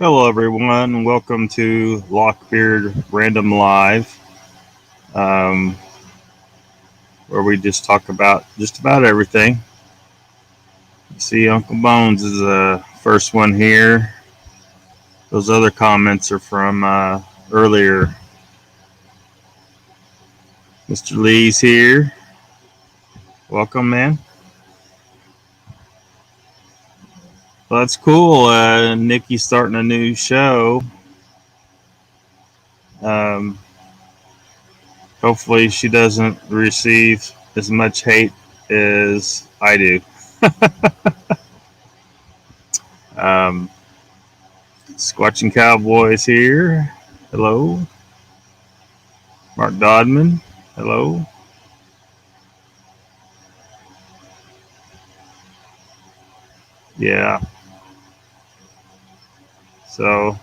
Hello, everyone. Welcome to Lockbeard Random Live, um, where we just talk about just about everything. You see, Uncle Bones is the first one here. Those other comments are from earlier. Mr. Lee's here. Welcome, man. Well, that's cool. Nikki's starting a new show. Um, Hopefully, she doesn't receive as much hate as I do. Um, Squatching Cowboys here. Hello. Mark Dodman. Hello. Yeah. So,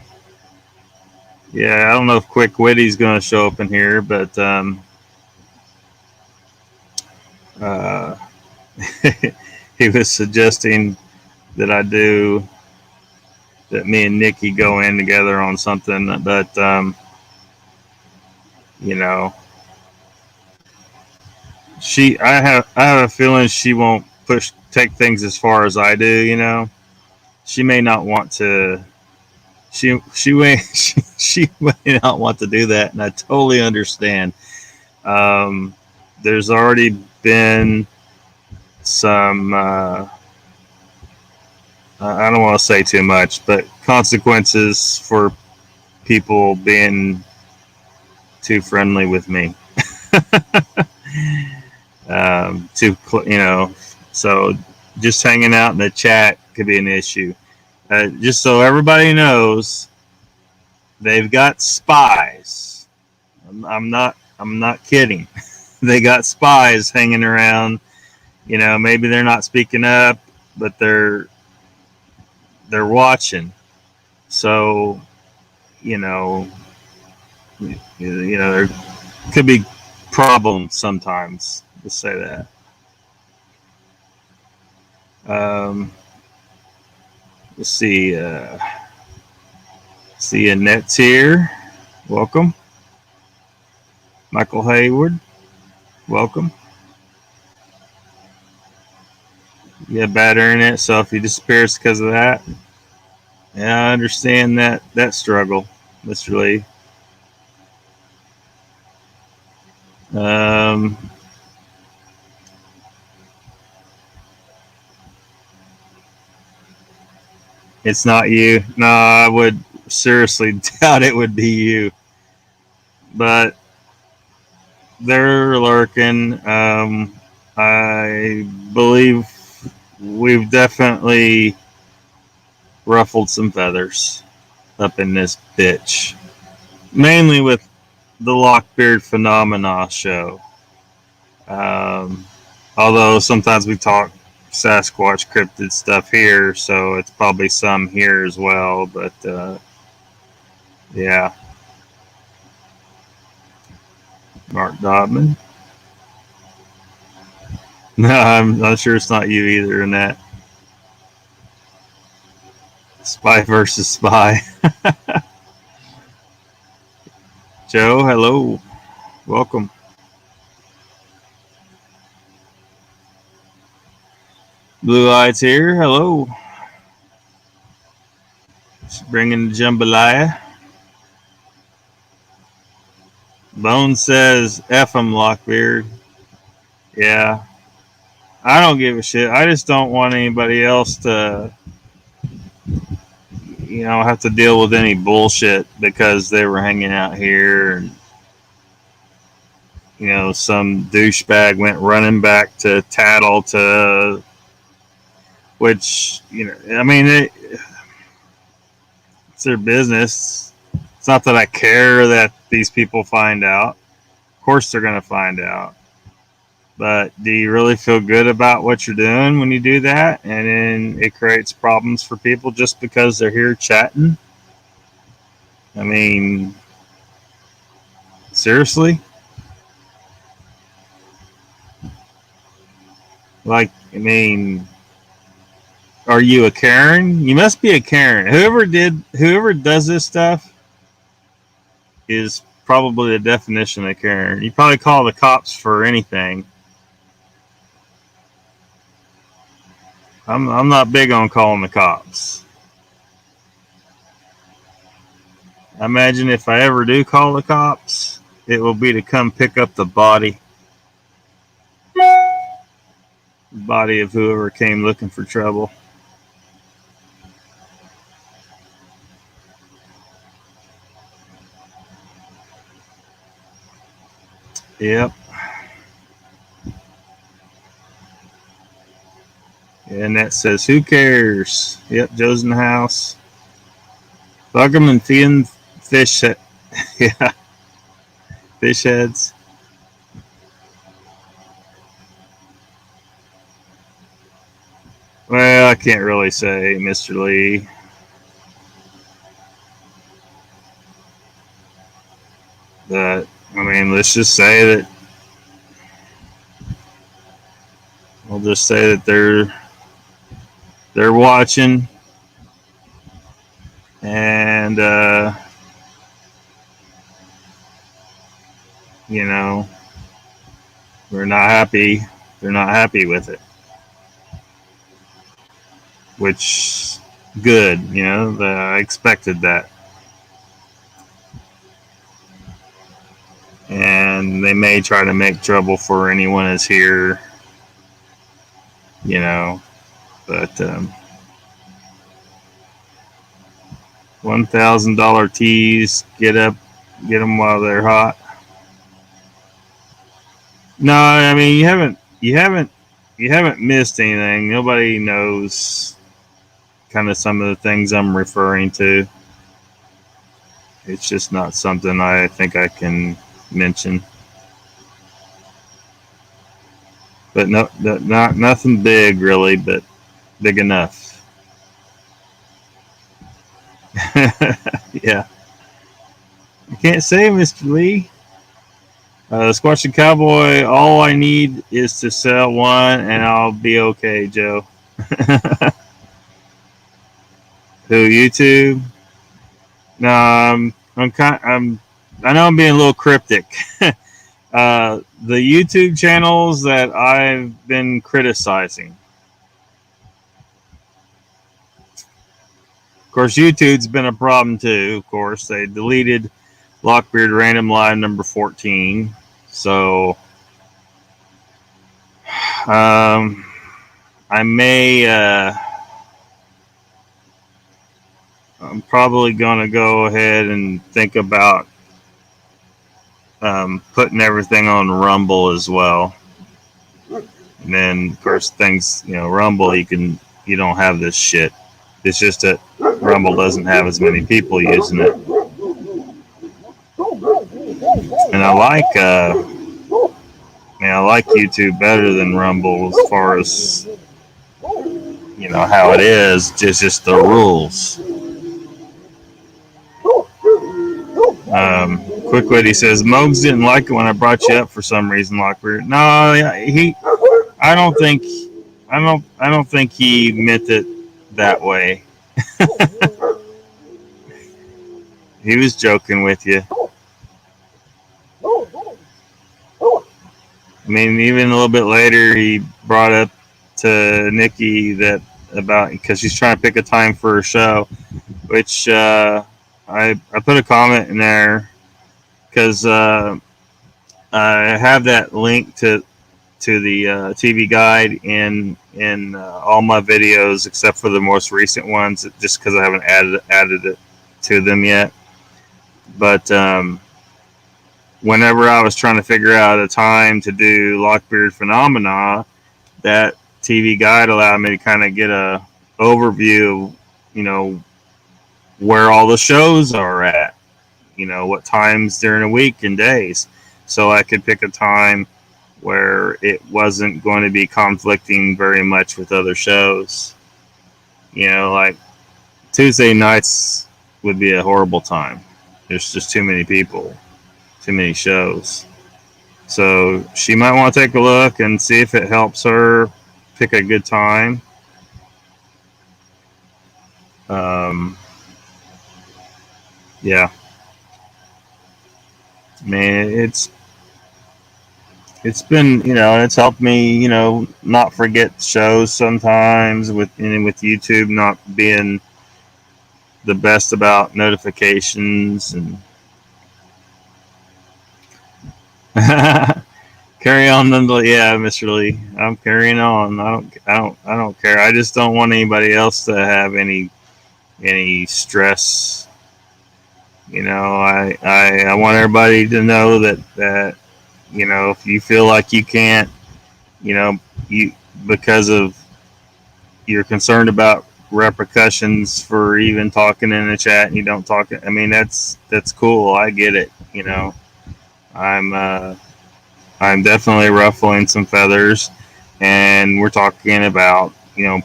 yeah, I don't know if Quick Witty's going to show up in here, but uh, he was suggesting that I do that. Me and Nikki go in together on something, but you know, I have a feeling she won't take things as far as I do. She may not want to. She may she may not want to do that, and I totally understand. Um, there's already been some. I don't want to say too much, but consequences for people being too friendly with me. Too, so just hanging out in the chat could be an issue. Just so everybody knows, they've got spies. I'm not kidding. They got spies hanging around. Maybe they're not speaking up, but they're watching. So, you know, there could be problems sometimes. Let's say that. Let's see. See Annette's here. Welcome. Michael Hayward. Welcome. You have bad internet, so if you disappear, it's because of that. Yeah, I understand that struggle, Mr. Lee. Um, it's not you. No, I would seriously doubt it would be you. But they're lurking. I believe we've definitely ruffled some feathers up in this bitch. Mainly with the Lockbeard Phenomena show. Um, Although sometimes we talk Sasquatch cryptid stuff here, so it's probably some here as well. But yeah, Mark Dodman. No, I'm not sure it's not you either in that. Spy versus spy. Joe, hello. Welcome. Blue Eyes here. Hello. Just bringing the jambalaya. Bone says, F 'em, Lockbeard. Yeah. I don't give a shit. I just don't want anybody else to, have to deal with any bullshit because they were hanging out here and, some douchebag went running back to tattle to, which, I mean, it's their business. It's not that I care that these people find out. Of course they're going to find out. But do you really feel good about what you're doing when you do that? And then it creates problems for people just because they're here chatting? I mean, seriously? Like, I mean, Are you a Karen? You must be a Karen. Whoever does this stuff is probably the definition of Karen. You probably call the cops for anything. I'm not big on calling the cops. I imagine if I ever do call the cops, it will be to come pick up the body of whoever came looking for trouble. Yep. And that says, who cares? Yep, Joe's in the house. Fuck them and feed them fish. Yeah, fish heads. Well, I can't really say, Mr. Lee. But, I mean, let's just say that. We'll just say that they're watching. And, you know, they're not happy. They're not happy with it. Which, good, you know, I expected that. And they may try to make trouble for anyone that's here, you know, but $1,000 teas, get them while they're hot. No, I mean you haven't missed anything. Nobody knows kind of some of the things I'm referring to. It's just not something I think I can mention. But not nothing big really, but big enough. Yeah. I can't say, Mr. Lee. Squatching Cowboy, all I need is to sell one and I'll be okay, Joe. Who, YouTube? No, I know I'm being a little cryptic. The YouTube channels that I've been criticizing. Of course, YouTube's been a problem too. Of course, they deleted Lockbeard Random Live number 14. So, I may, I'm probably going to go ahead and think about putting everything on Rumble as well. And then, of course, things, you know, Rumble, you don't have this shit. It's just that Rumble doesn't have as many people using it. And I like YouTube better than Rumble as far as, you know, how it is, just the rules. Quick Witty says, Mogs didn't like it when I brought you up for some reason, Lockbeard. No, I don't think he meant it that way. He was joking with you. I mean, even a little bit later, he brought up to Nikki that about, because she's trying to pick a time for her show, which I put a comment in there because I have that link to the TV guide in all my videos except for the most recent ones, just because I haven't added it to them yet. But whenever I was trying to figure out a time to do Lockbeard Phenomena, that TV guide allowed me to kind of get a overview of, you know, where all the shows are at, you know, what times during the week and days. So I could pick a time where it wasn't going to be conflicting very much with other shows. You know, like Tuesday nights would be a horrible time. There's just too many people, too many shows. So she might want to take a look and see if it helps her pick a good time. Um, yeah, I mean, it's been, it's helped me, not forget shows sometimes with YouTube not being the best about notifications and carry on nonetheless. Yeah, Mr. Lee, I'm carrying on. I don't care. I just don't want anybody else to have any stress. I want everybody to know that if you feel like you can't, you know, you because of you're concerned about repercussions for even talking in the chat and you don't talk. I mean, that's cool. I get it. I'm I'm definitely ruffling some feathers, and we're talking about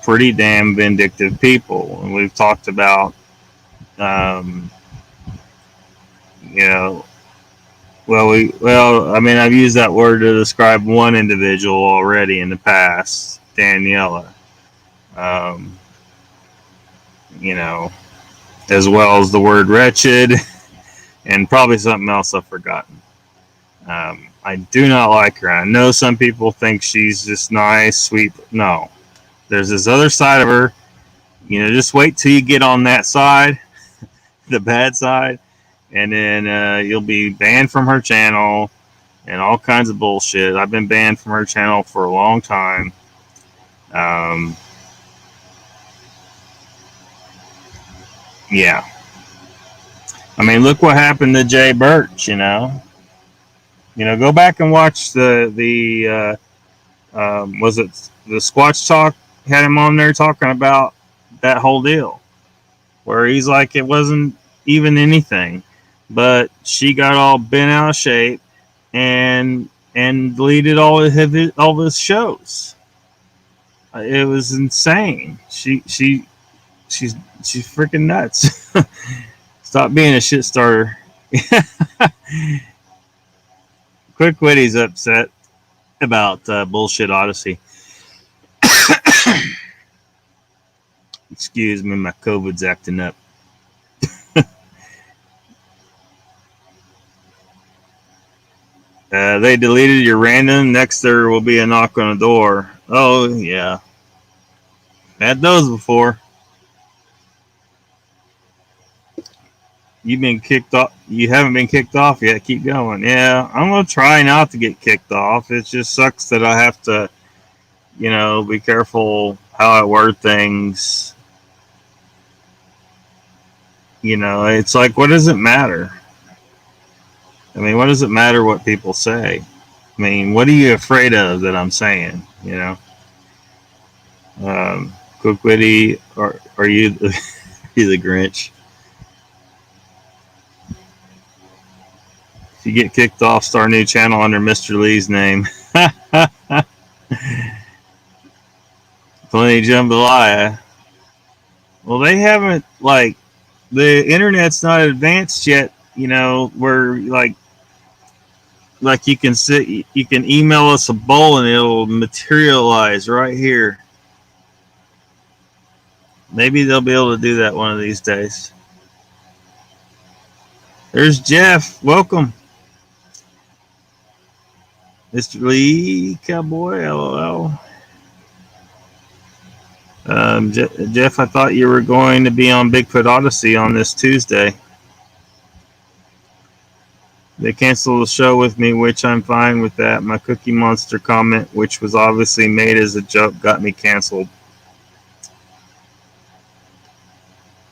pretty damn vindictive people, and we've talked about um, you know I mean, I've used that word to describe one individual already in the past, Daniela. Um, you know, as well as the word wretched, and probably something else I've forgotten. I do not like her. I know some people think she's just nice, sweet. No, there's this other side of her. Just wait till you get on that side, the bad side, and then you'll be banned from her channel and all kinds of bullshit. I've been banned from her channel for a long time. Um, yeah. I mean, look what happened to Jay Birch. Go back and watch was it the Squatch Talk had him on there talking about that whole deal, where he's like it wasn't even anything, but she got all bent out of shape and deleted all his shows. It was insane. She's freaking nuts. Stop being a shit starter. Quick Witty's upset about Bullshit Odyssey. Excuse me, my COVID's acting up. They deleted your random. Next, there will be a knock on the door. Oh, yeah. Had those before. You've been kicked off. You haven't been kicked off yet. Keep going. Yeah, I'm going to try not to get kicked off. It just sucks that I have to, be careful how I word things. It's like, what does it matter? I mean, what does it matter what people say? I mean, what are you afraid of that I'm saying? Quick Witty, are you you the Grinch? If you get kicked off, start a new channel under Mr. Lee's name. Plenty jambalaya. Well, they haven't, like, the internet's not advanced yet, where like you can email us a bowl and it'll materialize right here. Maybe they'll be able to do that one of these days. There's Jeff. Welcome. Mr. Lee, Cowboy, LOL. Jeff, I thought you were going to be on Bigfoot Odyssey on this Tuesday. They canceled the show with me, which I'm fine with that. My Cookie Monster comment, which was obviously made as a joke, got me canceled.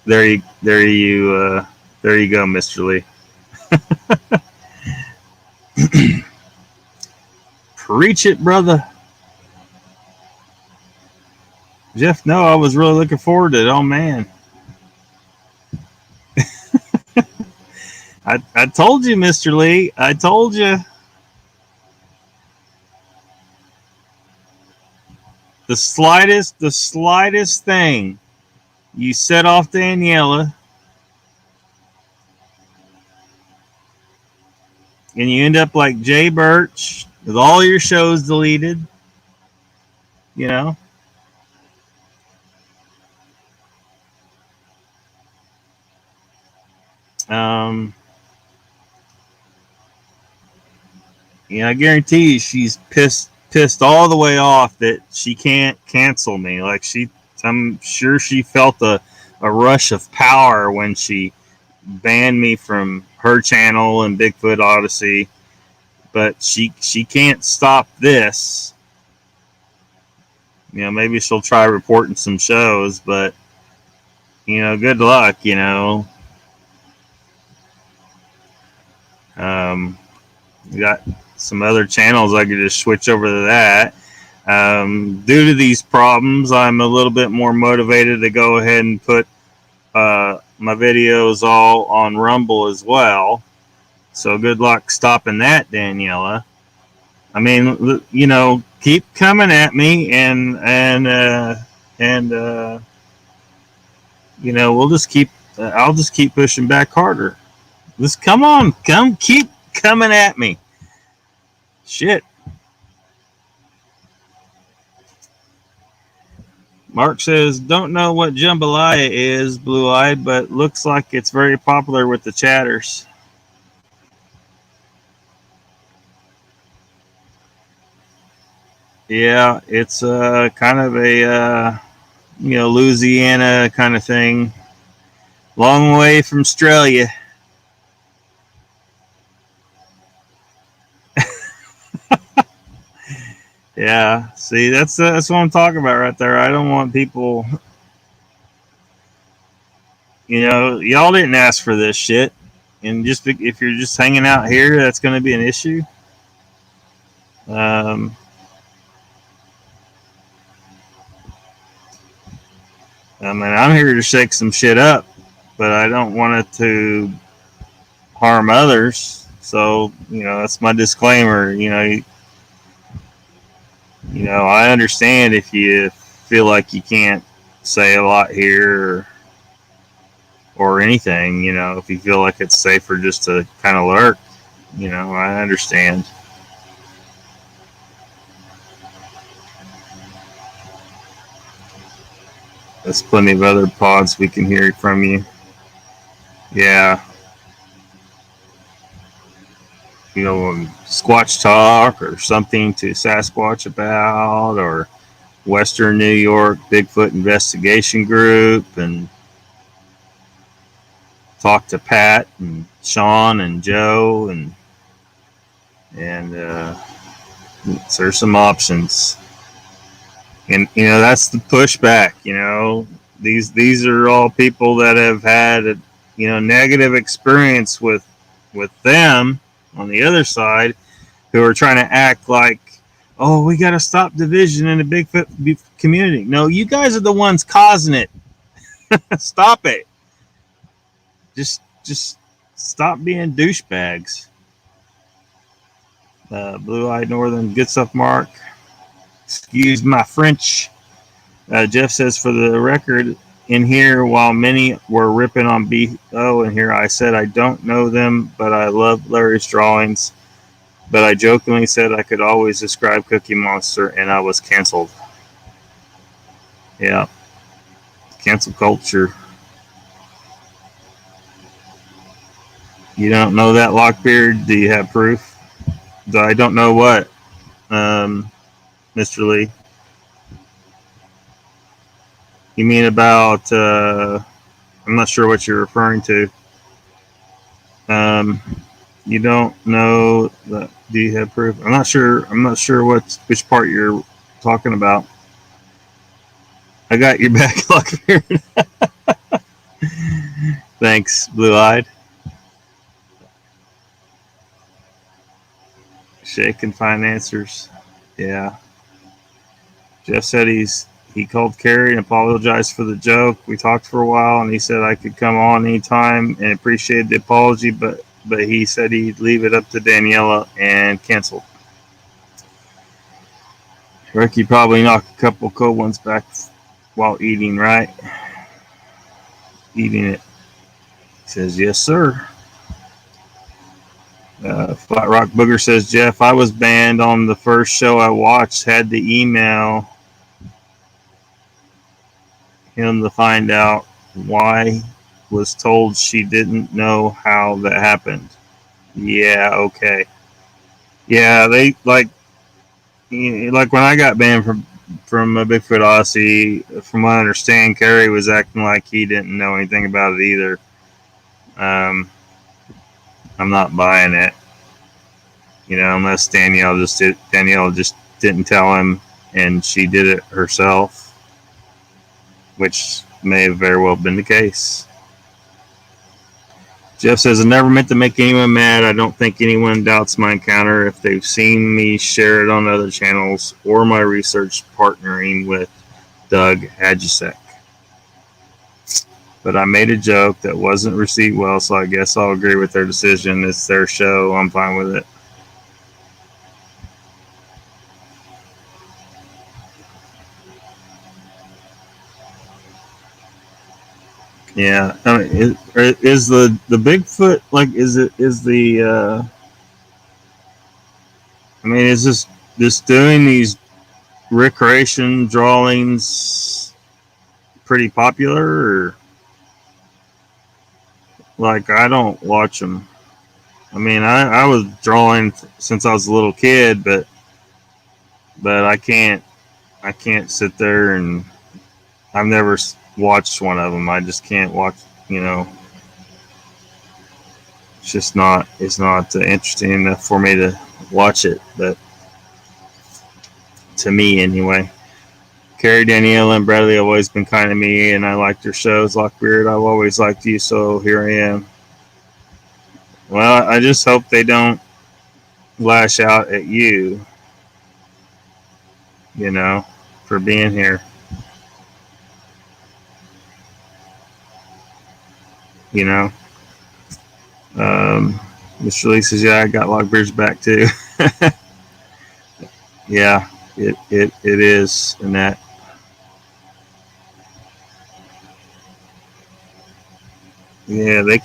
There you go, Mr. Lee. Preach it, brother. Jeff, no, I was really looking forward to it. Oh, man. I told you, Mr. Lee. I told you. The slightest thing. You set off Daniela. And you end up like Jay Birch with all your shows deleted. Um, I guarantee you she's pissed all the way off that she can't cancel me. I'm sure she felt a rush of power when she banned me from her channel and Bigfoot Odyssey. But she can't stop this. Maybe she'll try reporting some shows, but good luck. We got some other channels I could just switch over to that. Due to these problems, I'm a little bit more motivated to go ahead and put my videos all on Rumble as well. So good luck stopping that, Daniela. I mean, keep coming at me, and we'll just keep. I'll just keep pushing back harder. Just keep coming at me. Shit. Mark says, don't know what jambalaya is, blue-eyed, but looks like it's very popular with the chatters. Yeah, it's kind of a Louisiana kind of thing. Long way from Australia. Yeah, see, that's what I'm talking about right there. I don't want people. Y'all didn't ask for this shit, and just if you're just hanging out here, that's going to be an issue. I mean, I'm here to shake some shit up, but I don't want it to harm others. So, that's my disclaimer. I understand if you feel like you can't say a lot here or anything, if you feel like it's safer just to kind of lurk, I understand. There's plenty of other pods we can hear from you. Yeah. Squatch Talk or something to Sasquatch about, or Western New York Bigfoot Investigation Group, and talk to Pat and Sean and Joe, and so there's some options. And that's the pushback. These are all people that have had a negative experience with them on the other side, who are trying to act like, oh, we got to stop division in the Bigfoot community. No, you guys are the ones causing it. Stop it. Just stop being douchebags. Blue-eyed Northern, good stuff, Mark. Excuse my French. Jeff says, for the record, in here, while many were ripping on BO in here, I said I don't know them, but I love Larry's drawings. But I jokingly said I could always describe Cookie Monster, and I was canceled. Yeah. Cancel culture. You don't know that, Lockbeard? Do you have proof? I don't know what, Mr. Lee. You mean about, I'm not sure what you're referring to. You don't know that. Do you have proof? I'm not sure which part you're talking about. I got your back, Lockbeard. Thanks, Blue-eyed. Shake and find answers. Yeah. Jeff said he called Carrie and apologized for the joke. We talked for a while, and he said I could come on anytime and appreciated the apology, but he said he'd leave it up to Daniela and canceled. Ricky probably knocked a couple cold ones back while eating, right? Eating it. He says, yes, sir. Flat Rock Booger says, Jeff, I was banned on the first show I watched. Had to email him to find out why was told she didn't know how that happened. Yeah, okay. Yeah, they like when I got banned from a Bigfoot Odyssey. From what I understand, Kerry was acting like he didn't know anything about it either. Um, I'm not buying it, unless Danielle just didn't tell him, and she did it herself, which may have very well been the case. Jeff says, I never meant to make anyone mad. I don't think anyone doubts my encounter if they've seen me share it on other channels or my research partnering with Doug Hadjusek. But I made a joke that wasn't received well, so I guess I'll agree with their decision. It's their show. I'm fine with it. Yeah, I mean, is the Bigfoot like? Is the? I mean, is this doing these recreation drawings pretty popular, or like I don't watch them. I mean, I was drawing since I was a little kid, but I can't sit there and I've never watched one of them. I just can't watch. It's not interesting enough for me to watch it. But to me, anyway. Carrie, Danielle, and Bradley have always been kind to me, and I like their shows. Lockbeard, I've always liked you, so here I am. Well, I just hope they don't lash out at you, for being here. Mr. Lee says, yeah, I got Lockbeard's back too. Yeah, it is, and that. Yeah, they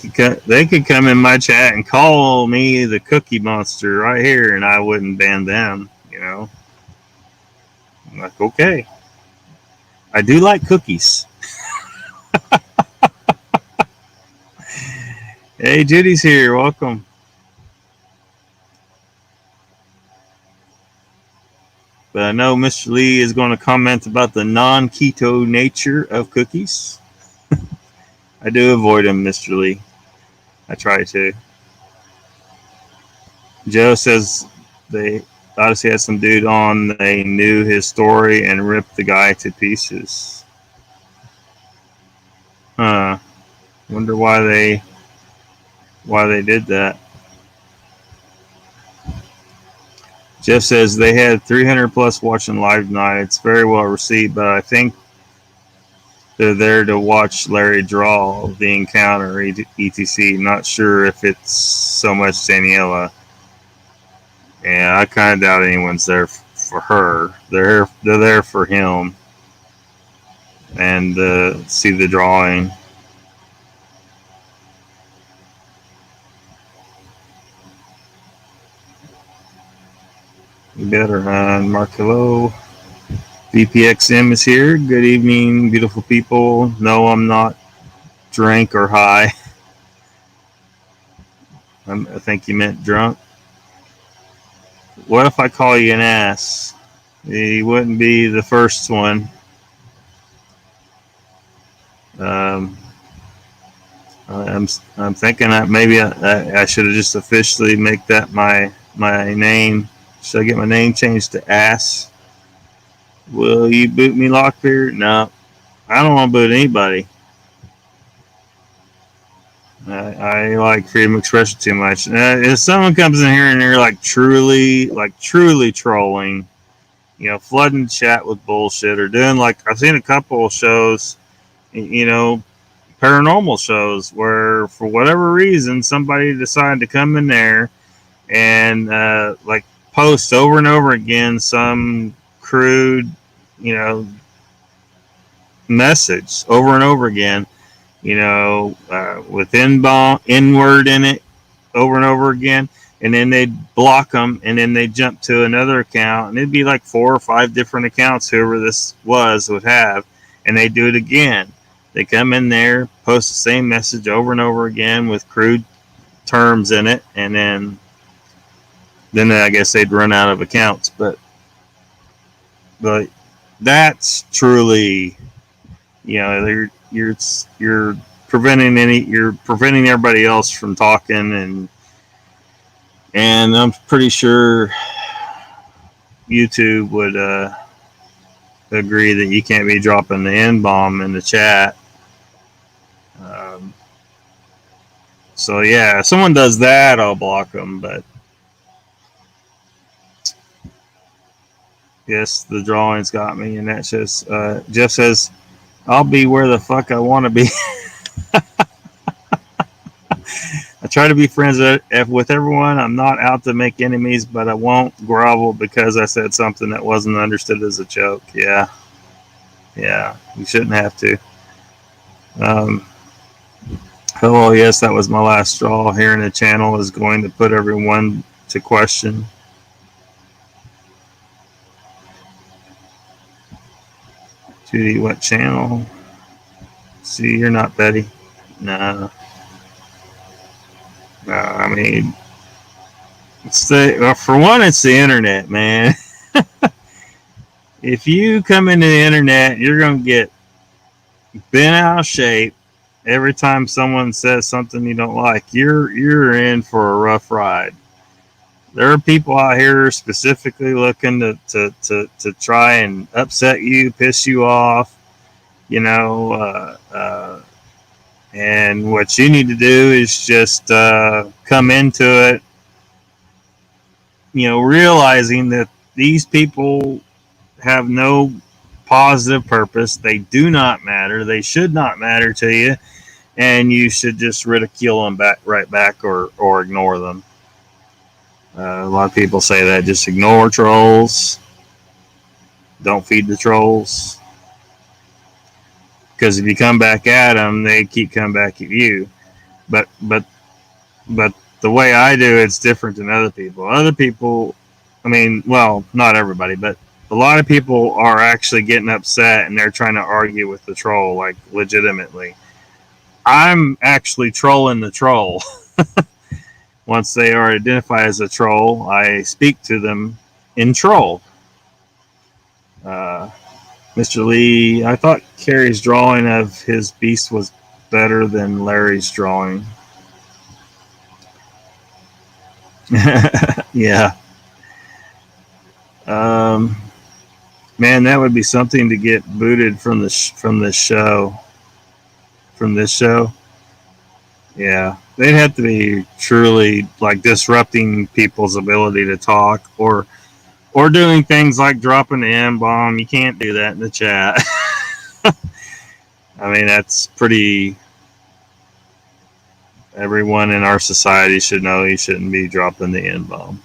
could come in my chat and call me the Cookie Monster right here, and I wouldn't ban them. I'm like, okay, I do like cookies. Hey, Judy's here. Welcome. But I know Mr. Lee is going to comment about the non-keto nature of cookies. I do avoid them, Mr. Lee. I try to. Joe says they obviously had some dude on. They knew his story and ripped the guy to pieces. Wonder why they did that. Jeff says they had 300 plus watching live tonight. It's very well received, but I think they're there to watch Larry draw the encounter, etc. Not sure if it's so much Daniela. And I kind of doubt anyone's there for her. They're there for him and see the drawing. You better run. Mark, hello. VPXM is here. Good evening, beautiful people. No, I'm not drunk or high. I think you meant drunk. What if I call you an ass? He wouldn't be the first one. I'm thinking that maybe I should have just officially make that my name. Should I get my name changed to ass? Will you boot me, Lockbeard? No, I don't want to boot anybody. I like freedom of expression too much. If someone comes in here and they're like truly trolling, flooding chat with bullshit, or doing I've seen a couple of shows, paranormal shows where for whatever reason somebody decided to come in there and post over and over again some crude, message over and over again, with N-word in it over and over again, and then they'd block them, and then they'd jump to another account, and it'd be like 4 or 5 different accounts whoever this was would have, and they'd do it again. They come in there, post the same message over and over again with crude terms in it, and then I guess they'd run out of accounts. But that's truly, you're preventing everybody else from talking, and I'm pretty sure YouTube would agree that you can't be dropping the N-bomb in the chat. So yeah, if someone does that, I'll block them. But yes, the drawings got me, and that's just Jeff says, "I'll be where the fuck I want to be." I try to be friends with everyone. I'm not out to make enemies, but I won't grovel because I said something that wasn't understood as a joke. Yeah, you shouldn't have to. Hello, yes, that was my last straw. Here in the channel is going to put everyone to question. Judy, what channel? See, you're not Betty. No. I mean, for one, it's the internet, man. If you come into the internet, you're going to get bent out of shape every time someone says something you don't like. You're in for a rough ride. There are people out here specifically looking to try and upset you, piss you off, and what you need to do is just come into it, realizing that these people have no positive purpose. They do not matter. They should not matter to you, and you should just ridicule them right back or ignore them. A lot of people say that. Just ignore trolls. Don't feed the trolls. Because if you come back at them, they keep coming back at you. But the way I do it's different than other people. Other people, I mean, well, not everybody, but a lot of people are actually getting upset and they're trying to argue with the troll, like legitimately. I'm actually trolling the troll. Once they are identified as a troll, I speak to them in troll. Mr. Lee, I thought Carrie's drawing of his beast was better than Larry's drawing. Yeah. Man, that would be something to get booted from this show. From this show. Yeah. They'd have to be truly like disrupting people's ability to talk or doing things like dropping the N-bomb. You can't do that in the chat. I mean, that's pretty... Everyone in our society should know you shouldn't be dropping the N-bomb.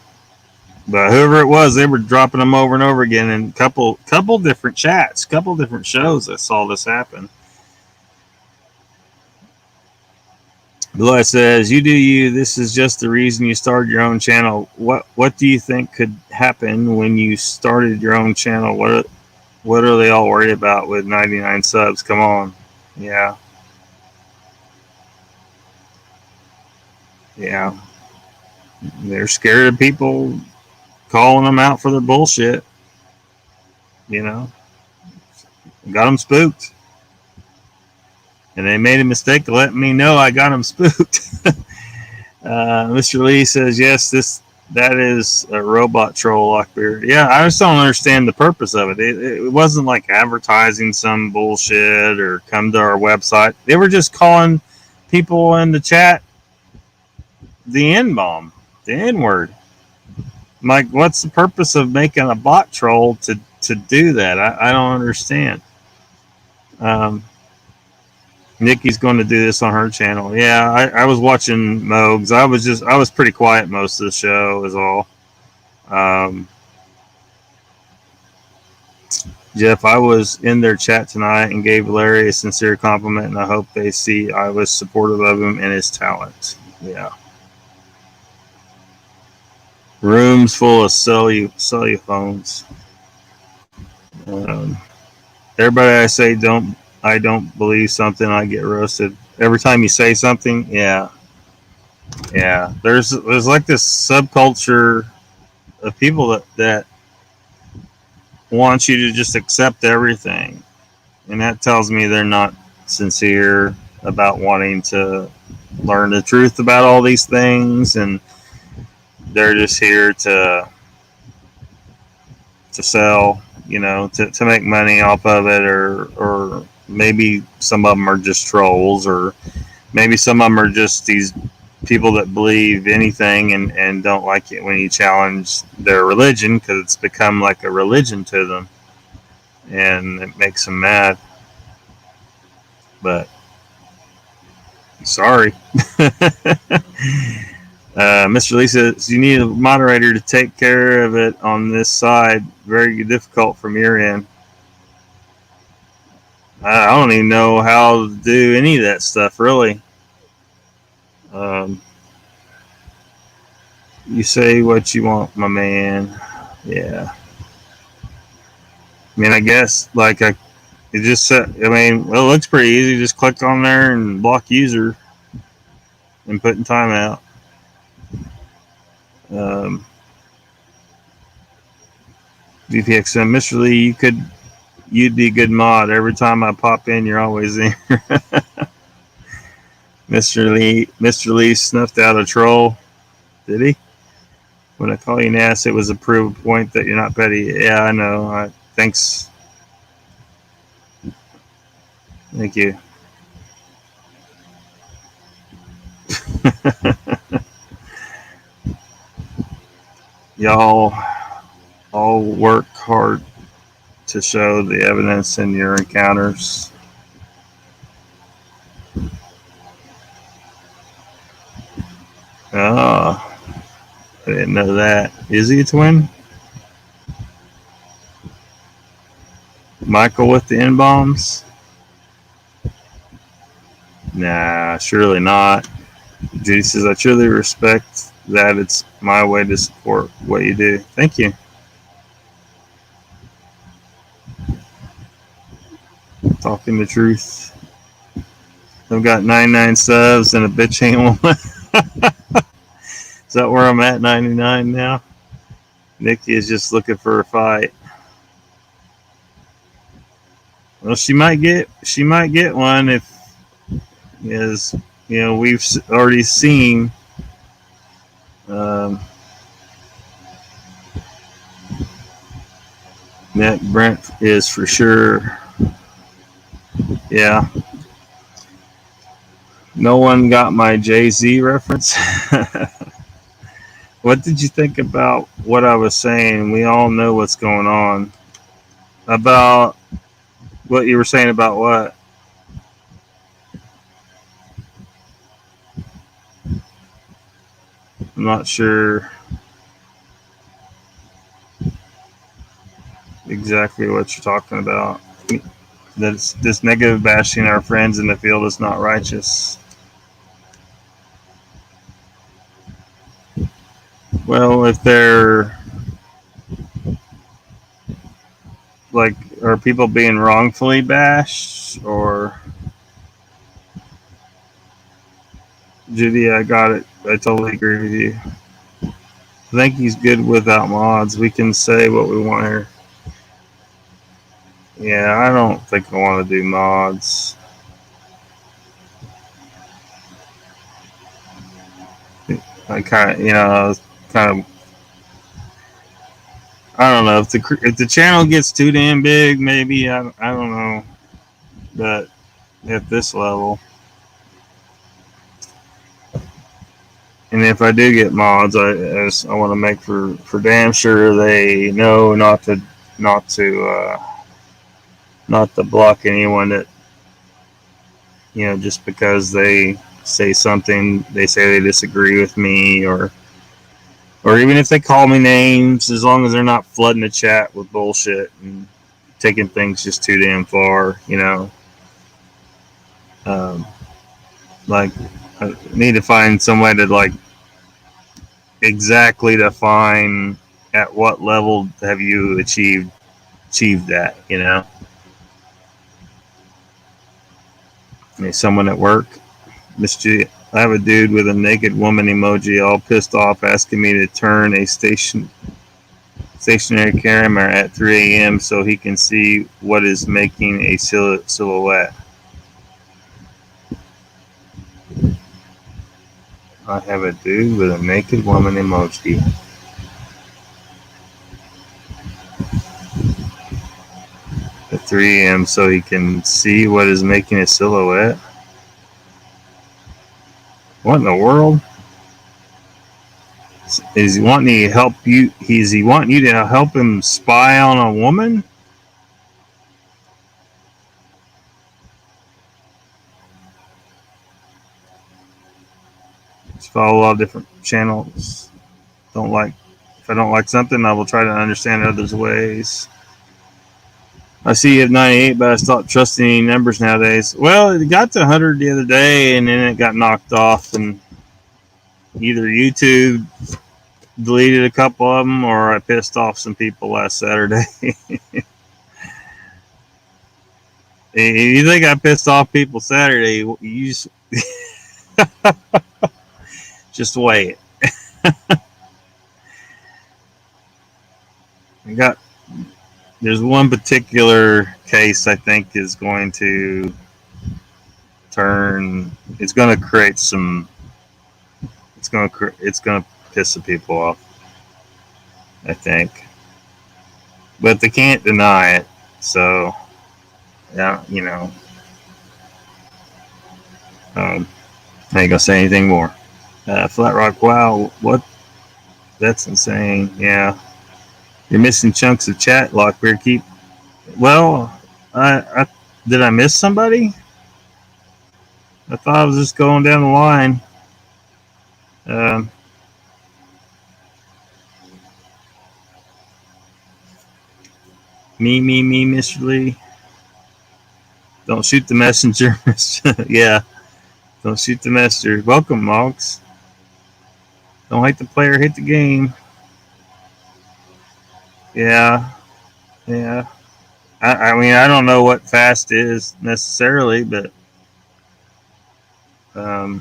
But whoever it was, they were dropping them over and over again in couple different chats, couple different shows. I saw this happen. Blood says, "You do you. This is just the reason you started your own channel. What do you think could happen when you started your own channel? What are they all worried about with 99 subs? Come on." Yeah. They're scared of people calling them out for their bullshit. Got them spooked. And they made a mistake of letting me know I got them spooked. Mr. Lee says, yes, that is a robot troll, Lockbeard. Yeah, I just don't understand the purpose of it. It wasn't like advertising some bullshit or come to our website. They were just calling people in the chat the N-bomb, the N-word. I'm like, what's the purpose of making a bot troll to do that? I don't understand. Nikki's going to do this on her channel. Yeah, I was watching Mogs. I was pretty quiet most of the show is all. Jeff, I was in their chat tonight and gave Larry a sincere compliment, and I hope they see I was supportive of him and his talent. Yeah. Rooms full of cellular phones. Everybody I say don't I don't believe something, I get roasted. Every time you say something, yeah, yeah. There's like this subculture of people that want you to just accept everything, and that tells me they're not sincere about wanting to learn the truth about all these things, and they're just here to sell, to make money off of it, or maybe some of them are just trolls, or maybe some of them are just these people that believe anything and don't like it when you challenge their religion, because it's become like a religion to them, and it makes them mad. But sorry. Mr. Lee says you need a moderator to take care of it on this side. Very difficult from your end. I don't even know how to do any of that stuff, really. You say what you want, my man. Yeah. I mean, I guess it just said. I mean, well, it looks pretty easy. Just click on there and block user and put in timeout. VPXM, Mr. Lee, you'd be a good mod. Every time I pop in, you're always there. Mr. Lee snuffed out a troll. Did he? When I call you Nass, it was a proof point that you're not petty. Yeah, I know. Thanks. Thank you. Y'all all work hard to show the evidence in your encounters. Oh, I didn't know that. Is he a twin? Michael with the N-bombs? Nah, surely not. Judy says, I truly respect that. It's my way to support what you do. Thank you. Talking the truth. I've got 99 subs and a bitch ain't one. Is that where I'm at, 99 now? Nikki is just looking for a fight. Well, she might get one if, as we've already seen. That Brent is for sure. Yeah. No one got my Jay-Z reference. What did you think about what I was saying? We all know what's going on. About what you were saying about what? I'm not sure exactly what you're talking about. That this negative bashing our friends in the field is not righteous. Well, if they're like, are people being wrongfully bashed, or Judy, I got it. I totally agree with you. I think he's good without mods. We can say what we want here. Yeah, I don't think I want to do mods. I kind of, I don't know, if the channel gets too damn big, maybe I don't know, but at this level, and if I do get mods, I want to make for damn sure they know not to block anyone that just because they say something, they say they disagree with me, or even if they call me names, as long as they're not flooding the chat with bullshit and taking things just too damn far, like, I need to find some way to exactly define at what level have you achieved that, Someone at work. Mischief. I have a dude with a naked woman emoji all pissed off asking me to turn a stationary camera at 3 a.m. so he can see what is making a silhouette. I have a dude with a naked woman emoji. At 3 a.m. so he can see what is making a silhouette. What in the world? Is he wanting to help you? Is he wanting you to help him spy on a woman? Just follow a lot of different channels. If I don't like something, I will try to understand others' ways. I see you have 98, but I stopped trusting any numbers nowadays. Well, it got to 100 the other day, and then it got knocked off, and either YouTube deleted a couple of them, or I pissed off some people last Saturday. If you think I pissed off people Saturday, you just wait. There's one particular case I think is going to turn. It's going to create some. It's going to piss some people off, I think. But they can't deny it. So, yeah, I ain't gonna say anything more. Flat Rock, wow, what? That's insane. Yeah. You're missing chunks of chat, Lockbeard. Well, did I miss somebody? I thought I was just going down the line. Me, Mr. Lee. Don't shoot the messenger. Yeah, don't shoot the messenger. Welcome, Mogs. Don't hate the player, hate the game. Yeah. I mean, I don't know what fast is necessarily, but how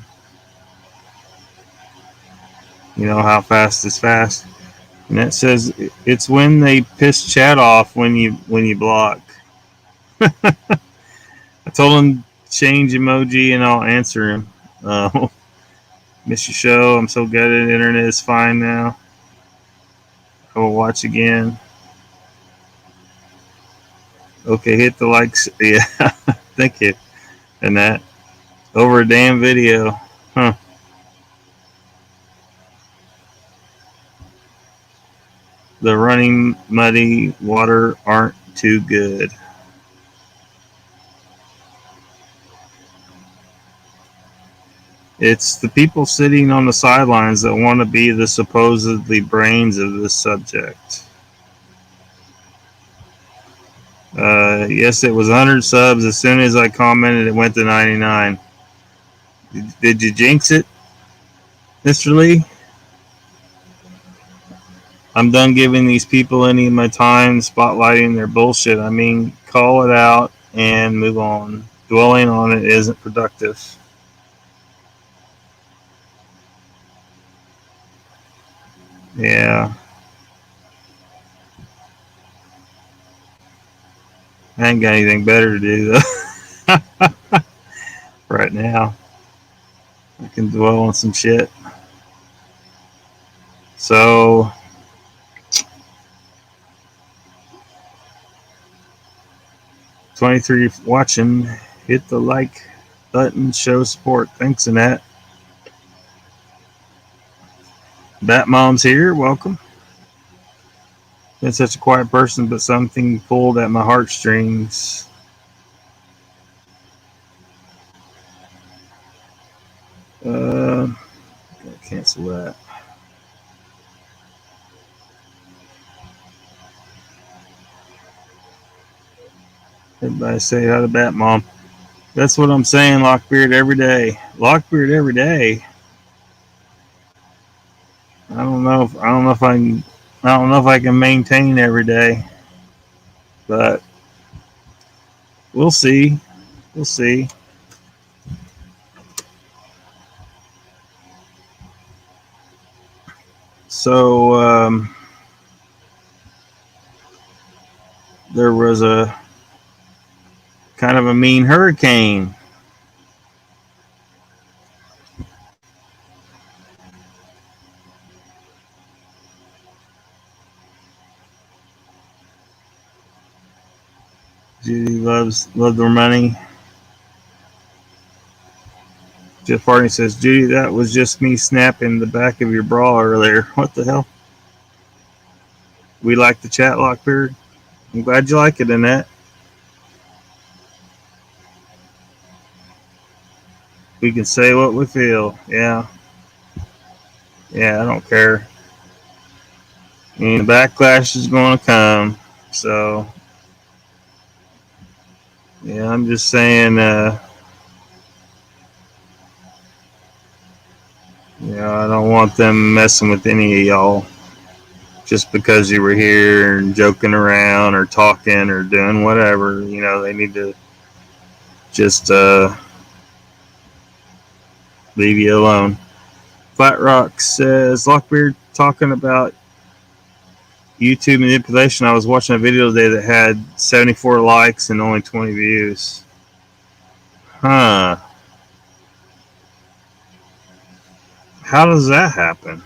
fast is fast. And that says it's when they piss chat off when you block. I told him change emoji and I'll answer him. Miss your show. I'm so good at it. Internet is fine now. I will watch again. Okay, hit the likes. Yeah, thank you. And that over a damn video. Huh. The running muddy water aren't too good. It's the people sitting on the sidelines that want to be the supposedly brains of this subject. Yes, it was 100 subs. As soon as I commented, it went to 99. Did you jinx it, Mr. Lee? I'm done giving these people any of my time spotlighting their bullshit. I mean, call it out and move on. Dwelling on it isn't productive. Yeah. I ain't got anything better to do, though. Right now. I can dwell on some shit. So, $23 watching. Hit the like button, show support. Thanks, Annette. Bat Mom's here. Welcome. Been such a quiet person, but something pulled at my heartstrings. Gotta cancel that. Everybody say hi to Bat Mom. That's what I'm saying, Lockbeard every day. Lockbeard every day. I don't know if I can maintain every day. But we'll see. We'll see. So there was a kind of a mean hurricane. Judy loves their money. Jeff Hardy says, Judy, that was just me snapping the back of your bra earlier. What the hell? We like the chat, Lockbeard. I'm glad you like it, Annette. We can say what we feel. Yeah. Yeah, I don't care. I mean, the backlash is going to come. So, yeah, I'm just saying, I don't want them messing with any of y'all just because you were here and joking around or talking or doing whatever. They need to just leave you alone. Flat Rock says, Lockbeard talking about YouTube manipulation. I was watching a video today that had 74 likes and only 20 views. Huh. How does that happen?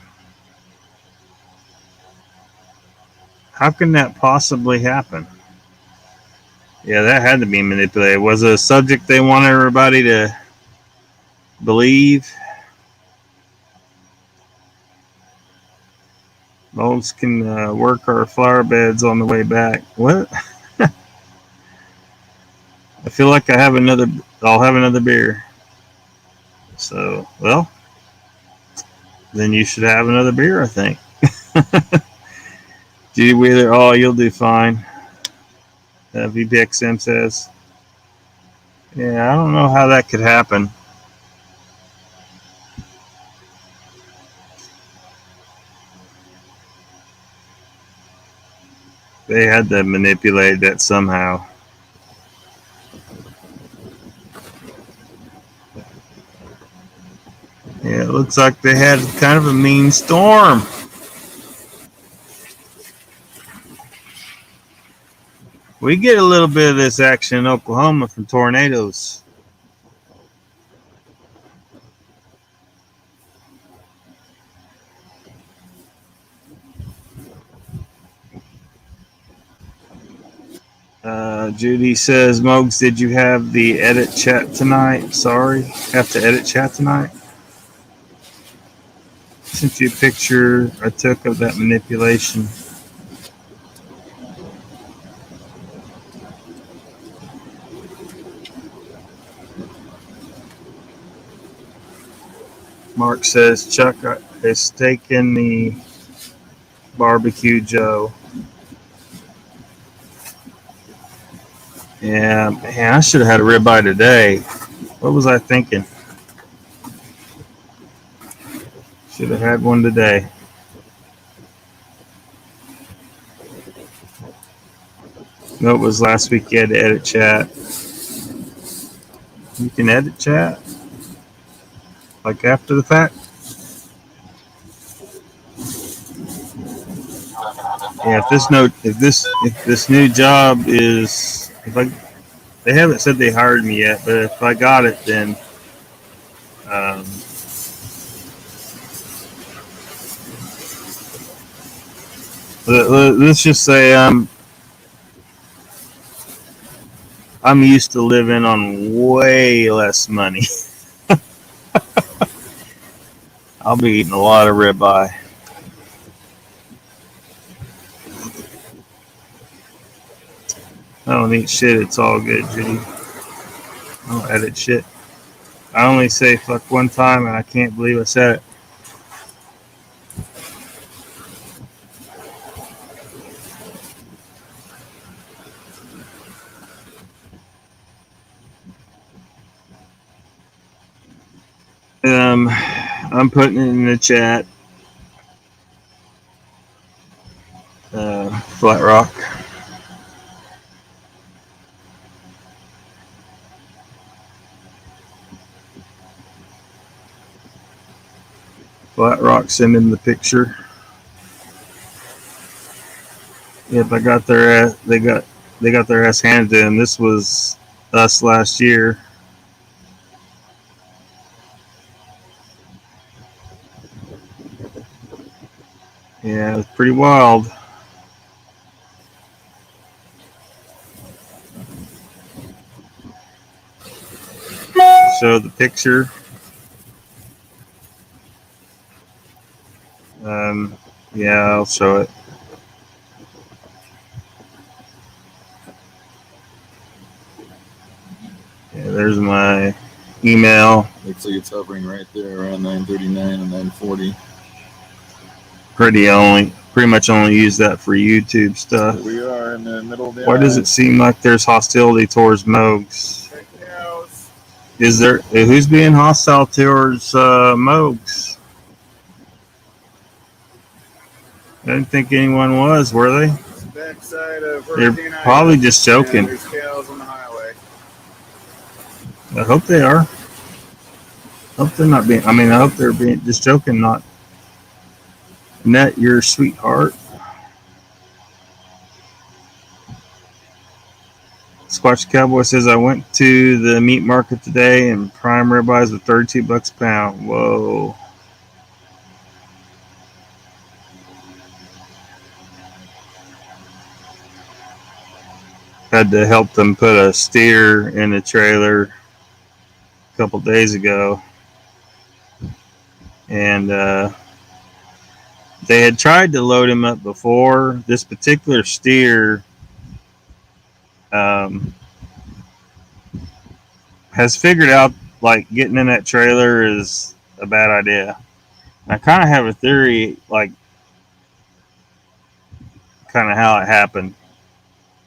How can that possibly happen? Yeah, that had to be manipulated. Was it a subject they want everybody to believe? Molds can work our flower beds on the way back. What? I feel like I'll have another beer. So, well, then you should have another beer, I think. Judy Wheeler, oh, you'll do fine. VPXM says, yeah, I don't know how that could happen. They had to manipulate that somehow. Yeah, it looks like they had kind of a mean storm. We get a little bit of this action in Oklahoma from tornadoes. Judy says, Mogs, did you have the edit chat tonight? Sorry, have to edit chat tonight. Sent you a picture I took of that manipulation. Mark says, Chuck has taken the barbecue Joe. Yeah, man, I should have had a ribeye today. What was I thinking? Should have had one today. No, it was last week you had to edit chat. You can edit chat? Like after the fact? Yeah, if this new job is, they haven't said they hired me yet, but if I got it, then let's just say I'm used to living on way less money. I'll be eating a lot of ribeye. I don't eat shit. It's all good, Judy. I don't edit shit. I only say fuck one time, and I can't believe I said it. I'm putting it in the chat. Flat Rock. Flat Rock, send him the picture. Yep, I got their ass, they got their ass handed to them. This was us last year. Yeah, it was pretty wild. Show the picture. Um, yeah, I'll show it. Yeah, there's my email. Looks like it's hovering right there around 9:39 and 9:40. Pretty much only use that for YouTube stuff. Here we are in the middle of the Why does it seem like there's hostility towards Mogs? Is there? Who's being hostile towards Mogs? I didn't think anyone was, were they? Backside of They're probably just joking. There's cows on the highway. I hope they are. I hope they're not being. I mean, I hope they're being just joking, not net your sweetheart. Squatch Cowboy says I went to the meat market today and prime ribeyes were $32 a pound. Whoa. Had to help them put a steer in the trailer a couple days ago. And they had tried to load him up before. This particular steer has figured out like getting in that trailer is a bad idea. I kind of have a theory, like kind of how it happened.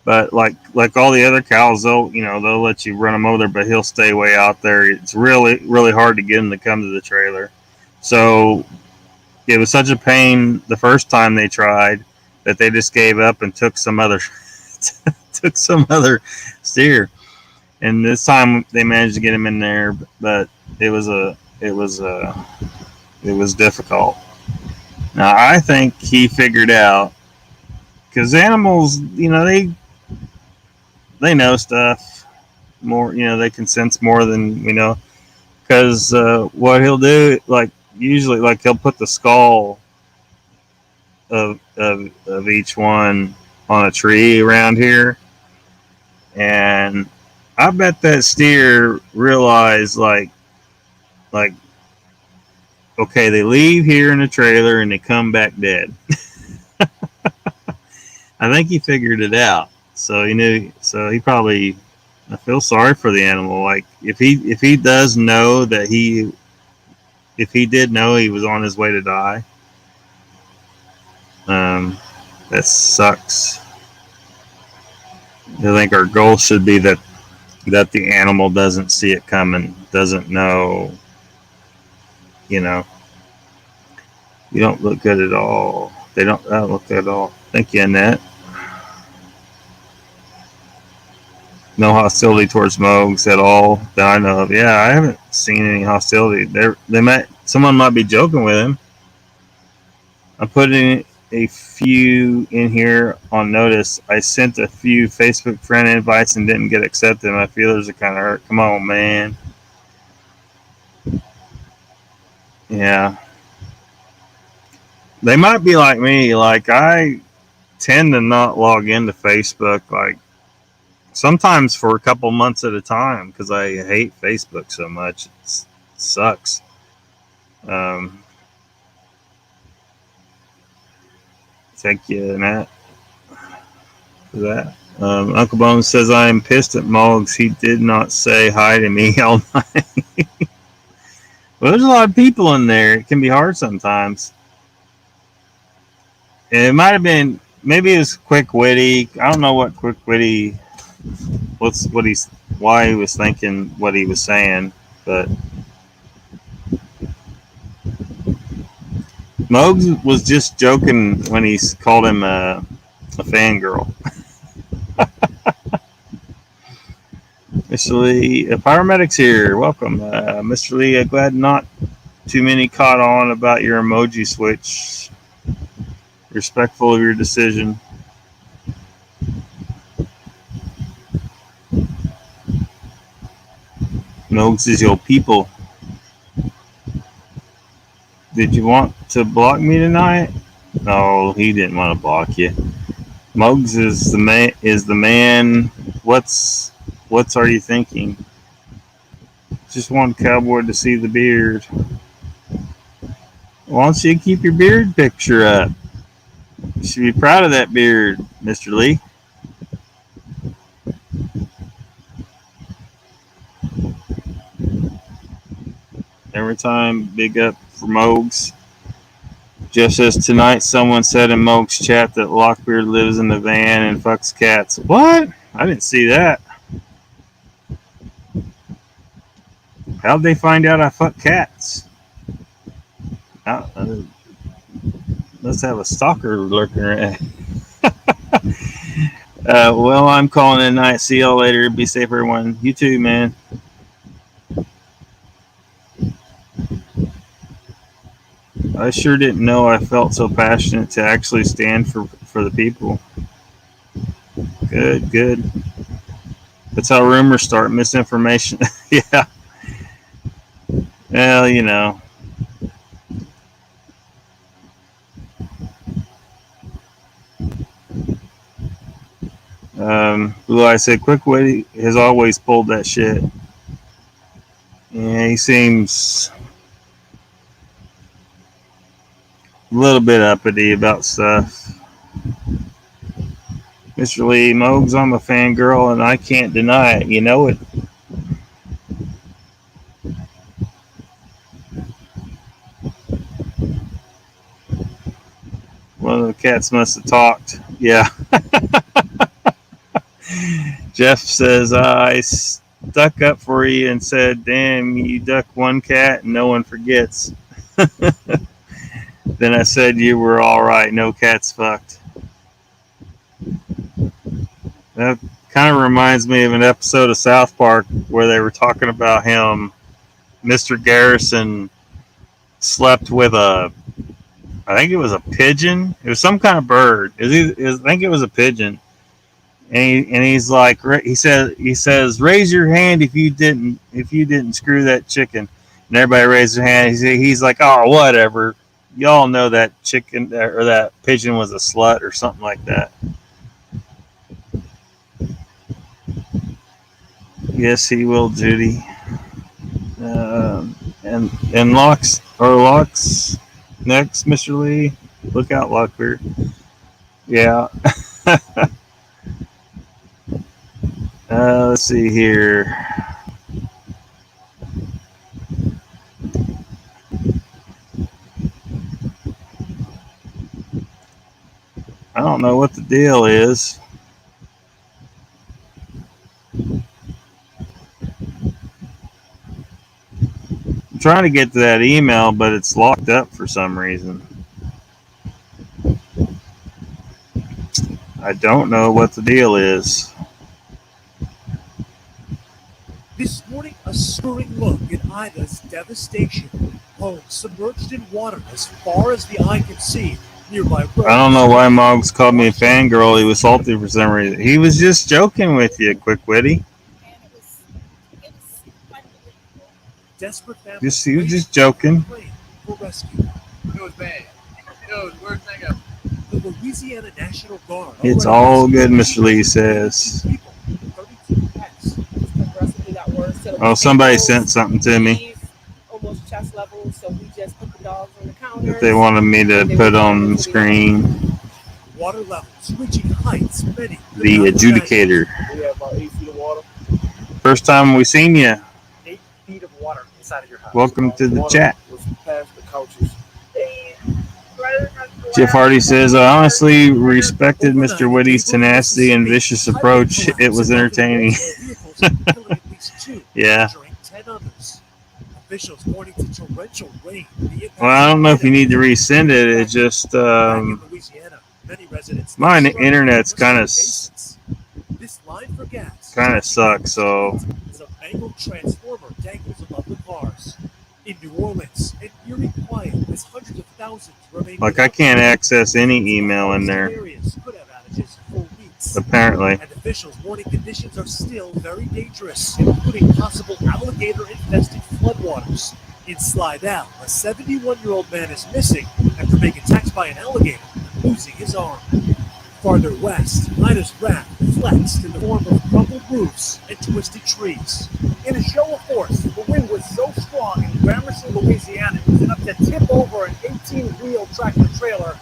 But like all the other cows, they'll let you run him over there, but he'll stay way out there. It's really hard to get him to come to the trailer. So it was such a pain the first time they tried that they just gave up and took some other steer. And this time they managed to get him in there, but it was difficult. Now I think he figured out, because animals, they know stuff more. They can sense more than we know. Because what he'll do, like usually, like he'll put the skull of each one on a tree around here, and I bet that steer realized like okay, they leave here in the trailer and they come back dead. I think he figured it out. So he knew. So he probably. I feel sorry for the animal. Like if he does know that if he did know he was on his way to die, that sucks. I think our goal should be that the animal doesn't see it coming, doesn't know. You don't look good at all. They don't look good at all. Thank you, Annette. No hostility towards Mogs at all that I know of. Yeah, I haven't seen any hostility. Someone might be joking with him. I'm putting a few in here on notice. I sent a few Facebook friend invites and didn't get accepted. My feelers are kind of hurt. Come on, man. Yeah. They might be like me. Like, I tend to not log into Facebook, like, sometimes for a couple months at a time, because I hate Facebook so much. It sucks. Thank you, Matt, for that. Uncle Bones says, I am pissed at Moggs. He did not say hi to me all night. Well, there's a lot of people in there. It can be hard sometimes. And it might have been, maybe it was quick witty. I don't know what quick witty, why he was thinking what he was saying, but Mogs was just joking when he called him a fangirl. Mr. Lee, paramedics here. Welcome. Mr. Lee, glad not too many caught on about your emoji switch. Respectful of your decision. Mogs is your people. Did you want to block me tonight? No, he didn't want to block you. Mogs is the man. Is the man. What's are you thinking? Just want Cowboy to see the beard. Why don't you keep your beard picture up? You should be proud of that beard, Mr. Lee. Every time, big up for Mogs. Just as tonight, someone said in Mogs' chat that Lockbeard lives in the van and fucks cats. What? I didn't see that. How'd they find out I fuck cats? Let's have a stalker lurking around. Well, I'm calling it a night. See y'all later. Be safe, everyone. You too, man. I sure didn't know I felt so passionate to actually stand for the people. Good, good. That's how rumors start. Misinformation. Yeah. Well, you know. Blue Eye said, Quick Witty has always pulled that shit. Yeah, he seems a little bit uppity about stuff. Mr. Lee, Mogs, I'm a fangirl and I can't deny it. You know it. One of the cats must have talked. Yeah. Jeff says, I stuck up for you and said, damn, you duck one cat and no one forgets. Then I said you were all right. No cats fucked. That kind of reminds me of an episode of South Park where they were talking about him. Mr. Garrison slept with I think it was a pigeon. It was some kind of bird. I think it was a pigeon. And he's like, he says, raise your hand if you didn't screw that chicken. And everybody raised their hand. He's like, oh, whatever. Y'all know that chicken or that pigeon was a slut or something like that. Yes, he will, Judy. And Locks next, Mr. Lee. Look out, Lockbeard. Yeah. Let's see here. I don't know what the deal is. I'm trying to get to that email, but it's locked up for some reason. I don't know what the deal is. This morning, a stirring look at Ida's devastation. Homes submerged in water as far as the eye can see. Nearby roads. I don't know why Moggs called me a fangirl. He was salty for some reason. He was just joking with you, Quick Witty. Desperate He was just joking. For rescue. It was bad. Where's that go? The Louisiana National Guard. It's all good, Mr. Lee says. Oh, somebody sent something to me. Almost chest level, so we just put the dogs on the counter. That they wanted me to put on the screen. Water levels reaching heights many. The adjudicator. We have about 8 feet of water. First time we seen you. 8 feet of water inside of your house. Welcome to the Water chat. was past the couches. Jeff Hardy says, I honestly respected Mr. Witty's tenacity and vicious approach. It was entertaining. Yeah. Officials pointing to torrential rain. Well, I don't know if you need to resend it. It just, my internet's kind of sucks, so. A mangled transformer dangles above the cars. In New Orleans, an eerie quiet as hundreds of thousands remain. Like, I can't access any email in there. Areas could have outages for weeks. apparently. And officials warning conditions are still very dangerous, including possible alligator-infested floodwaters. In Slidell, a 71-year-old man is missing after being attacked by an alligator and losing his arm. Farther west, Ida's wrath flexed in the form of crumpled roofs and twisted trees. In a show of force, the wind was so strong in Gramercy, Louisiana, it was enough to tip over an 18-wheel tractor trailer.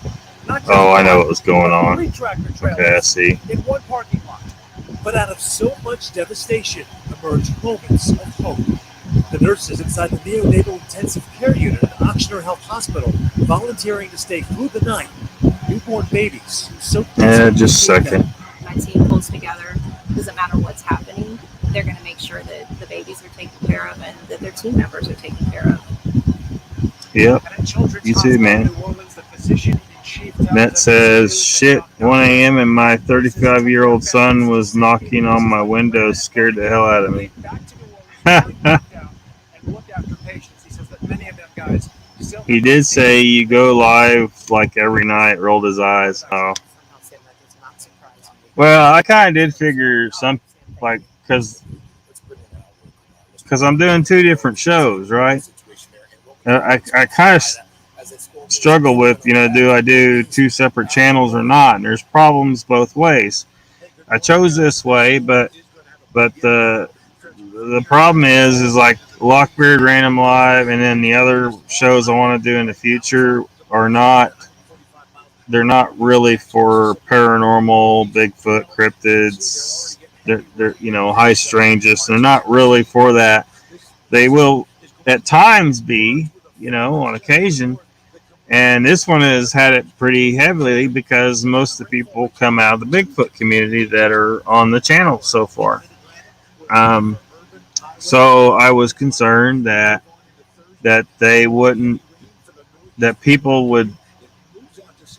Not just Oh, I know one, what was going but on. 3 tractor trailers Okay, I see. in one parking lot. But out of so much devastation emerged moments of hope. The nurses inside the neonatal intensive care unit at Ochsner Health Hospital volunteering to stay through the night. Newborn babies so Just a second. My team pulls together. Doesn't matter what's happening. They're going to make sure that the babies are taken care of and that their team members are taken care of. Yep. And at Children's You too, Hospital man. New Orleans, the physician-in-chief tells Matt us says, shit, 1 a.m. and my 35-year-old son was knocking on my window, scared the hell out of me. back to New Orleans, really look down and look after patients. He says that many of them guys still He did say you go live like every night, rolled his eyes. Oh. Well, I kind of did figure like, because I'm doing 2 different shows, right? I kind of struggle with, do I do 2 separate channels or not? And there's problems both ways. I chose this way, but the problem is like Lockbeard Random Live, and then the other shows I want to do in the future are not. They're not really for paranormal, Bigfoot, cryptids. They're high strangeness. They're not really for that. They will at times be, on occasion. And this one has had it pretty heavily because most of the people come out of the Bigfoot community that are on the channel so far. So I was concerned that people would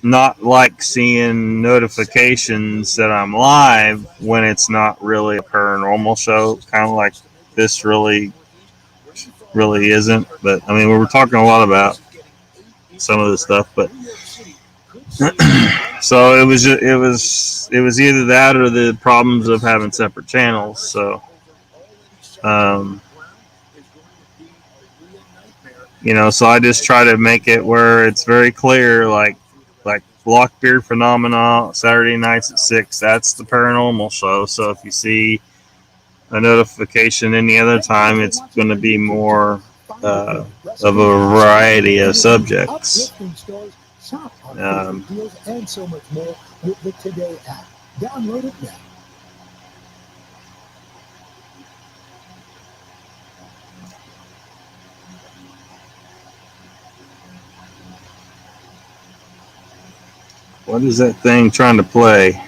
not like seeing notifications that I'm live when it's not really a paranormal show, kind of like this really isn't. But I mean, we were talking a lot about some of this stuff, but so it was either that or the problems of having separate channels. So so I just try to make it where it's very clear, like Lockbeard Phenomena Saturday nights at 6. That's the paranormal show. So if you see a notification any other time, it's going to be more of a variety of subjects. And so much more with the Today app. Download it now. What is that thing trying to play?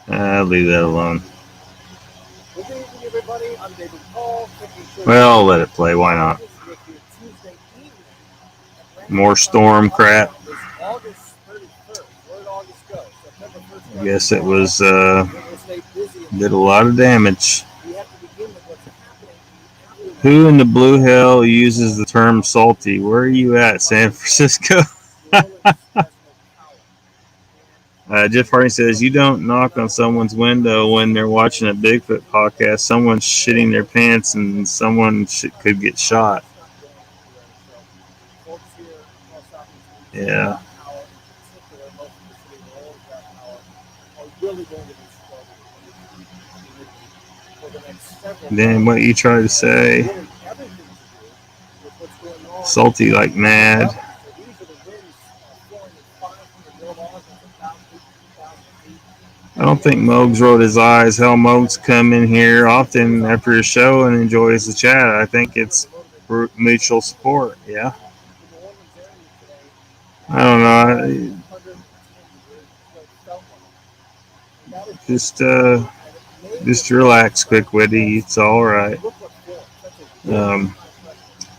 I'll leave that alone. Good evening, everybody. I'm David Paul. Well, I'll let it play. Why not? More storm crap. I guess it was did a lot of damage. Who in the blue hell uses the term salty? Where are you at, San Francisco? Jeff Harding says, you don't knock on someone's window when they're watching a Bigfoot podcast. Someone's shitting their pants and someone could get shot. Yeah. Then what you try to say, salty like mad. I don't think Mogs rolled his eyes. Hell, Mogs come in here often after his show and enjoys the chat. I think it's mutual support. Yeah. I don't know. Just relax, Quick Witty. It's all right.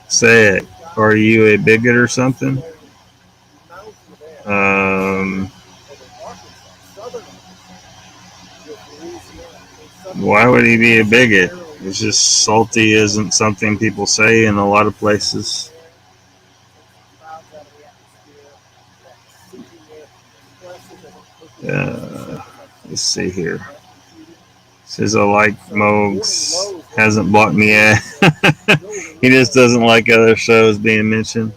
Say it. Are you a bigot or something? Why would he be a bigot? It's just salty isn't something people say in a lot of places. Let's see here. Says I like Mogs. Hasn't blocked me yet. He just doesn't like other shows being mentioned.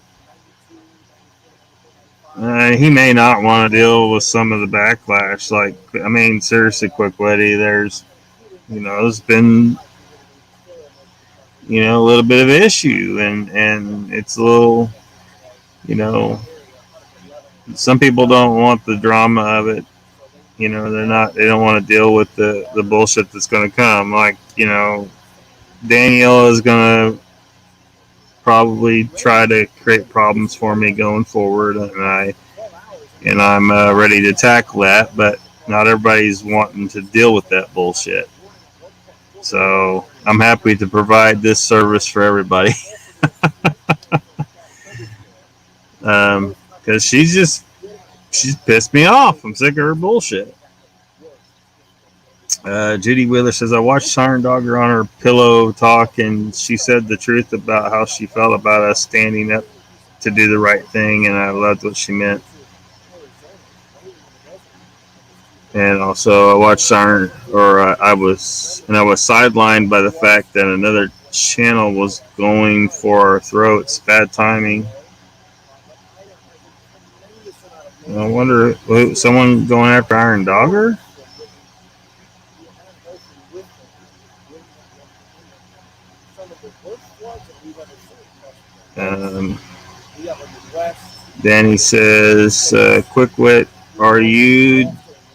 He may not want to deal with some of the backlash. Like, I mean, seriously, Quick Witty, there's been, a little bit of issue, and it's a little, some people don't want the drama of it. They don't want to deal with the bullshit that's going to come. Like, Danielle is going to probably try to create problems for me going forward, and I'm ready to tackle that, but not everybody's wanting to deal with that bullshit. So I'm happy to provide this service for everybody. Because she's pissed me off. I'm sick of her bullshit. Judy Wheeler says, I watched Siren Dogger on her pillow talk, and she said the truth about how she felt about us standing up to do the right thing, and I loved what she meant. And also, I watched Siren, I was sidelined by the fact that another channel was going for our throats. Bad timing. I wonder, someone going after Iron Dogger? Danny says, Quick Wit, are you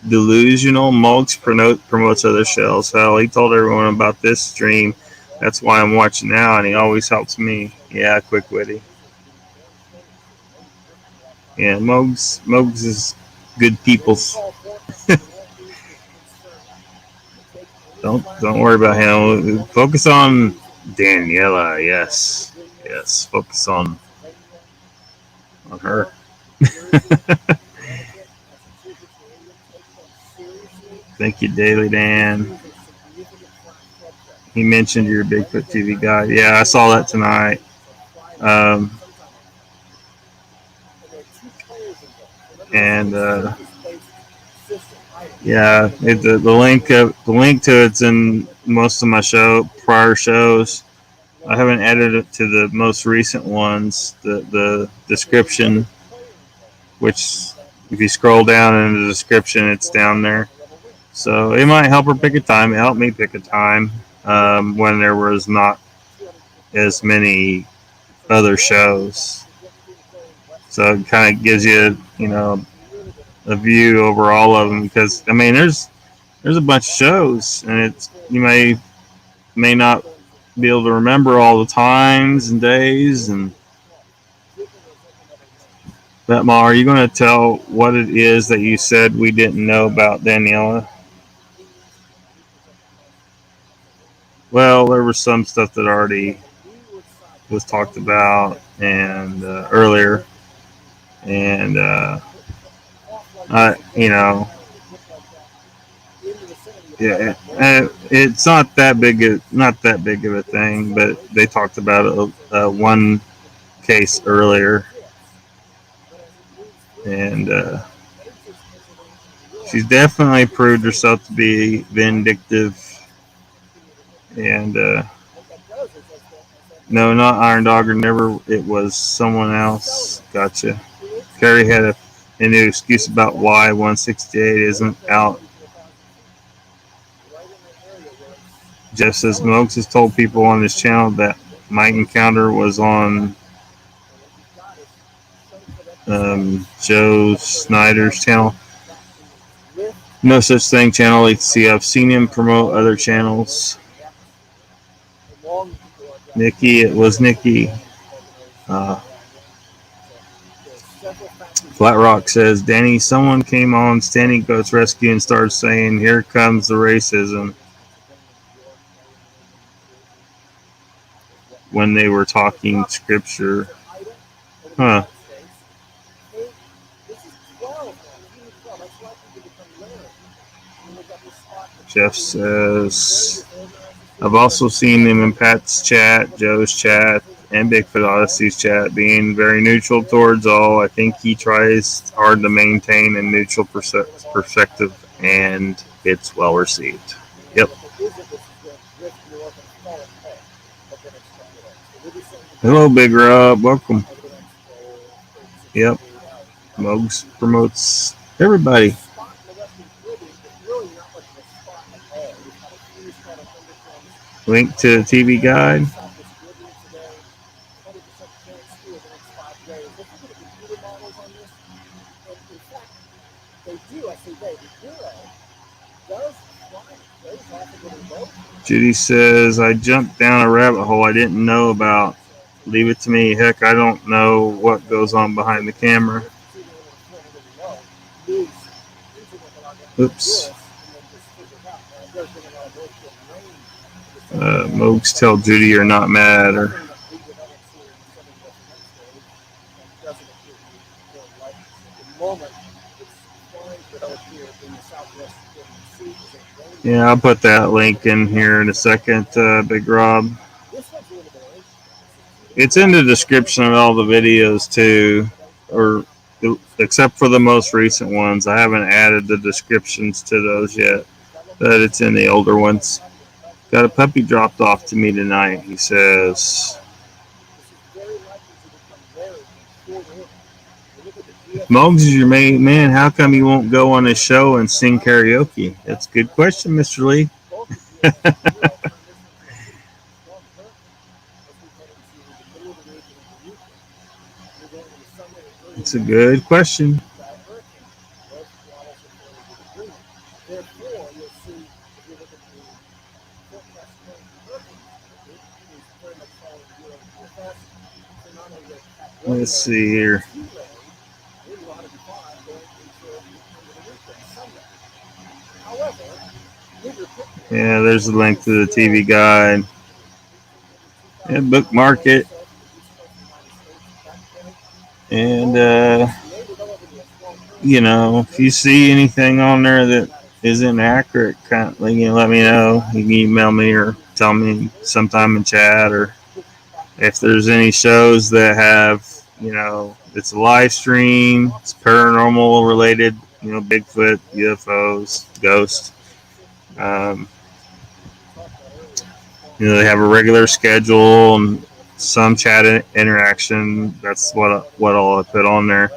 delusional? Mogs promotes other shells. Hell, he told everyone about this stream. That's why I'm watching now, and he always helps me. Yeah, Quick Witty. Yeah, Mogs is good people's. Don't worry about him. Focus on Daniela. Yes, focus on her. Thank you, Daily Dan. He mentioned you're a Bigfoot TV guy. Yeah, I saw that tonight. The link to it's in most of my prior shows. I haven't added it to the most recent ones. The description, which if you scroll down in the description, it's down there. So it might help her pick a time. It helped me pick a time when there was not as many other shows. So it kind of gives you, a view over all of them, because I mean, there's a bunch of shows, and you may not be able to remember all the times and days. And Betma, are you going to tell what it is that you said we didn't know about Daniela? Well, there was some stuff that already was talked about and earlier, and it's not that big of a thing, but they talked about one case earlier, and she's definitely proved herself to be vindictive. And no, not Iron Dogger. Never. It was someone else. Gotcha. Carrie had a new excuse about why 168 isn't out. Jeff says Mogs has told people on his channel that Mike Encounter was on Joe Snyder's channel. No such thing, channel HC. I've seen him promote other channels. Nikki, it was Nikki. Flat Rock says, Danny, someone came on Standing Goats Rescue and started saying, here comes the racism, when they were talking scripture. Huh. Jeff says, I've also seen him in Pat's chat, Joe's chat, and Bigfoot Odyssey's chat being very neutral towards all. I think he tries hard to maintain a neutral perspective and it's well received. Yep. Hello, Big Rob. Welcome. Yep. Mogs promotes everybody. Link to the TV guide. Judy says, I jumped down a rabbit hole I didn't know about. Leave it to me. Heck, I don't know what goes on behind the camera. Oops. Mogs, tell Judy you're not mad. Or yeah, I'll put that link in here in a second, Big Rob. It's in the description of all the videos too, or except for the most recent ones. I haven't added the descriptions to those yet, but it's in the older ones. Got a puppy dropped off to me tonight, he says. Mogs is your main man. How come you won't go on his show and sing karaoke? That's a good question, Mr. Lee. It's a good question. Let's see here. Yeah, there's the link to the TV guide. And bookmark it. And, you know, if you see anything on there that isn't accurate, kindly, you know, let me know. You can email me or tell me sometime in chat. Or if there's any shows that have, you know, it's a live stream, it's paranormal related, you know, Bigfoot, UFOs, ghosts. You know, they have a regular schedule and some chat interaction. That's what all I put on there.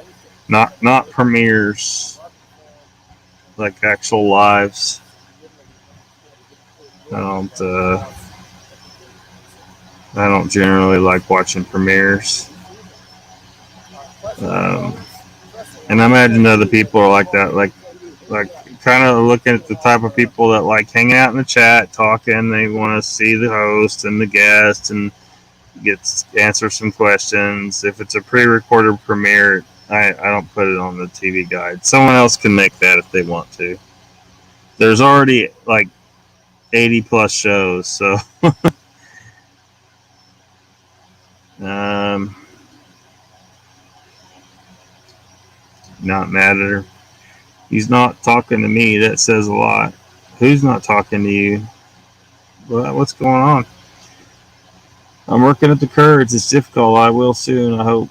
Not premieres, like actual lives. I don't generally like watching premieres. And I imagine other people are like that, like kind of looking at the type of people that like hang out in the chat, talking. They want to see the host and the guest and answer some questions. If it's a pre-recorded premiere, I don't put it on the TV guide. Someone else can make that if they want to. There's already like 80 plus shows, so not mad at her. He's not talking to me. That says a lot. Who's not talking to you? What's going on? I'm working at the Kurds. It's difficult. I will soon, I hope.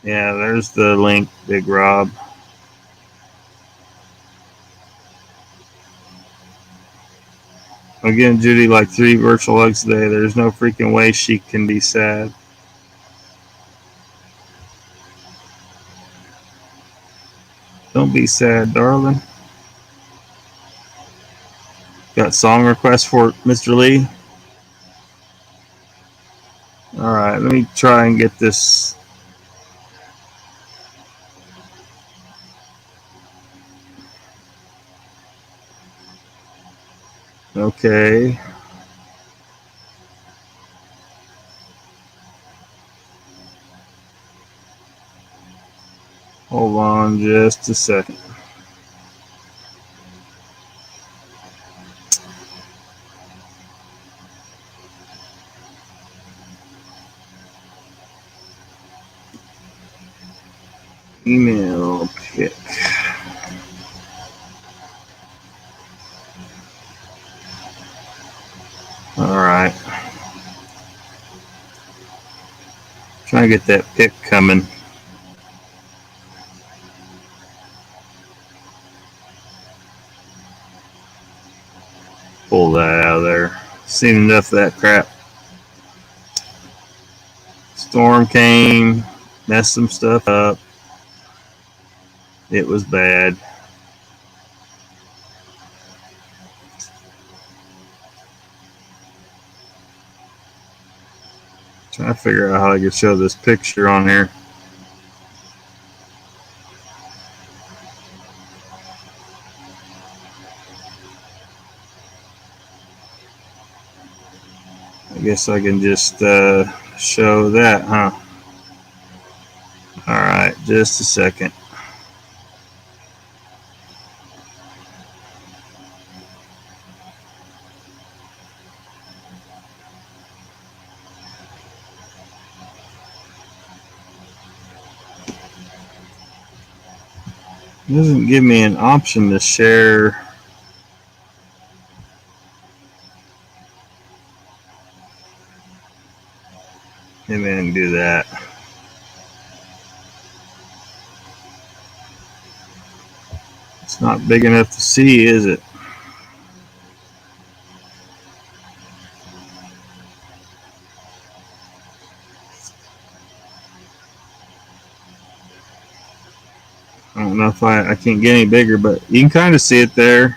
Yeah, there's the link, Big Rob. Again, Judy, like 3 virtual hugs today. There's no freaking way she can be sad. Don't be sad, darling. Got song requests for Mr. Lee? Alright, let me try and get this. Okay. Hold on just a second. Email pick. Alright. Trying to get that pick coming. Seen enough of that crap. Storm came, messed some stuff up. It was bad. Trying to figure out how I could show this picture on here. I guess I can just show that, huh? Alright, just a second. It doesn't give me an option to share. Maybe I can do that. It's not big enough to see, is it? I don't know if I can't get any bigger, but you can kind of see it there.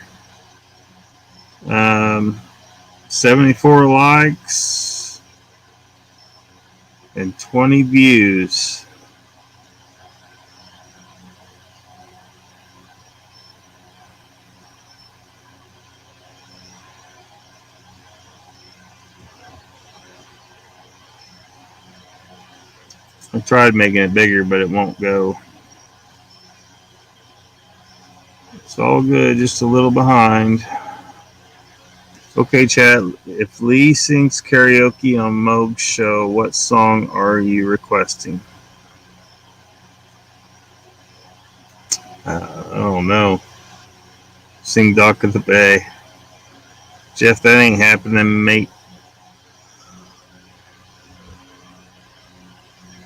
74 likes and 20 views. I tried making it bigger, but it won't go. It's all good, just a little behind. Okay, chat. If Lee sings karaoke on Moog's show, what song are you requesting? I don't know. Sing Dock of the Bay. Jeff, that ain't happening, mate.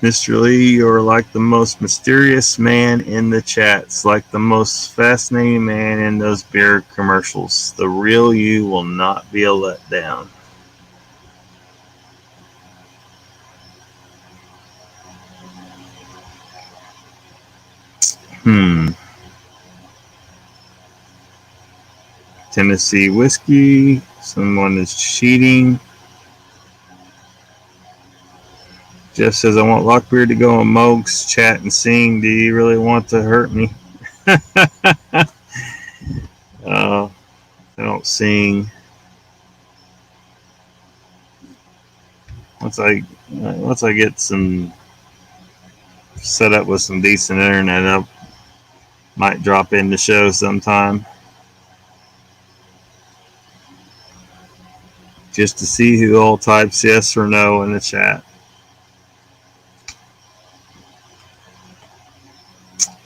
Mr. Lee, you're like the most mysterious man in the chats, like the most fascinating man in those beer commercials. The real you will not be a letdown. Tennessee whiskey. Someone is cheating. Jeff says, I want Lockbeard to go on Moog's chat and sing. Do you really want to hurt me? I don't sing. Once I get some set up with some decent internet, I might drop in the show sometime. Just to see who all types yes or no in the chat.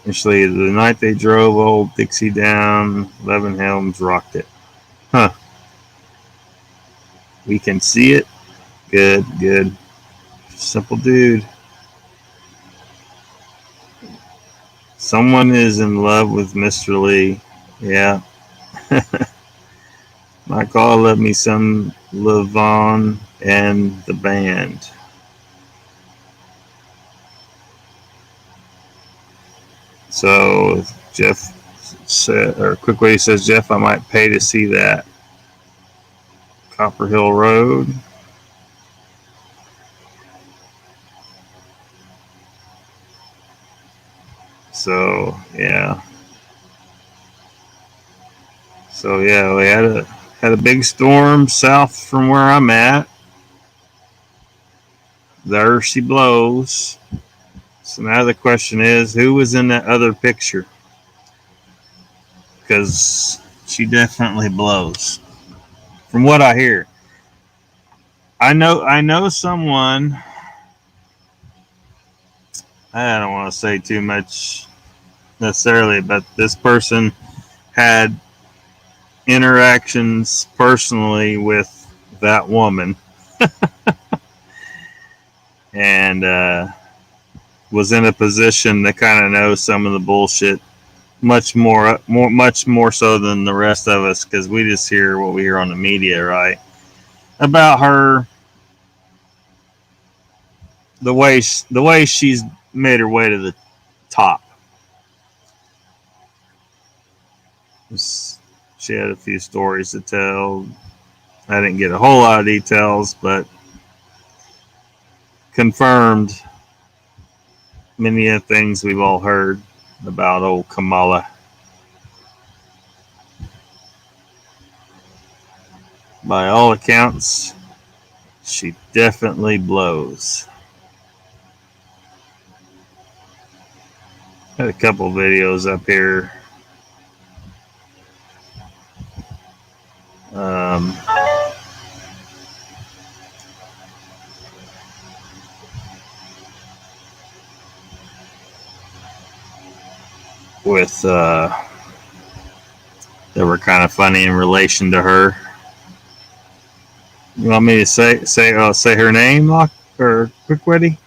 Actually, the night they drove old Dixie down, Levin Helms rocked it. Huh. We can see it. Good, good. Simple dude. Someone is in love with Mr. Lee. Yeah. My God, love me some Levon and the band. So Jeff said, or quickly says, Jeff, I might pay to see that. Copper Hill Road. So yeah. So yeah, we had a big storm south from where I'm at. There she blows. So now the question is, who was in that other picture? Because she definitely blows. From what I hear. I know someone. I don't want to say too much necessarily, but this person had interactions personally with that woman. And was in a position to kind of know some of the bullshit much more so than the rest of us, because we just hear what we hear on the media, right? about her, the way she's made her way to the top. She had a few stories to tell. I didn't get a whole lot of details, but confirmed many of the things we've all heard about old Kamala. By all accounts, she definitely blows. Had a couple videos up here. With that were kind of funny in relation to her. You want me to say her name, or Quick Witty?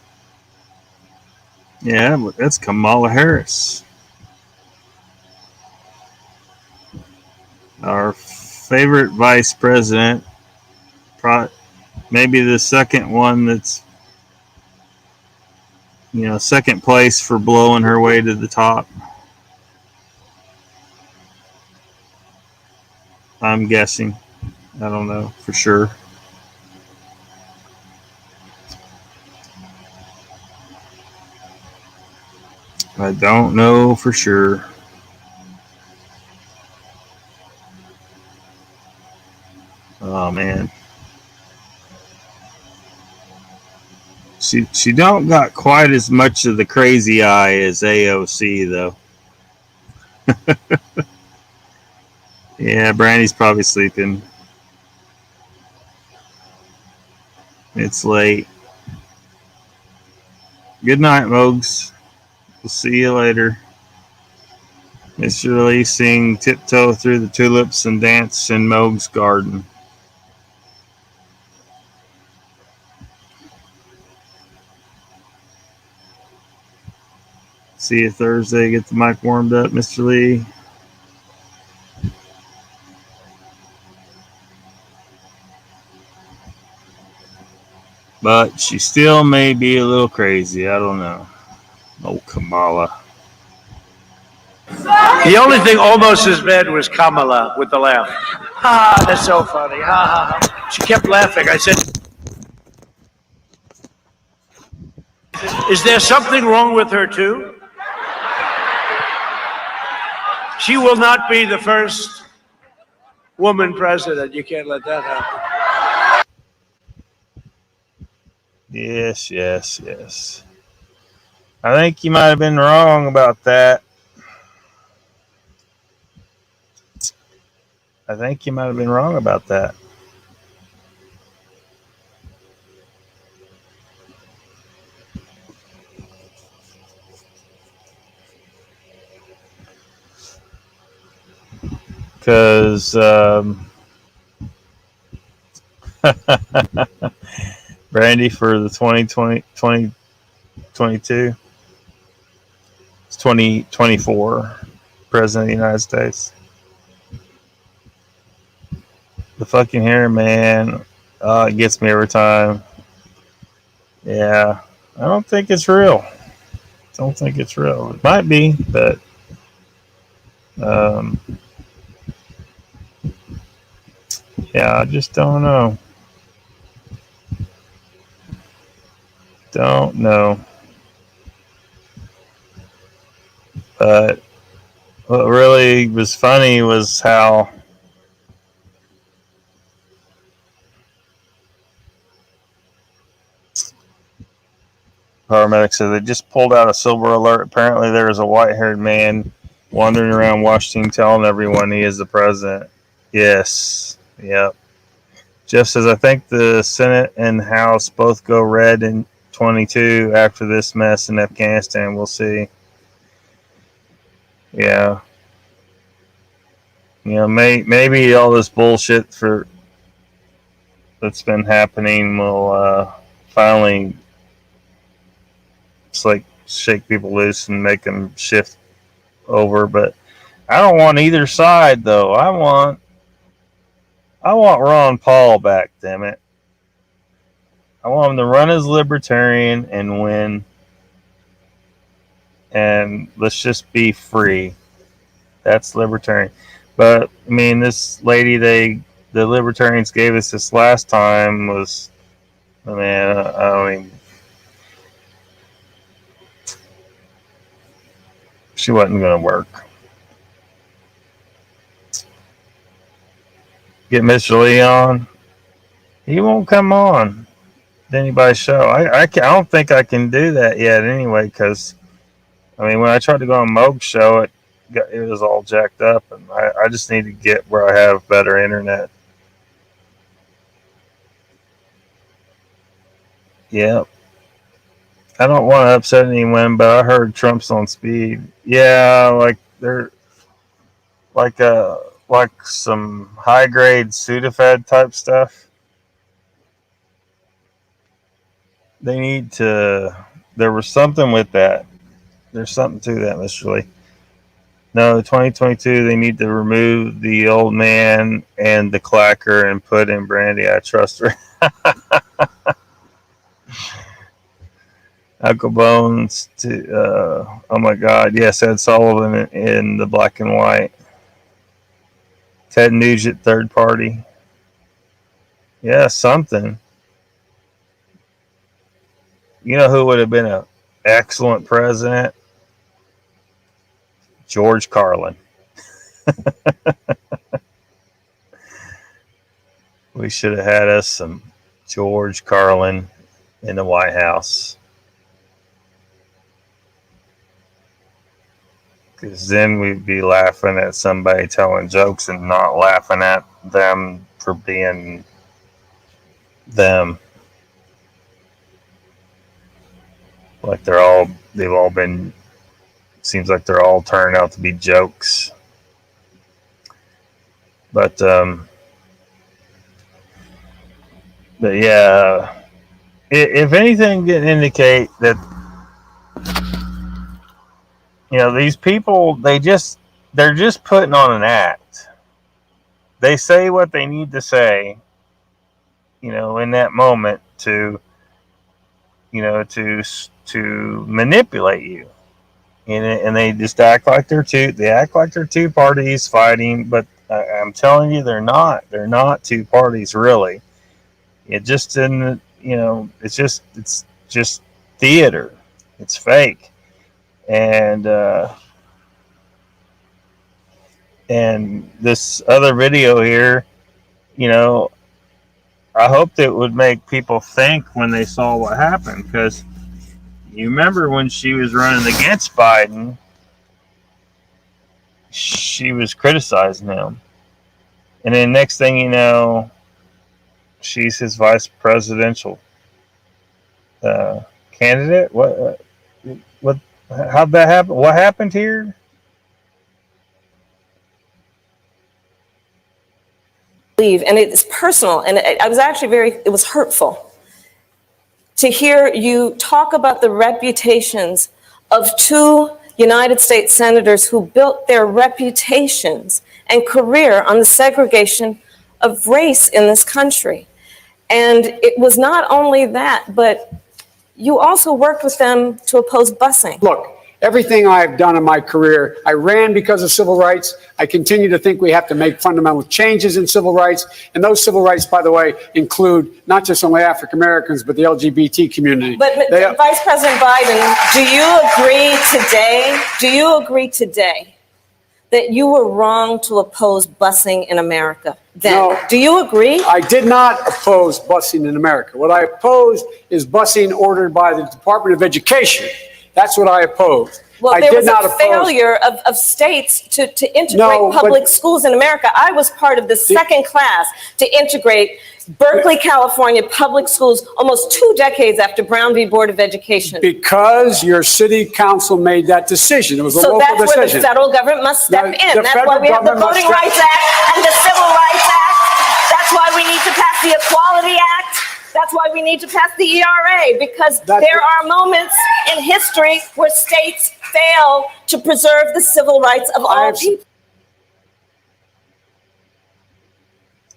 Yeah, but that's Kamala Harris, our favorite vice president. Maybe the second one that's, second place for blowing her way to the top. I'm guessing. I don't know for sure. I don't know for sure. Oh man. She don't got quite as much of the crazy eye as AOC though. Yeah, Brandy's probably sleeping. It's late. Good night, Mogs. We'll see you later. Mr. Lee sing Tiptoe Through the Tulips and Dance in Moog's Garden. See you Thursday. Get the mic warmed up, Mr. Lee. But she still may be a little crazy. I don't know. Oh, Kamala. The only thing almost as bad was Kamala with the laugh. Ha, that's so funny. Ha, ha, ha. She kept laughing. I said, is there something wrong with her too? She will not be the first woman president. You can't let that happen. Yes, yes, yes. I think you might have been wrong about that. Because Brandy for the 2022, it's 2024 President of the United States. The fucking hair, man, it gets me every time. Yeah, I don't think it's real. It might be, but yeah, I just don't know. But what really was funny was how paramedics said they just pulled out a silver alert. Apparently there is a white-haired man wandering around Washington telling everyone he is the president. Yes. Yep. Jeff says, I think the Senate and House both go red in 22 after this mess in Afghanistan. We'll see. Yeah. Maybe all this bullshit that's been happening will finally shake people loose and make them shift over. But I don't want either side, though. I I want Ron Paul back, damn it. I want him to run as libertarian and win. And let's just be free. That's libertarian. But I mean, this lady the libertarians gave us this last time was, man, I don't even. She wasn't going to work. Get Mr. Lee on. He won't come on anybody's show. I don't think I can do that yet anyway, because I mean, when I tried to go on Moog's show, it was all jacked up, and I just need to get where I have better internet. Yeah. I don't want to upset anyone, but I heard Trump's on speed. Yeah, like they're like some high grade Sudafed type stuff. They need to. There was something with that. There's something to that, Mr. Lee. No, 2022. They need to remove the old man and the clacker and put in Brandy. I trust her. Uncle Bones to oh my God, yes, Ed Sullivan in the black and white. Ted Nugent third party. Yeah, something. You know who would have been an excellent president? George Carlin. We should have had us some George Carlin in the White House. Because then we'd be laughing at somebody telling jokes and not laughing at them for being them. Like they've all been, seems like they're all turned out to be jokes. But yeah, if anything can indicate that, you know, these people, they're just putting on an act. They say what they need to say, you know, in that moment to, you know, to manipulate you. And they just act like they're two parties fighting, but I'm telling you, they're not two parties really. It just didn't, you know, it's just theater. It's fake. And this other video here, you know, I hoped it would make people think when they saw what happened, because you remember when she was running against Biden, she was criticizing him, and then next thing you know, she's his vice presidential candidate. What? How'd that happen? What happened here? And it's personal, and I was actually it was hurtful to hear you talk about the reputations of two United States senators who built their reputations and career on the segregation of race in this country. And it was not only that, but you also worked with them to oppose busing. Look, everything I've done in my career, I ran because of civil rights. I continue to think we have to make fundamental changes in civil rights. And those civil rights, by the way, include not just only African Americans, but the LGBT community. But Vice President Biden, do you agree today that you were wrong to oppose busing in America then? No, do you agree? I did not oppose busing in America. What I opposed is busing ordered by the Department of Education. That's what I opposed. Well, there was a failure of states to integrate public schools in America. I was part of the second class to integrate Berkeley, California public schools almost 2 decades after Brown v. Board of Education. Because your city council made that decision. It was a local decision. So that's where the federal government must step in. That's why we have the Voting Rights Act and the Civil Rights Act. That's why we need to pass the Equality Act. That's why we need to pass the ERA, because there are moments in history where states fail to preserve the civil rights of all people.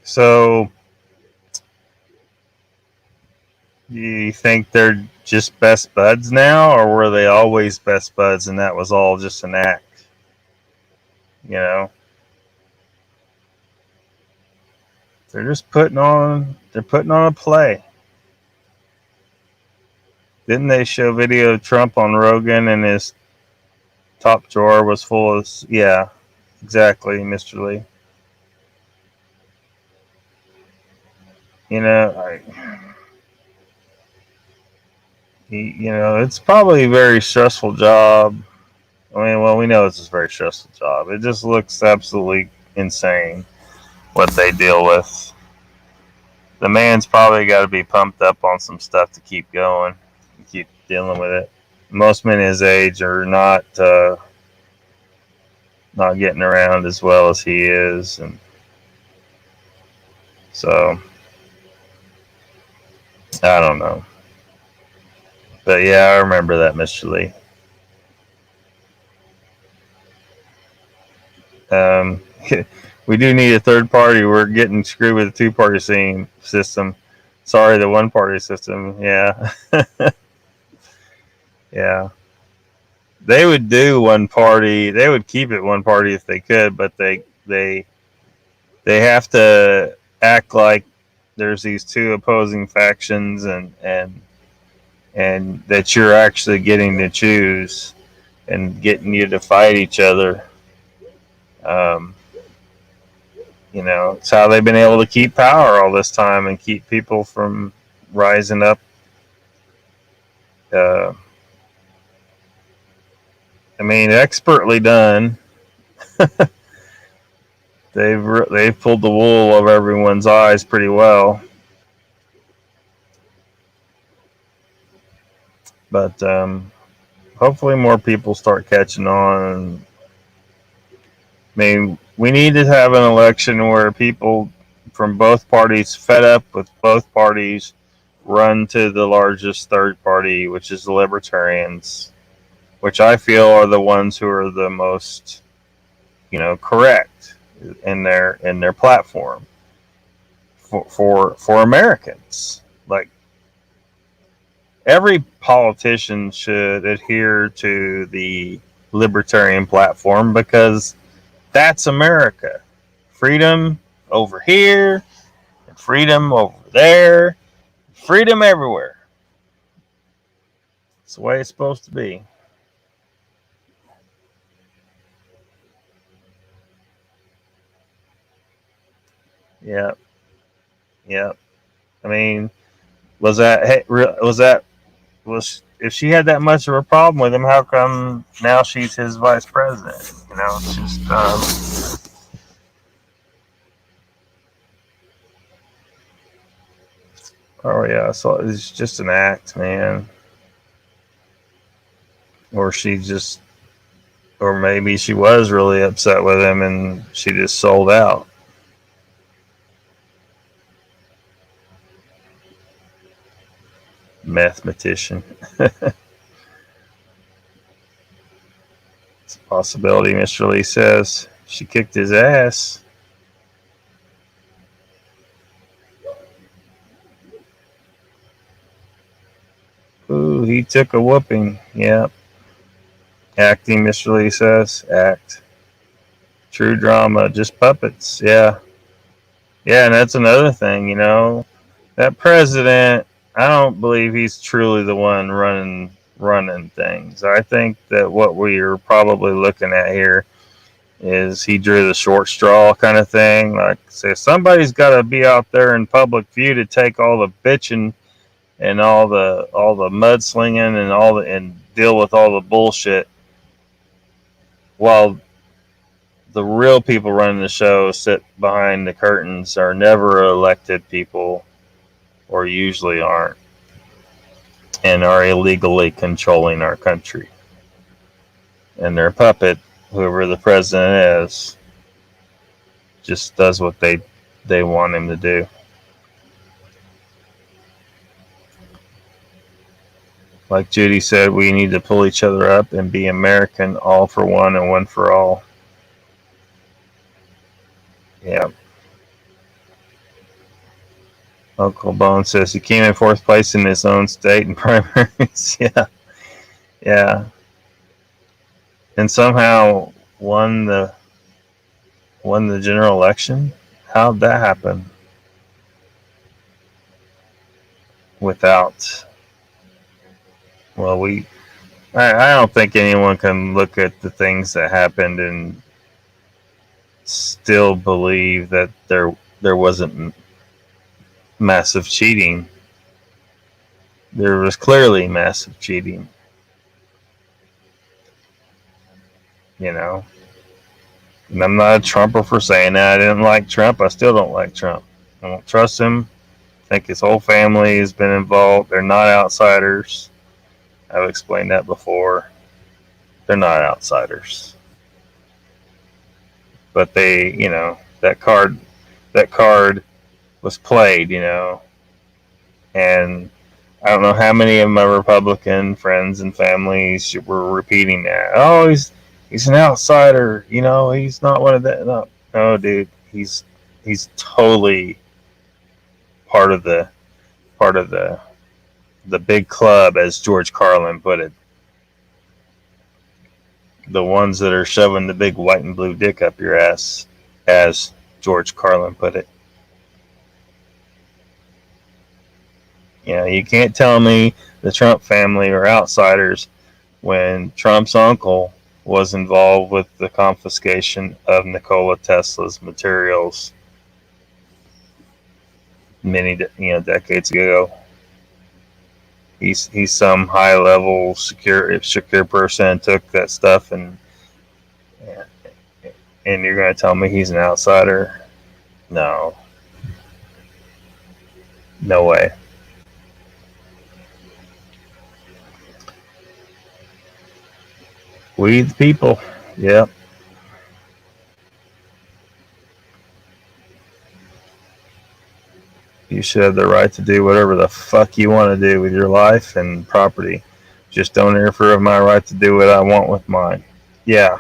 So, do you think they're just best buds now, or were they always best buds and that was all just an act? You know, they're putting on a play. Didn't they show video of Trump on Rogan and his top drawer was full of, yeah, exactly, Mr. Lee. You know, it's probably a very stressful job. I mean, well, we know it's a very stressful job. It just looks absolutely insane what they deal with. The man's probably got to be pumped up on some stuff to keep going, and keep dealing with it. Most men his age are not getting around as well as he is, and so I don't know. But yeah, I remember that, Mr. Lee. We do need a third party. We're getting screwed with a two-party system. Sorry, the one-party system. Yeah. Yeah. They would do one party. They would keep it one party if they could, but they have to act like there's these two opposing factions and that you're actually getting to choose and getting you to fight each other. It's how they've been able to keep power all this time and keep people from rising up. Expertly done. They've pulled the wool over everyone's eyes pretty well. But hopefully more people start catching on. We need to have an election where people from both parties, fed up with both parties, run to the largest third party, which is the Libertarians, which I feel are the ones who are the most, correct in their platform for Americans. Like, every politician should adhere to the Libertarian platform because that's America. Freedom over here, and freedom over there, freedom everywhere. It's the way it's supposed to be. Yep. If she had that much of a problem with him, how come now she's his vice president? It's just oh yeah, so it's just an act, man. Or maybe she was really upset with him and she just sold out. Mathematician. It's a possibility, Mr. Lee says. She kicked his ass. Ooh, he took a whooping. Yep. Acting, Mr. Lee says. Act. True drama. Just puppets. Yeah. Yeah, and that's another thing, That president, I don't believe he's truly the one running things. I think that what we are probably looking at here is he drew the short straw kind of thing. Like, say, somebody's got to be out there in public view to take all the bitching and all the mudslinging and deal with all the bullshit, while the real people running the show sit behind the curtains, are never elected people, or usually aren't, and are illegally controlling our country. And their puppet, whoever the president is, just does what they want him to do. Like Judy said, we need to pull each other up and be American, all for one and one for all. Yeah. Uncle Bone says he came in fourth place in his own state in primaries. Yeah. And somehow won the general election. How'd that happen? Without, well, I don't think anyone can look at the things that happened and still believe that there wasn't massive cheating. There was clearly massive cheating. You know, and I'm not a Trumper for saying that. I didn't like Trump. I still don't like Trump. I don't trust him. I think his whole family has been involved. They're not outsiders. I've explained that before. They're not outsiders. But they, you know, that card was played, you know, and I don't know how many of my Republican friends and families were repeating that. Oh, he's an outsider, you know, he's not one of the, no, dude, he's totally part of the big club, as George Carlin put it. The ones that are shoving the big white and blue dick up your ass, as George Carlin put it. You know, you can't tell me the Trump family are outsiders when Trump's uncle was involved with the confiscation of Nikola Tesla's materials many, decades ago. He's some high level secure person, took that stuff, and you're going to tell me he's an outsider? No way. We the people. Yep. You should have the right to do whatever the fuck you want to do with your life and property. Just don't interfere with my right to do what I want with mine. Yeah.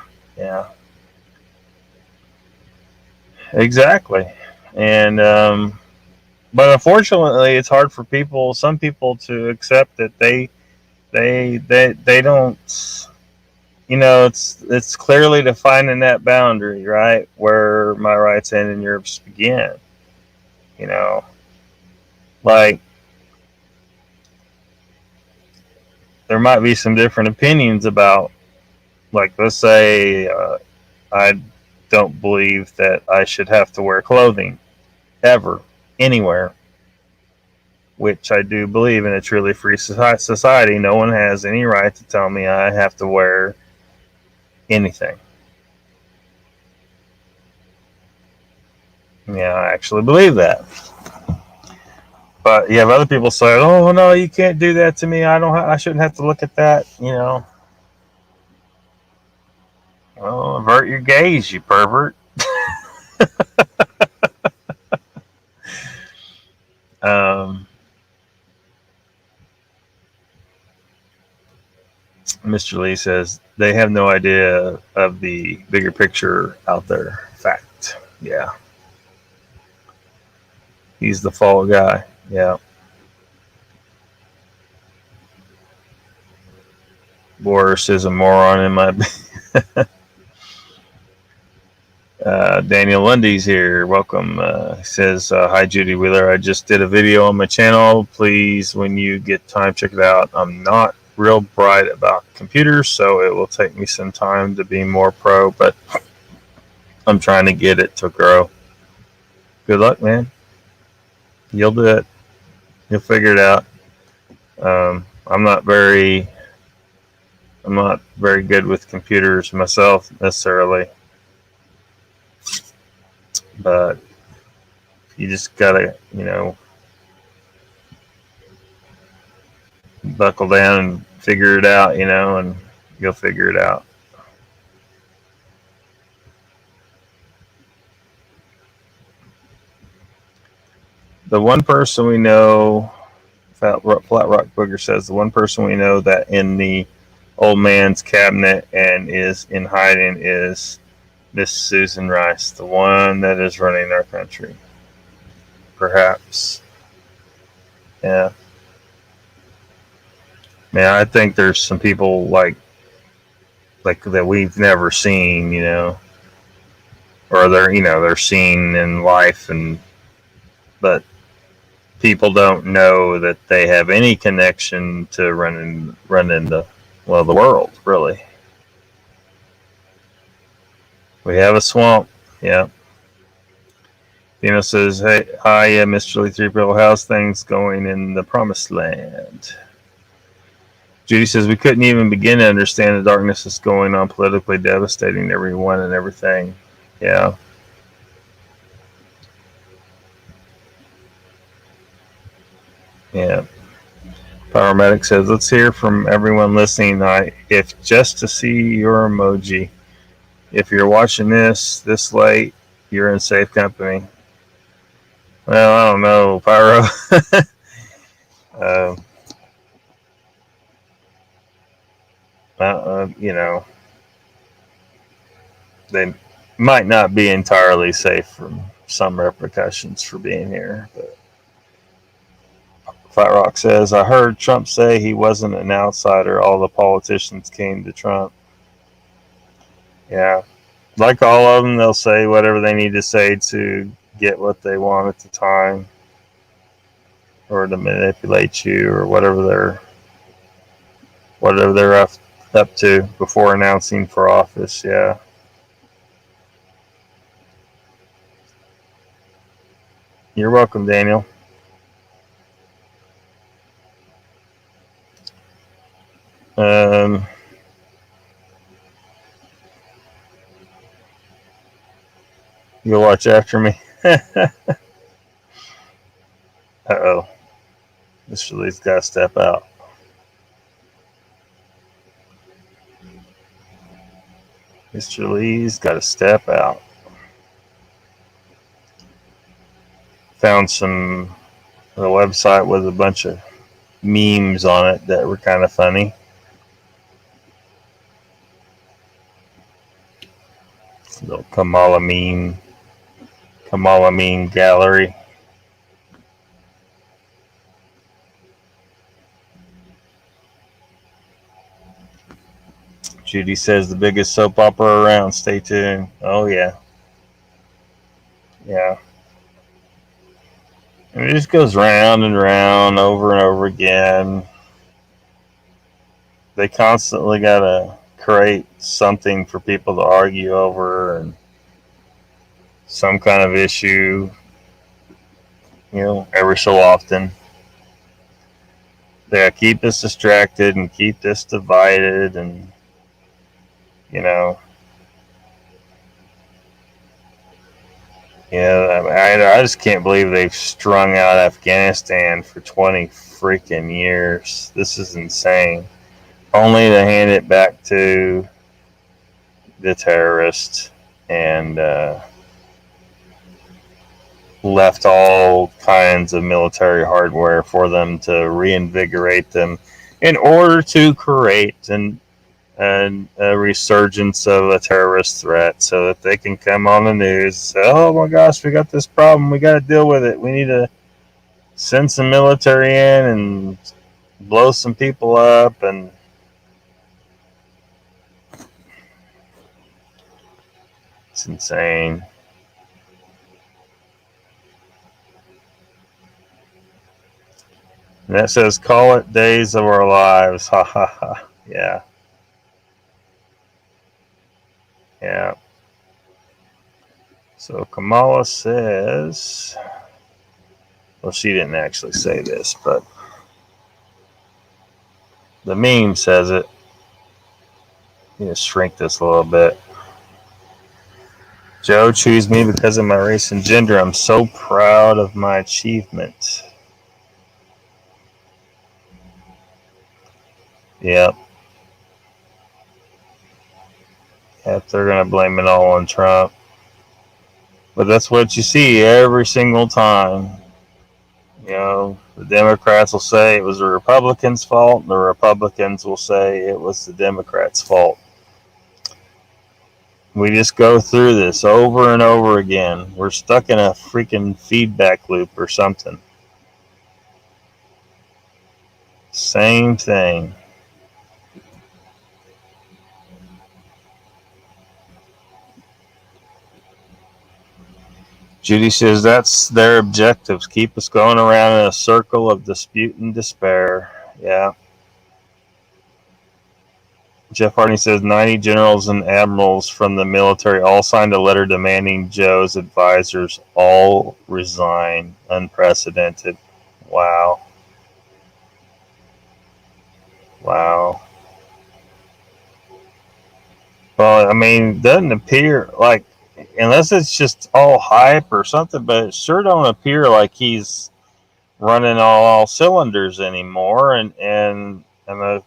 Exactly. And but unfortunately, it's hard for some people to accept that they don't. You know, it's clearly defining that boundary, right, where my rights end and yours begin. You know, like there might be some different opinions about, like, let's say I don't believe that I should have to wear clothing ever, anywhere, which I do believe in a truly free society. No one has any right to tell me I have to wear anything. Yeah, I actually believe that. But you have other people say, "Oh no, you can't do that to me. I shouldn't have to look at that." You know, well, avert your gaze, you pervert. Mr. Lee says they have no idea of the bigger picture out there. Fact. Yeah. He's the fall guy. Yeah. Boris is a moron in my Daniel Lundy's here. Welcome. He says, hi, Judy Wheeler. I just did a video on my channel. Please, when you get time, check it out. I'm not real bright about computers, so it will take me some time to be more pro, but I'm trying to get it to grow. Good luck, man. You'll do it. You'll figure it out. I'm not very good with computers myself necessarily, but you just gotta, buckle down and figure it out, and you'll figure it out. The one person we know, Flat Rock Booger says, the one person we know that in the old man's cabinet and is in hiding is Miss Susan Rice, the one that is running our country. Perhaps Yeah. Man, I think there's some people like that we've never seen, or they're seen in life, but people don't know that they have any connection to run into the world, really. We have a swamp. Yeah. Dino says, "Hey, hi, Mr. Lee 3PO. How's things going in the promised land?" Judy says, "We couldn't even begin to understand the darkness that's going on politically, devastating everyone and everything." Yeah. Yeah. Paramedic says, "Let's hear from everyone listening tonight. If just to see your emoji. If you're watching this late, you're in safe company." Well, I don't know, Pyro. They might not be entirely safe from some repercussions for being here. But Flat Rock says, "I heard Trump say he wasn't an outsider. All the politicians came to Trump." Yeah. Like all of them, they'll say whatever they need to say to get what they want at the time, or to manipulate you, or whatever they're up to before announcing for office. Yeah. You're welcome, Daniel. You'll watch after me. Uh-oh. Mr. Lee's got to step out. Mr. Lee's got to step out. Found a website with a bunch of memes on it that were kind of funny. Little Kamala meme gallery. Judy says, "The biggest soap opera around. Stay tuned." Oh yeah. Yeah. And it just goes round and round, over and over again. They constantly gotta create something for people to argue over, and some kind of issue, every so often. They keep us distracted and keep us divided, and I just can't believe they've strung out Afghanistan for 20 freaking years. This is insane. Only to hand it back to the terrorists, and left all kinds of military hardware for them to reinvigorate them in order to create a resurgence of a terrorist threat, so that they can come on the news and say, "Oh my gosh, we got this problem. We got to deal with it. We need to send some military in and blow some people up." And it's insane. And that says, "Call it days of our lives." Ha ha ha. Yeah. Yeah. So Kamala says, well, she didn't actually say this, but the meme says it. Let me just shrink this a little bit. "Joe, choose me because of my race and gender. I'm so proud of my achievement." Yep. Yep, they're going to blame it all on Trump. But that's what you see every single time. The Democrats will say it was the Republicans' fault, and the Republicans will say it was the Democrats' fault. We just go through this over and over again. We're stuck in a freaking feedback loop or something. Same thing. Judy says that's their objectives. Keep us going around in a circle of dispute and despair. Yeah. Jeff Harding says 90 generals and admirals from the military all signed a letter demanding Joe's advisors all resign. Unprecedented. Wow. Wow. Well, I mean, it doesn't appear like, unless it's just all hype or something, but it sure don't appear like he's running all cylinders anymore. And it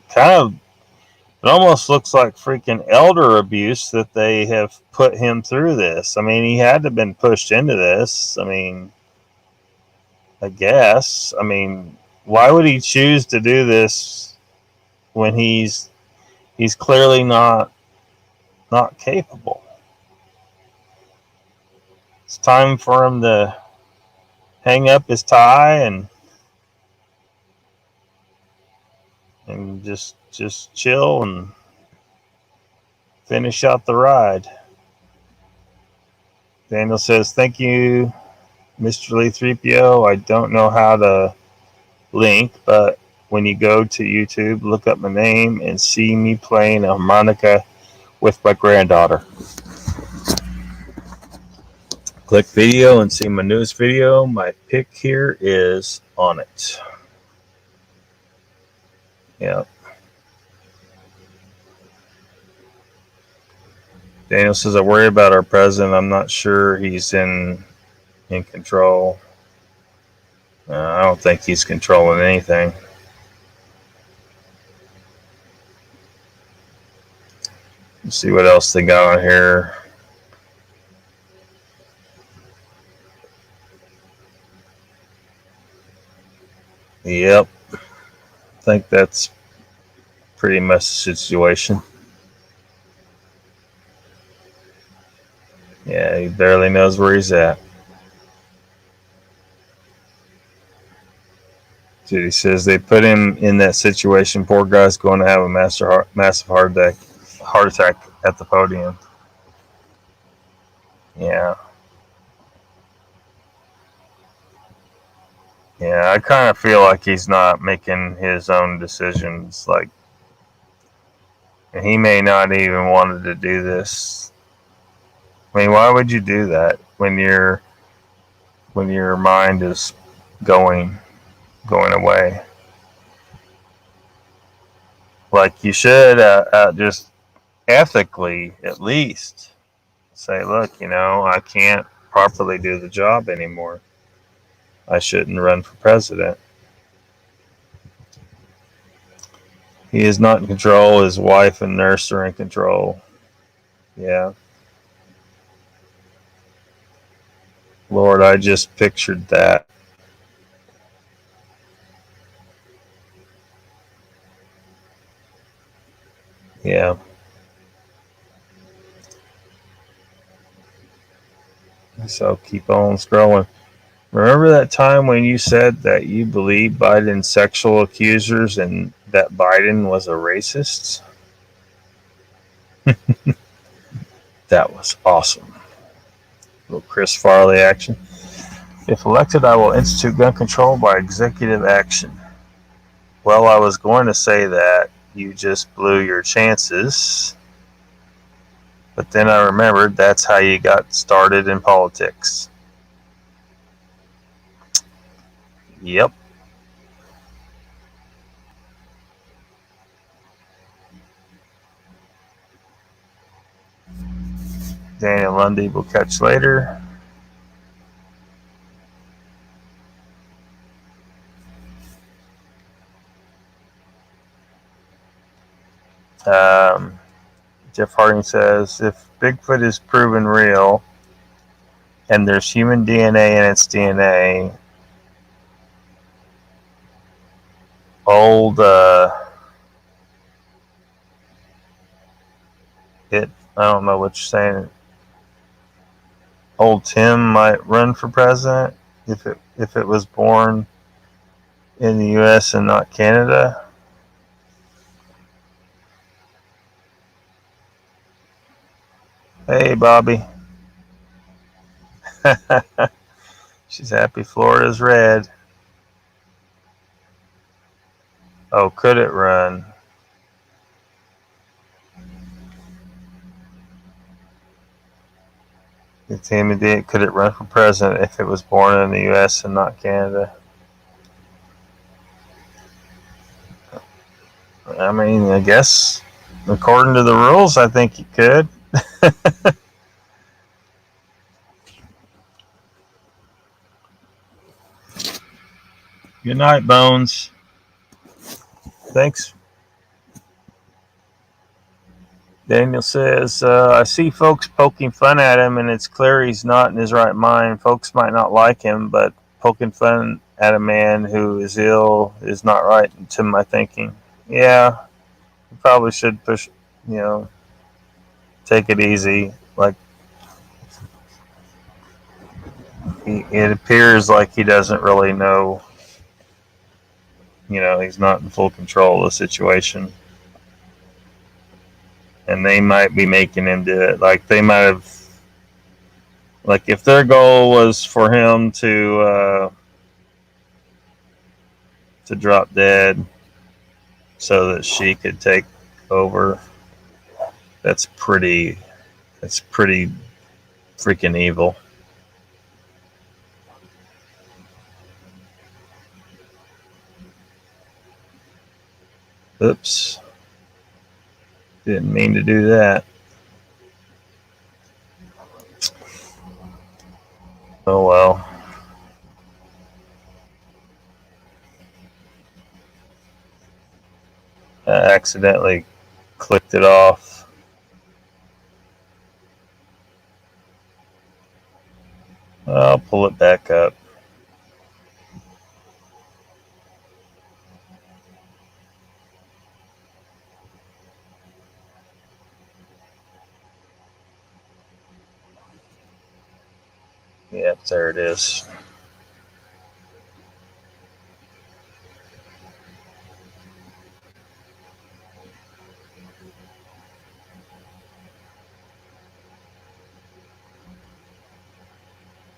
kind of, it almost looks like freaking elder abuse that they have put him through this. I mean, he had to have been pushed into this. I mean, I guess. I mean, why would he choose to do this when he's clearly not capable? It's time for him to hang up his tie and just chill and finish out the ride. Daniel says, thank you, Mr. Lee 3PO. I don't know how to link, but when you go to YouTube, look up my name and see me playing a harmonica with my granddaughter. Click video and see my newest video. My pic here is on it. Yep. Daniel says, I worry about our president. I'm not sure he's in control. I don't think he's controlling anything. Let's see what else they got on here. Yep. I think that's pretty much the situation. Yeah, he barely knows where he's at. Judy says they put him in that situation. Poor guy's going to have a massive heart attack at the podium. Yeah. Yeah, I kind of feel like he's not making his own decisions. Like, he may not even wanted to do this. I mean, why would you do that when your mind is going away? Like, you should just ethically, at least, say, look, I can't properly do the job anymore. I shouldn't run for president. He is not in control. His wife and nurse are in control. Yeah. Lord, I just pictured that. Yeah. So keep on scrolling. Remember that time when you said that you believe Biden's sexual accusers and that Biden was a racist? That was awesome. Little Chris Farley action. If elected, I will institute gun control by executive action. Well, I was going to say that. You just blew your chances. But then I remembered that's how you got started in politics. Yep. Daniel Lundy will catch later. Jeff Harding says, if Bigfoot is proven real and there's human DNA in its DNA, I don't know what you're saying. Old Tim might run for president if it was born in the U.S. and not Canada. Hey, Bobby. She's happy Florida's red. Oh, could it run? Intimidate. Could it run for president if it was born in the U.S. and not Canada? I mean, I guess according to the rules, I think you could. Good night, Bones. Thanks. Daniel says, I see folks poking fun at him, and it's clear he's not in his right mind. Folks might not like him, but poking fun at a man who is ill is not right to my thinking. Yeah, you probably should push, take it easy. Like, it appears like he doesn't really know, he's not in full control of the situation. And they might be making him do it. Like, they might have, like, if their goal was for him to drop dead so that she could take over, that's pretty freaking evil. Oops. Didn't mean to do that. Oh well. I accidentally clicked it off. I'll pull it back up. Yep, there it is.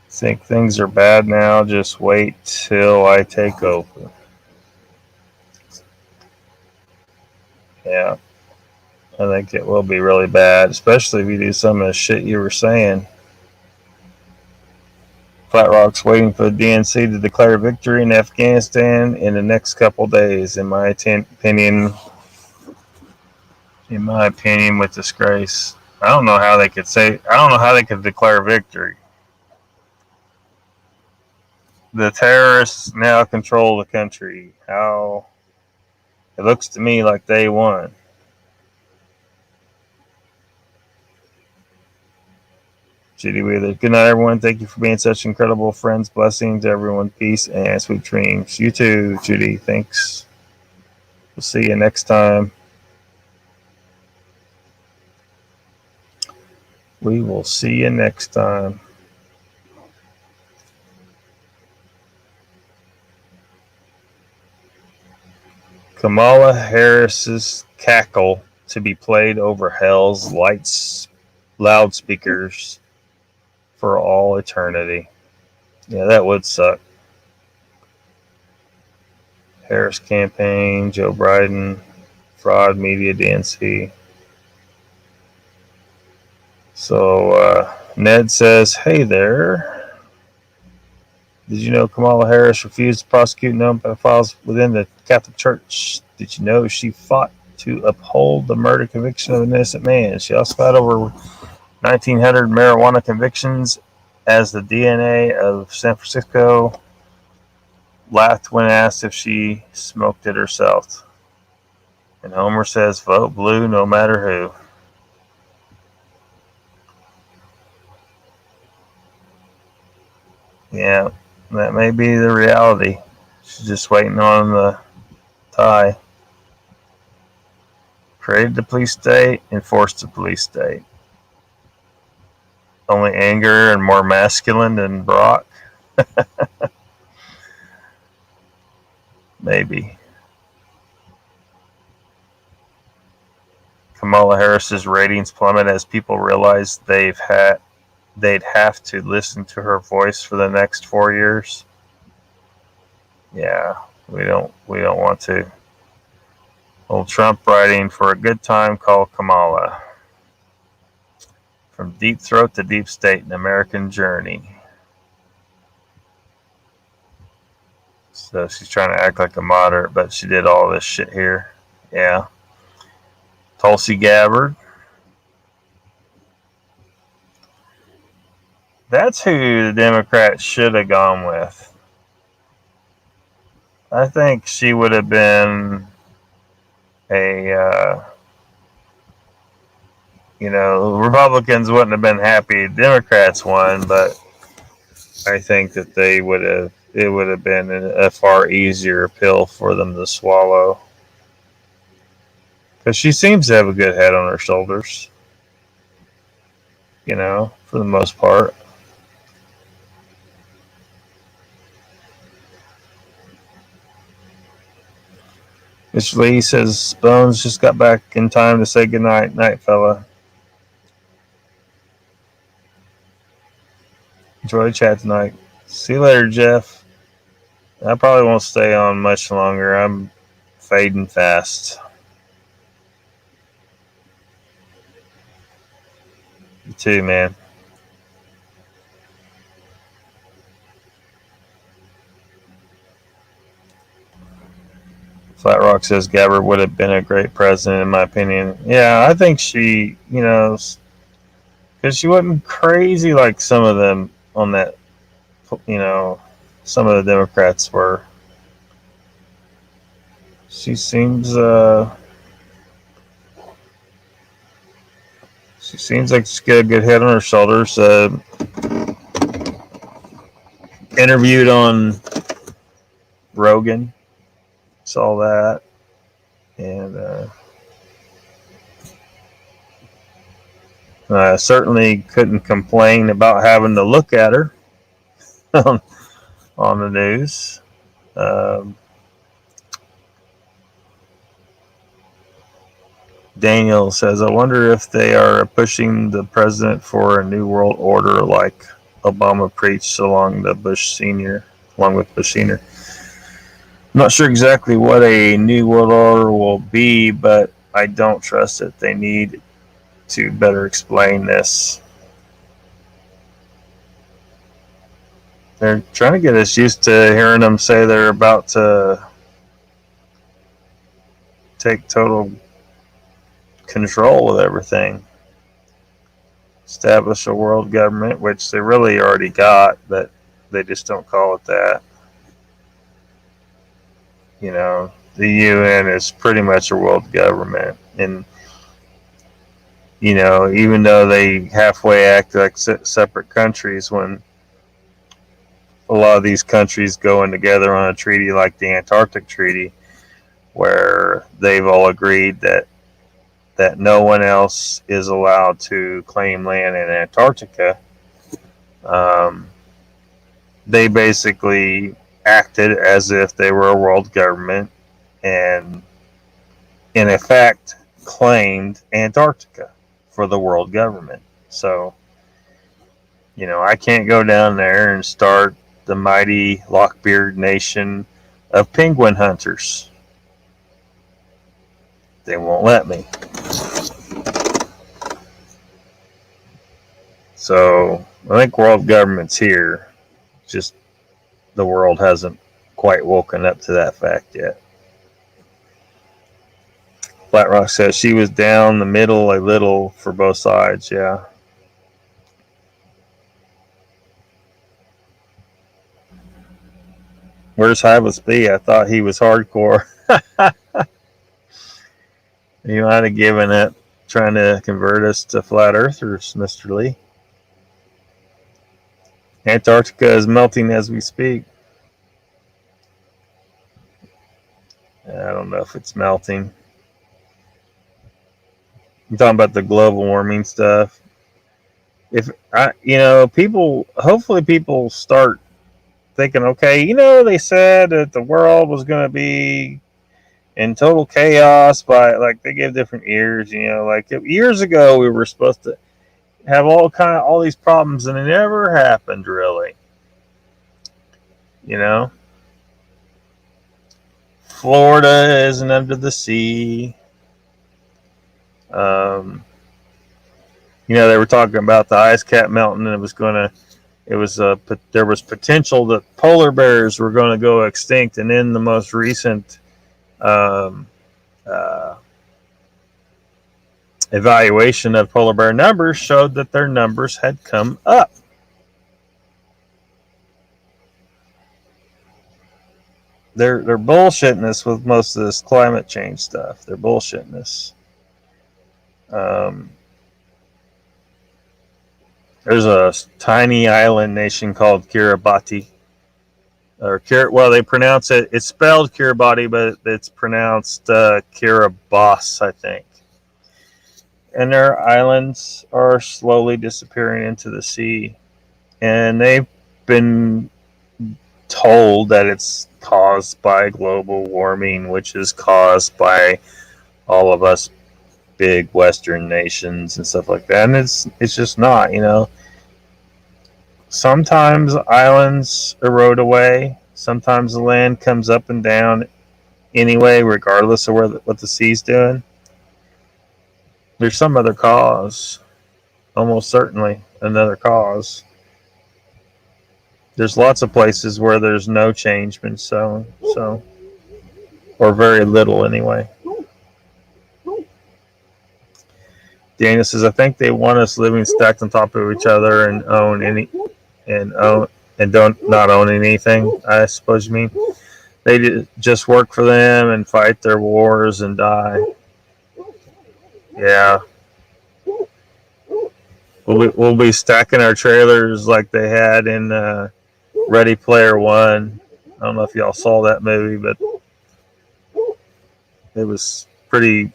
Think things are bad now, just wait till I take over. Yeah, I think it will be really bad, especially if you do some of the shit you were saying. Flat Rock's waiting for the DNC to declare victory in Afghanistan in the next couple days, in my opinion, with disgrace. I don't know how they could declare victory. The terrorists now control the country. How? It looks to me like they won. Judy Wheeler. Good night, everyone. Thank you for being such incredible friends. Blessings to everyone. Peace and sweet dreams. You too, Judy. Thanks. We'll see you next time. We will see you next time. Kamala Harris's cackle to be played over hell's lights loudspeakers for all eternity. Yeah, that would suck. Harris campaign, Joe Biden, fraud, media, DNC. So Ned says, hey there. Did you know Kamala Harris refused to prosecute known pedophiles within the Catholic Church? Did you know she fought to uphold the murder conviction of an innocent man? She also fought over 1,900 marijuana convictions as the DNA of San Francisco laughed when asked if she smoked it herself. And Homer says, vote blue no matter who. Yeah, that may be the reality. She's just waiting on the tie. Created the police state, enforced the police state. Only anger and more masculine than Brock. maybe. Kamala Harris's ratings plummet as people realize they'd have to listen to her voice for the next 4 years. Yeah, we don't want to. Old Trump writing for a good time called Kamala. From deep throat to deep state, an American journey. So she's trying to act like a moderate, but she did all this shit here. Yeah. Tulsi Gabbard. That's who the Democrats should have gone with. I think she would have been Republicans wouldn't have been happy Democrats won, but I think that it would have been a far easier pill for them to swallow. Because she seems to have a good head on her shoulders. For the most part. Mr. Lee says, Bones just got back in time to say goodnight. Night, fella. Enjoy the chat tonight. See you later, Jeff. I probably won't stay on much longer. I'm fading fast. You too, man. Flat Rock says Gabbard would have been a great president, in my opinion. Yeah, I think she, because she wasn't crazy like some of them on that, some of the Democrats were. She seems like she's got a good head on her shoulders. Interviewed on Rogan. Saw that, and I certainly couldn't complain about having to look at her on the news. Daniel says, I wonder if they are pushing the president for a new world order like Obama preached along with Bush Sr. I'm not sure exactly what a new world order will be, but I don't trust it. They need to better explain this. They're trying to get us used to hearing them say they're about to take total control of everything. Establish a world government, which they really already got, but they just don't call it that. The UN is pretty much a world government. And, even though they halfway act like separate countries, when a lot of these countries go in together on a treaty like the Antarctic Treaty, where they've all agreed that no one else is allowed to claim land in Antarctica, they basically acted as if they were a world government and in effect claimed Antarctica for the world government. So, I can't go down there and start the mighty Lockbeard nation of penguin hunters. They won't let me. So, I think world government's here. Just the world hasn't quite woken up to that fact yet. Flat Rock says she was down the middle a little for both sides. Yeah. Where's Hylas B? I thought he was hardcore. You might have given up trying to convert us to flat earthers, Mr. Lee. Antarctica is melting as we speak. I don't know if it's melting. I'm talking about the global warming stuff. Hopefully people start thinking, okay, they said that the world was going to be in total chaos by, like, they gave different years, like years ago we were supposed to have all these problems, and it never happened, really. Florida isn't under the sea. They were talking about the ice cap melting, and there was potential that polar bears were going to go extinct, and in the most recent evaluation of polar bear numbers showed that their numbers had come up. They're bullshitting us with most of this climate change stuff. They're bullshitting us. There's a tiny island nation called Kiribati. They pronounce it. It's spelled Kiribati, but it's pronounced Kiribati, I think. And their islands are slowly disappearing into the sea, and they've been told that it's caused by global warming, which is caused by all of us big Western nations and stuff like that. And it's just not, Sometimes islands erode away. Sometimes the land comes up and down anyway, regardless of what the sea's doing. There's some other cause. Almost certainly another cause. There's lots of places where there's no change been sown, or very little anyway. Daniel says, I think they want us living stacked on top of each other and don't not own anything. I suppose you mean they just work for them and fight their wars and die. Yeah. We'll be stacking our trailers like they had in Ready Player One. I don't know if y'all saw that movie, but it was pretty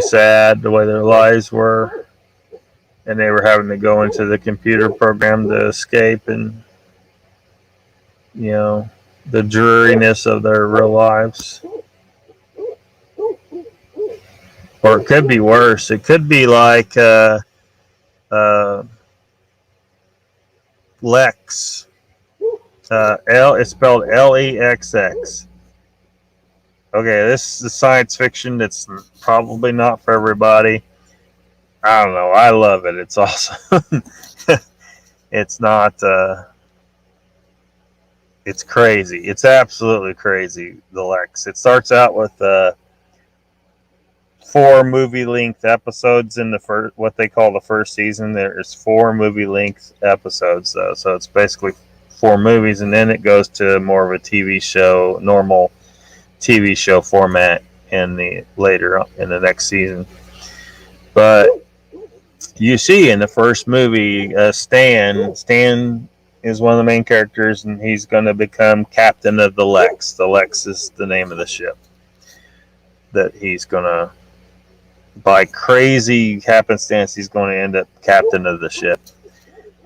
sad the way their lives were, and they were having to go into the computer program to escape, and the dreariness of their real lives. Or it could be worse. It could be like Lex. It's spelled LEXX. Okay, this is science fiction. It's probably not for everybody. I don't know. I love it. It's awesome. It's not. It's crazy. It's absolutely crazy. The Lex. It starts out with 4 movie-length episodes in what they call the first season. There's 4 movie-length episodes, though, so it's basically 4 movies, and then it goes to more of a TV show, normal TV show format later in the next season. But you see in the first movie, Stan is one of the main characters, and he's going to become captain of the Lex. The Lex is the name of the ship that he's going to, by crazy happenstance, he's going to end up captain of the ship.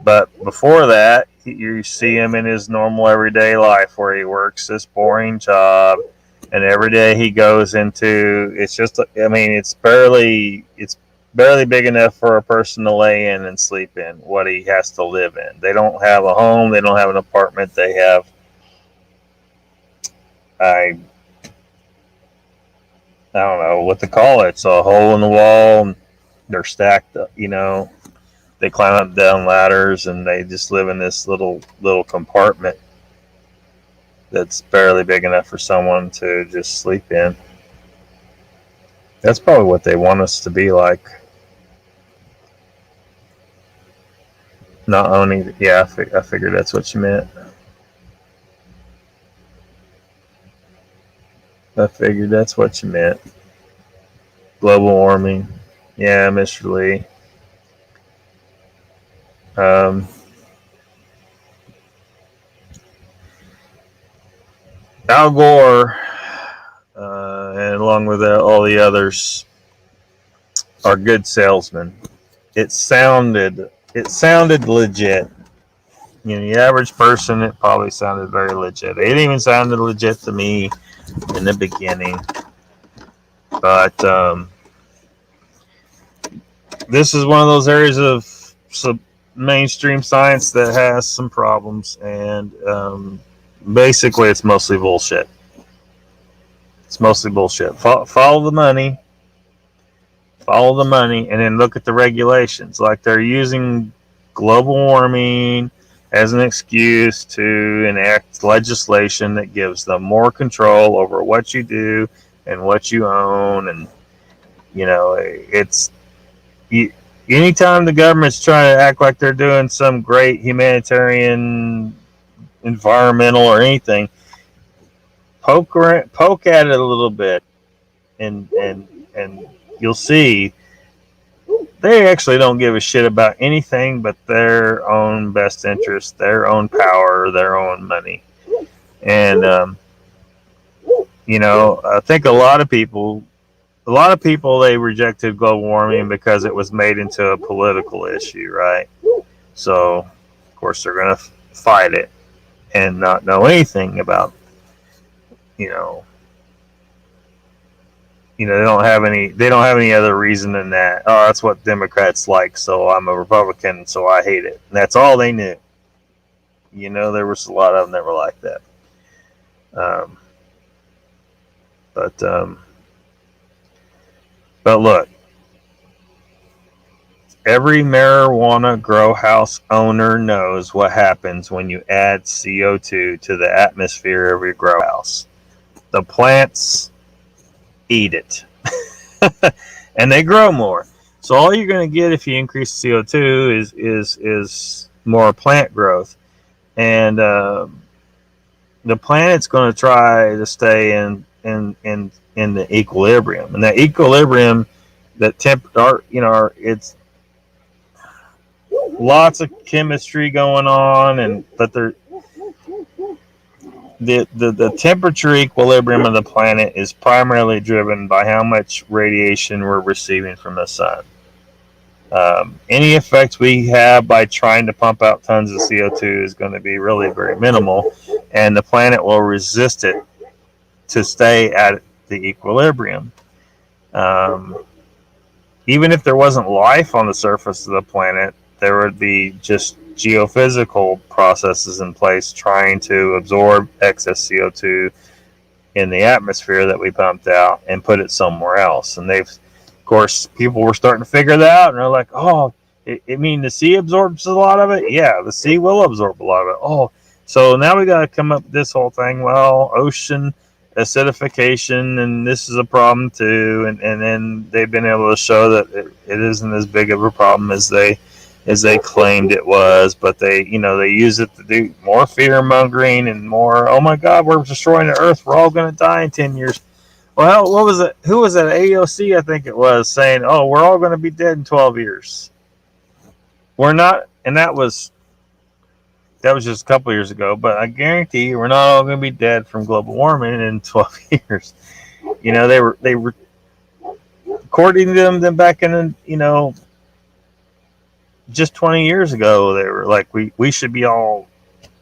But before that, you see him in his normal everyday life where he works this boring job, and every day he goes into, it's barely big enough for a person to lay in and sleep in, what he has to live in. They don't have a home, they don't have an apartment, they have I don't know what to call it. It's a hole in the wall, and they're stacked up, they climb up down ladders, and they just live in this little compartment that's barely big enough for someone to just sleep in. That's probably what they want us to be like. Not owning, I figured that's what you meant. I figured that's what you meant. Global warming. Yeah, Mr. Lee. Al Gore, and along with all the others, are good salesmen. It sounded legit. the average person, it probably sounded very legit. It even sounded legit to me in the beginning. But this is one of those areas of mainstream science that has some problems, and basically it's mostly bullshit. It's mostly bullshit. Follow the money. Follow the money, and then look at the regulations. Like, they're using global warming as an excuse to enact legislation that gives them more control over what you do and what you own. And, it's anytime the government's trying to act like they're doing some great humanitarian, environmental, or anything, poke at it a little bit, and you'll see they actually don't give a shit about anything but their own best interest, their own power, their own money. And I think a lot of people they rejected global warming because it was made into a political issue, right? So of course they're going to fight it and not know anything about they don't have any other reason than that. Oh, that's what Democrats like, so I'm a Republican, so I hate it. And that's all they knew. There was a lot of them that were like that. But look, every marijuana grow house owner knows what happens when you add CO2 to the atmosphere of your grow house. The plants eat it. And they grow more. So all you're going to get if you increase CO2 is more plant growth. And the planet's going to try to stay in the equilibrium. And that equilibrium, it's lots of chemistry going on, but the temperature equilibrium of the planet is primarily driven by how much radiation we're receiving from the sun. Any effect we have by trying to pump out tons of CO2 is going to be really very minimal, and the planet will resist it to stay at the equilibrium. Even if there wasn't life on the surface of the planet, there would be just geophysical processes in place trying to absorb excess CO2 in the atmosphere that we pumped out and put it somewhere else. And of course, people were starting to figure that out, and they're like, oh, the sea absorbs a lot of it? Yeah, the sea will absorb a lot of it. Oh, so now we got to come up with this whole thing. Well, ocean acidification, and this is a problem too. And then they've been able to show that it isn't as big of a problem as they claimed it was, but they use it to do more fear mongering and more, oh my God, we're destroying the earth, we're all going to die in 10 years. Well, what was it? Who was that? AOC, I think it was, saying, oh, we're all going to be dead in 12 years. We're not, and that was just a couple years ago, but I guarantee you we're not all going to be dead from global warming in 12 years. They were according to them back in, just 20 years ago, they were like, we should be all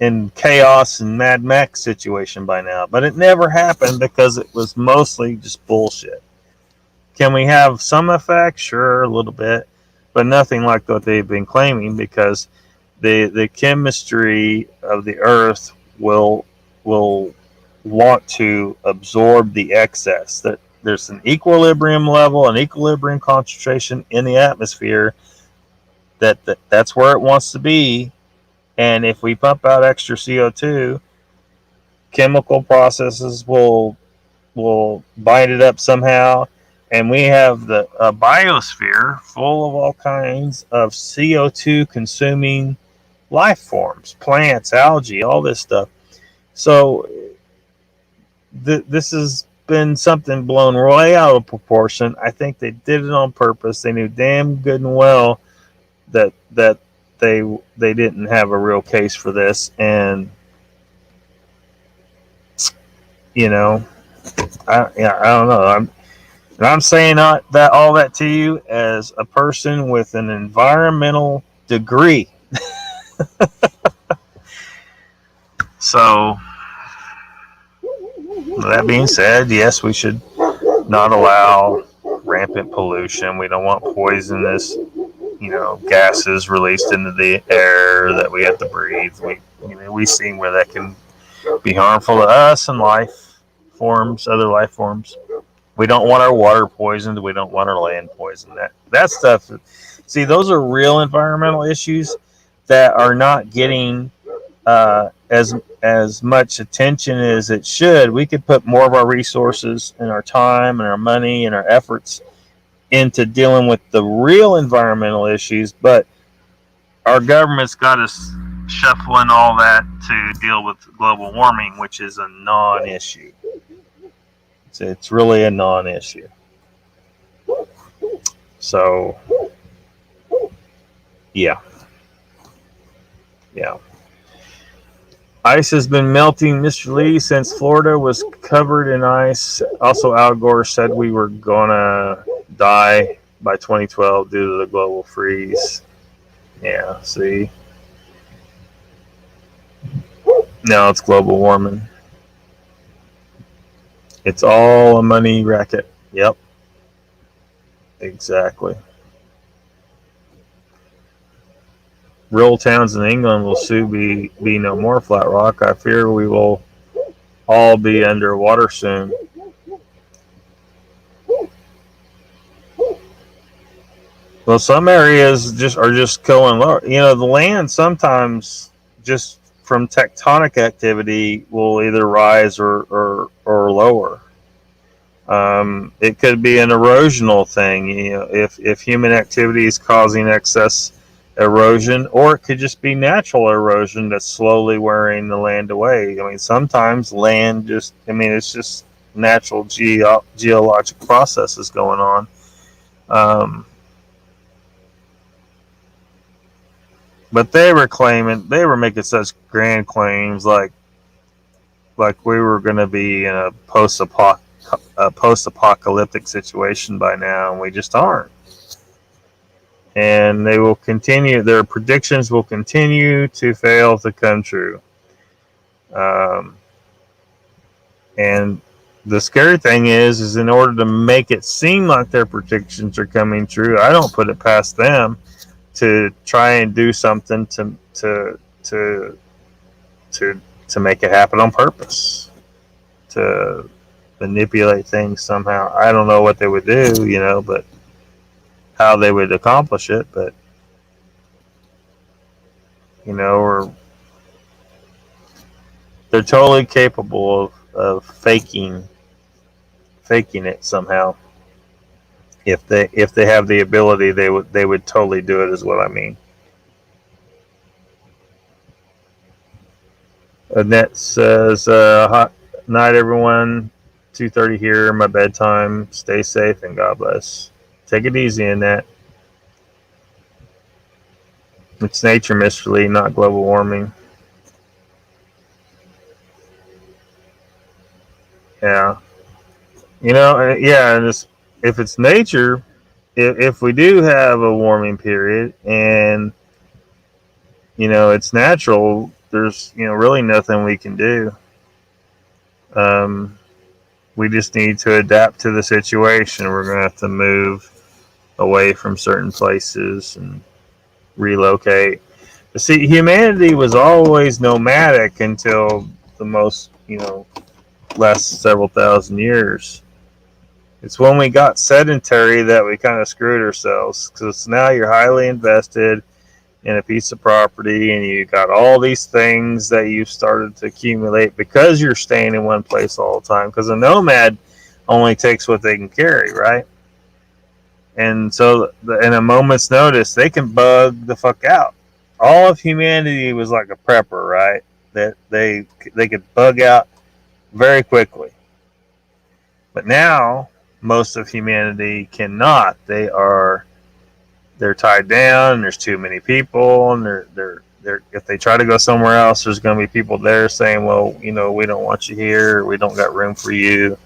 in chaos and Mad Max situation by now. But it never happened because it was mostly just bullshit. Can we have some effect? Sure, a little bit. But nothing like what they've been claiming, because the chemistry of the earth will want to absorb the excess. That there's an equilibrium level, an equilibrium concentration in the atmosphere that's where it wants to be. And if we pump out extra CO2, chemical processes will bind it up somehow, and we have a biosphere full of all kinds of CO2 consuming life forms, plants, algae, all this stuff. So this has been something blown way out of proportion. I think they did it on purpose. They knew damn good and well that they didn't have a real case for this. And I don't know. I'm saying all that to you as a person with an environmental degree. So, that being said, yes, we should not allow rampant pollution. We don't want poisonous, gases released into the air that we have to breathe. We've seen where that can be harmful to us and other life forms. We don't want our water poisoned. We don't want our land poisoned. That stuff. See, those are real environmental issues that are not getting as much attention as it should. We could put more of our resources and our time and our money and our efforts into dealing with the real environmental issues, but our government's got us shuffling all that to deal with global warming, which is a non-issue. It's really a non-issue. So, yeah. Ice has been melting, Mr. Lee, since Florida was covered in ice. Also, Al Gore said we were gonna die by 2012 due to the global freeze. Yeah, see? Now it's global warming. It's all a money racket. Yep. Exactly. Rural towns in England will soon be no more, Flat Rock. I fear we will all be underwater soon. Well, some areas are just going lower. The land sometimes just from tectonic activity will either rise or lower. It could be an erosional thing, if human activity is causing excess erosion, or it could just be natural erosion that's slowly wearing the land away. Sometimes land it's just natural geologic processes going on. But they were making such grand claims like we were going to be in a post-apocalyptic situation by now, and we just aren't. And they will continue. Their predictions will continue to fail to come true. And the scary thing is in order to make it seem like their predictions are coming true, I don't put it past them to try and do something to make it happen on purpose, to manipulate things somehow. I don't know what they would do, but how they would accomplish it, but or they're totally capable of faking it somehow. If they have the ability, they would totally do it, is what I mean. Annette says, hot night everyone, 2:30 here, my bedtime, stay safe and God bless. Take it easy, Annette. It's nature, Mr. Lee, not global warming. Yeah. And if it's nature, if we do have a warming period and, it's natural, there's, really nothing we can do. We just need to adapt to the situation. We're going to have to move away from certain places and relocate. But see, humanity was always nomadic until the most, last several thousand years. It's when we got sedentary that we kind of screwed ourselves, because now you're highly invested in a piece of property and you got all these things that you've started to accumulate because you're staying in one place all the time, because a nomad only takes what they can carry, right? And so in a moment's notice, they can bug the fuck out. All of humanity was like a prepper, right? That they could bug out very quickly. But now most of humanity cannot. They're tied down, and there's too many people, and they're if they try to go somewhere else, there's going to be people there saying, well, we don't want you here, we don't got room for you.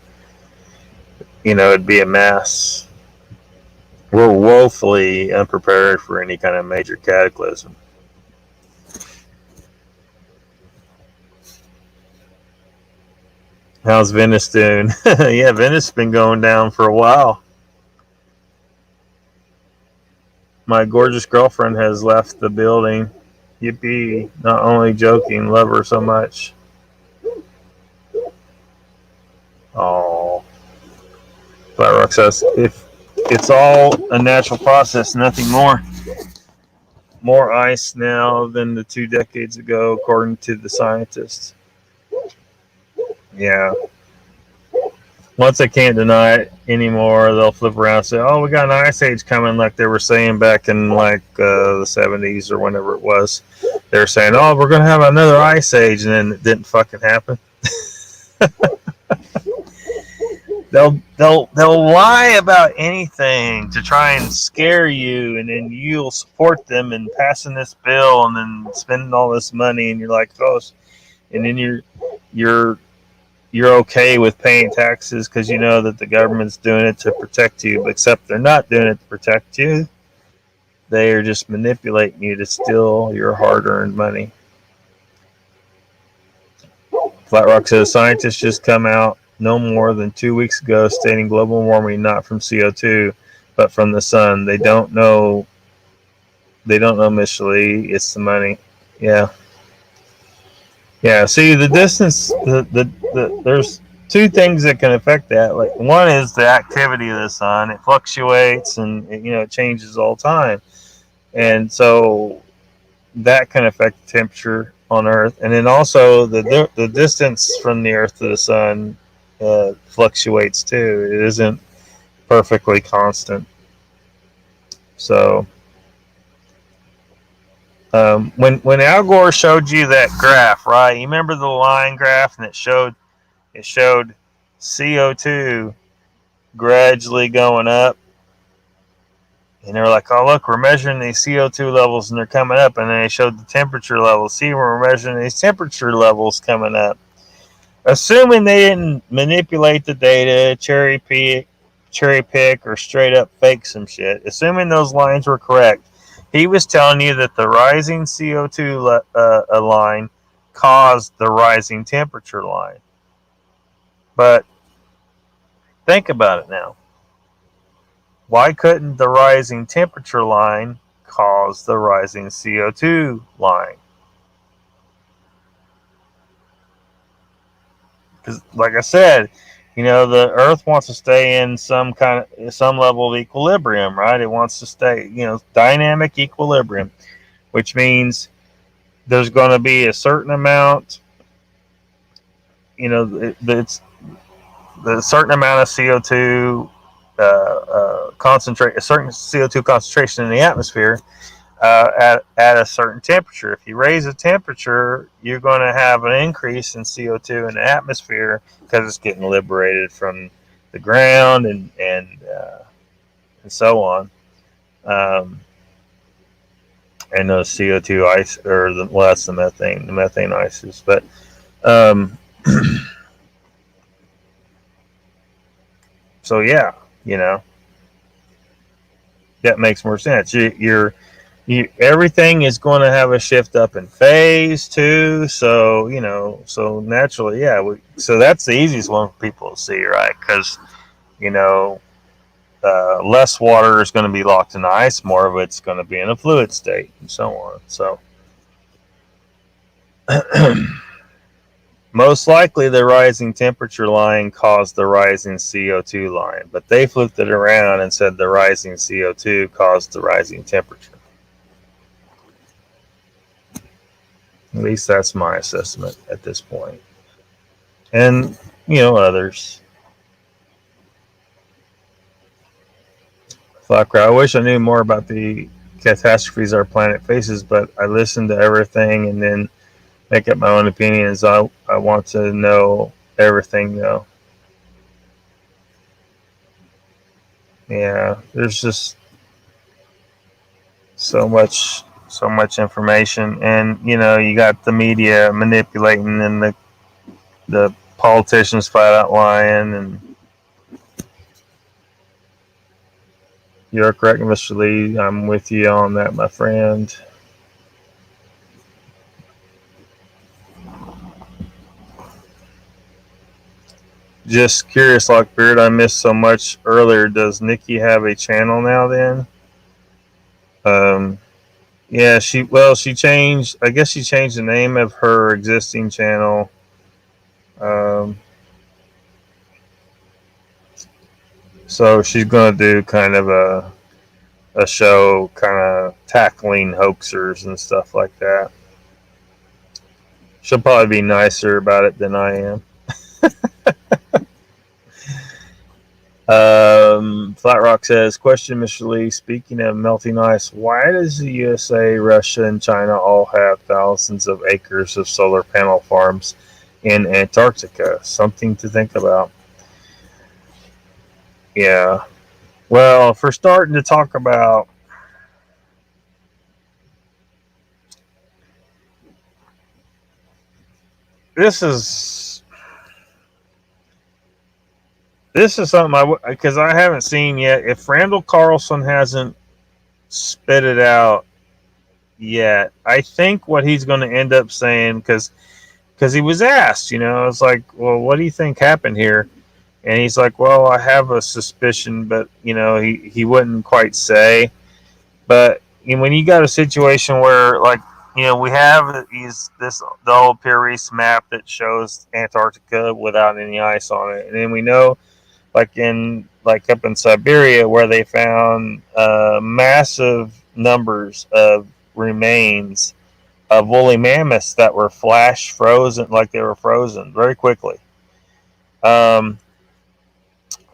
It'd be a mess. We're woefully unprepared for any kind of major cataclysm. How's Venice doing? Yeah, Venice has been going down for a while. My gorgeous girlfriend has left the building. Yippee. Not only joking, love her so much. Oh. Flat Rock says, if it's all a natural process, nothing more. More ice now than the 2 decades ago, according to the scientists. Yeah. Once they can't deny it anymore, they'll flip around and say, oh, we got an ice age coming, like they were saying back in like the 70s or whenever it was. They were saying, oh, we're going to have another ice age, and then it didn't fucking happen. They'll lie about anything to try and scare you, and then you'll support them in passing this bill and then spending all this money, and you're like, oh, and then you're okay with paying taxes because you know that the government's doing it to protect you, except they're not doing it to protect you. They are just manipulating you to steal your hard-earned money. Flat Rock says scientists just come out no more than 2 weeks ago stating global warming not from CO2 but from the sun. They don't know, Miss Lee. It's the money. Yeah. Yeah, see the distance. There's 2 things that can affect that. Like, one is the activity of the sun. It fluctuates and it changes all the time, and so that can affect the temperature on Earth. And then also the distance from the Earth to the sun fluctuates too. It isn't perfectly constant. So. When Al Gore showed you that graph, right? You remember the line graph, and it showed CO2 gradually going up, and they were like, "Oh, look, we're measuring these CO2 levels, and they're coming up." And then they showed the temperature levels. See, we're measuring these temperature levels coming up. Assuming they didn't manipulate the data, cherry pick, or straight up fake some shit. Assuming those lines were correct. He was telling you that the rising CO2 line caused the rising temperature line. But think about it now. Why couldn't the rising temperature line cause the rising CO2 line? Because, like I said, the Earth wants to stay in some level of equilibrium, right? It wants to stay, dynamic equilibrium, which means there's going to be a certain amount, it's the certain amount of CO2 concentrate, a certain CO2 concentration in the atmosphere at a certain temperature. If you raise the temperature, you're going to have an increase in CO2 in the atmosphere because it's getting liberated from the ground and so on. And those CO2 ice, that's the methane ices. But so yeah, that makes more sense. Everything is going to have a shift up in phase too. So, so naturally, yeah. So that's the easiest one for people to see, right? Because, less water is going to be locked in ice. More of it's going to be in a fluid state and so on. So most likely the rising temperature line caused the rising CO2 line, but they flipped it around and said the rising CO2 caused the rising temperature. At least that's my assessment at this point. And, others. Flacker, I wish I knew more about the catastrophes our planet faces, but I listen to everything and then make up my own opinions. I want to know everything, though. Yeah, there's just so much information, and you got the media manipulating, and the politicians flat out lying, and you're correct, Mr. Lee. I'm with you on that, my friend. Just curious, Lockbeard, I missed so much earlier. Does Nikki have a channel now then? Yeah, she changed, I guess she changed the name of her existing channel. So she's going to do kind of a show kind of tackling hoaxers and stuff like that. She'll probably be nicer about it than I am. Flat Rock says, question, Mr. Lee, speaking of melting ice, why does the USA, Russia, and China all have thousands of acres of solar panel farms in Antarctica? Something to think about. Yeah. Well, if we're starting to talk about this is something because I haven't seen yet. If Randall Carlson hasn't spit it out yet, I think what he's going to end up saying, because he was asked, it's like, well, what do you think happened here? And he's like, well, I have a suspicion, but he wouldn't quite say. But when you got a situation where, like, we have the old Pierre Reese map that shows Antarctica without any ice on it, and then we know, up in Siberia, where they found massive numbers of remains of woolly mammoths that were flash frozen, like they were frozen very quickly.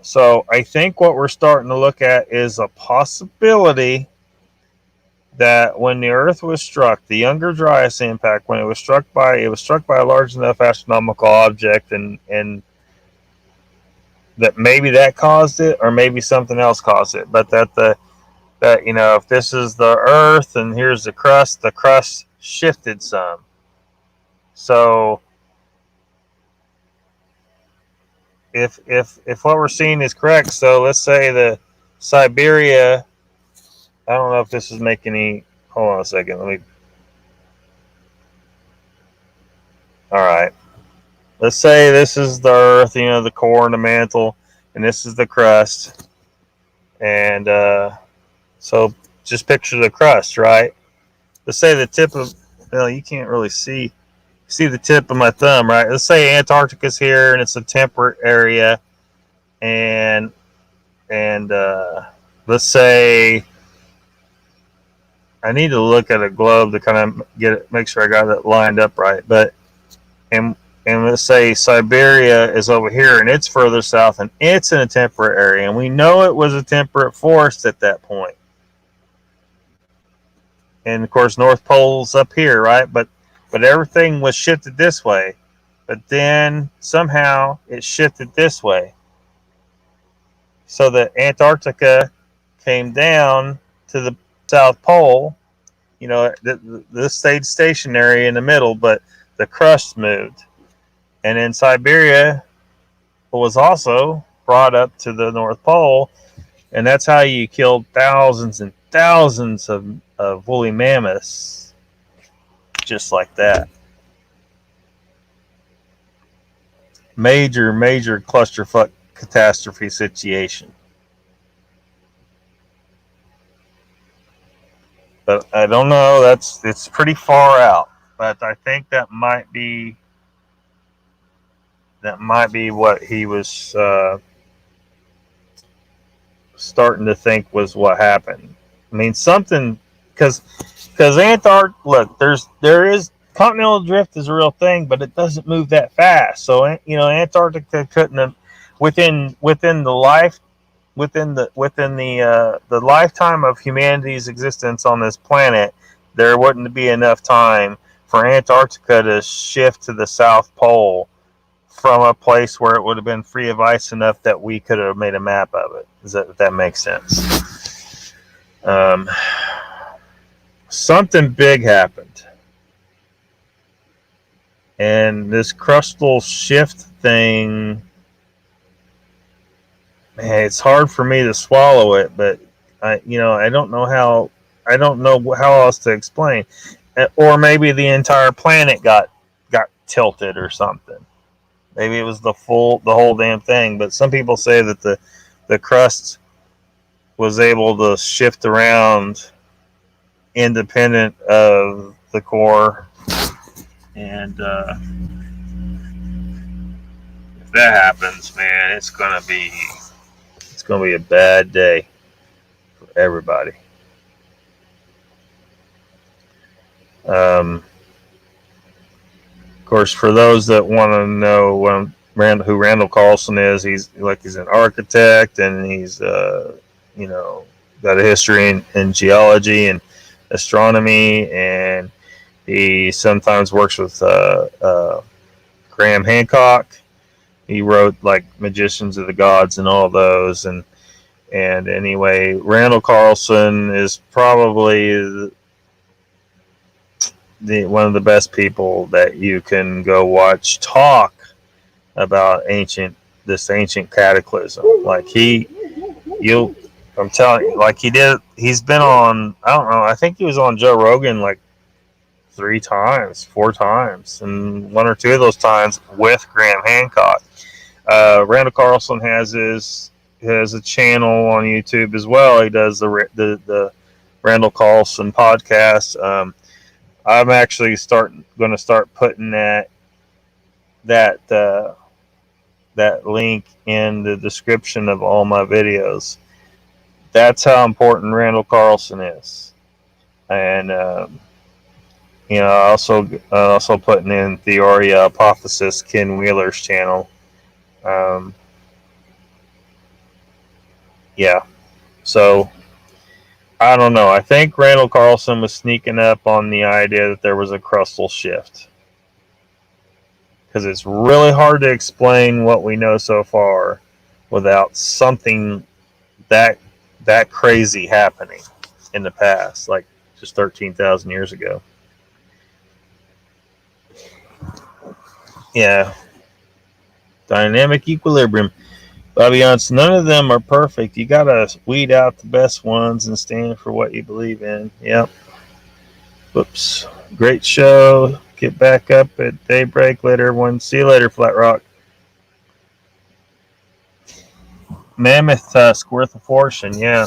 So I think what we're starting to look at is a possibility that when the Earth was struck, the Younger Dryas impact, when it was struck by a large enough astronomical object, and that maybe that caused it, or maybe something else caused it. But that if this is the Earth and here's the crust shifted some. So if what we're seeing is correct, so let's say the Siberia, I don't know if this is making any, hold on a second, all right. Let's say this is the Earth, the core and the mantle, and this is the crust. And so just picture the crust, right? Let's say the tip of, you can't really see the tip of my thumb, right? Let's say Antarctica's here and it's a temperate area. And let's say, I need to look at a globe to kind of make sure I got it lined up right. And let's say Siberia is over here and it's further south and it's in a temperate area. And we know it was a temperate forest at that point. And of course, North Pole's up here, right? But everything was shifted this way. But then somehow it shifted this way. So that Antarctica came down to the South Pole. This stayed stationary in the middle, but the crust moved. And then Siberia was also brought up to the North Pole, and that's how you killed thousands and thousands of woolly mammoths, just like that. Major clusterfuck catastrophe situation. But I don't know. It's pretty far out. But I think that might be what he was starting to think was what happened. I mean, something, because Antarctica, look, there is continental drift is a real thing, but it doesn't move that fast. So Antarctica couldn't have, within the lifetime of humanity's existence on this planet, there wouldn't be enough time for Antarctica to shift to the South Pole from a place where it would have been free of ice enough that we could have made a map of it. If that makes sense. Something big happened. And this crustal shift thing, man, it's hard for me to swallow it, but I don't know how else to explain. Or maybe the entire planet got tilted or something. Maybe it was the whole damn thing. But some people say that the crust was able to shift around independent of the core. And if that happens, man, it's gonna be a bad day for everybody. Of course, for those that want to know who Randall Carlson is, he's an architect, and he's got a history in geology and astronomy, and he sometimes works with Graham Hancock. He wrote like Magicians of the Gods and all those, and anyway, Randall Carlson is probably one of the best people that you can go watch talk about this ancient cataclysm. Like I'm telling you, like he's been on, I don't know, I think he was on Joe Rogan like 4 times, and 1 or 2 of those times with Graham Hancock. Randall Carlson has a channel on YouTube as well. He does the Randall Carlson podcast. I'm actually going to start putting that link in the description of all my videos. That's how important Randall Carlson is, and also putting in Theoria Hypothesis, Ken Wheeler's channel. So I don't know. I think Randall Carlson was sneaking up on the idea that there was a crustal shift, because it's really hard to explain what we know so far without something that crazy happening in the past, like just 13,000 years ago. Yeah. Dynamic equilibrium. Bobby Hunts, none of them are perfect. You gotta weed out the best ones and stand for what you believe in. Yep. Whoops. Great show. Get back up at daybreak later, everyone. See you later, Flat Rock. Mammoth tusk worth a fortune, yeah.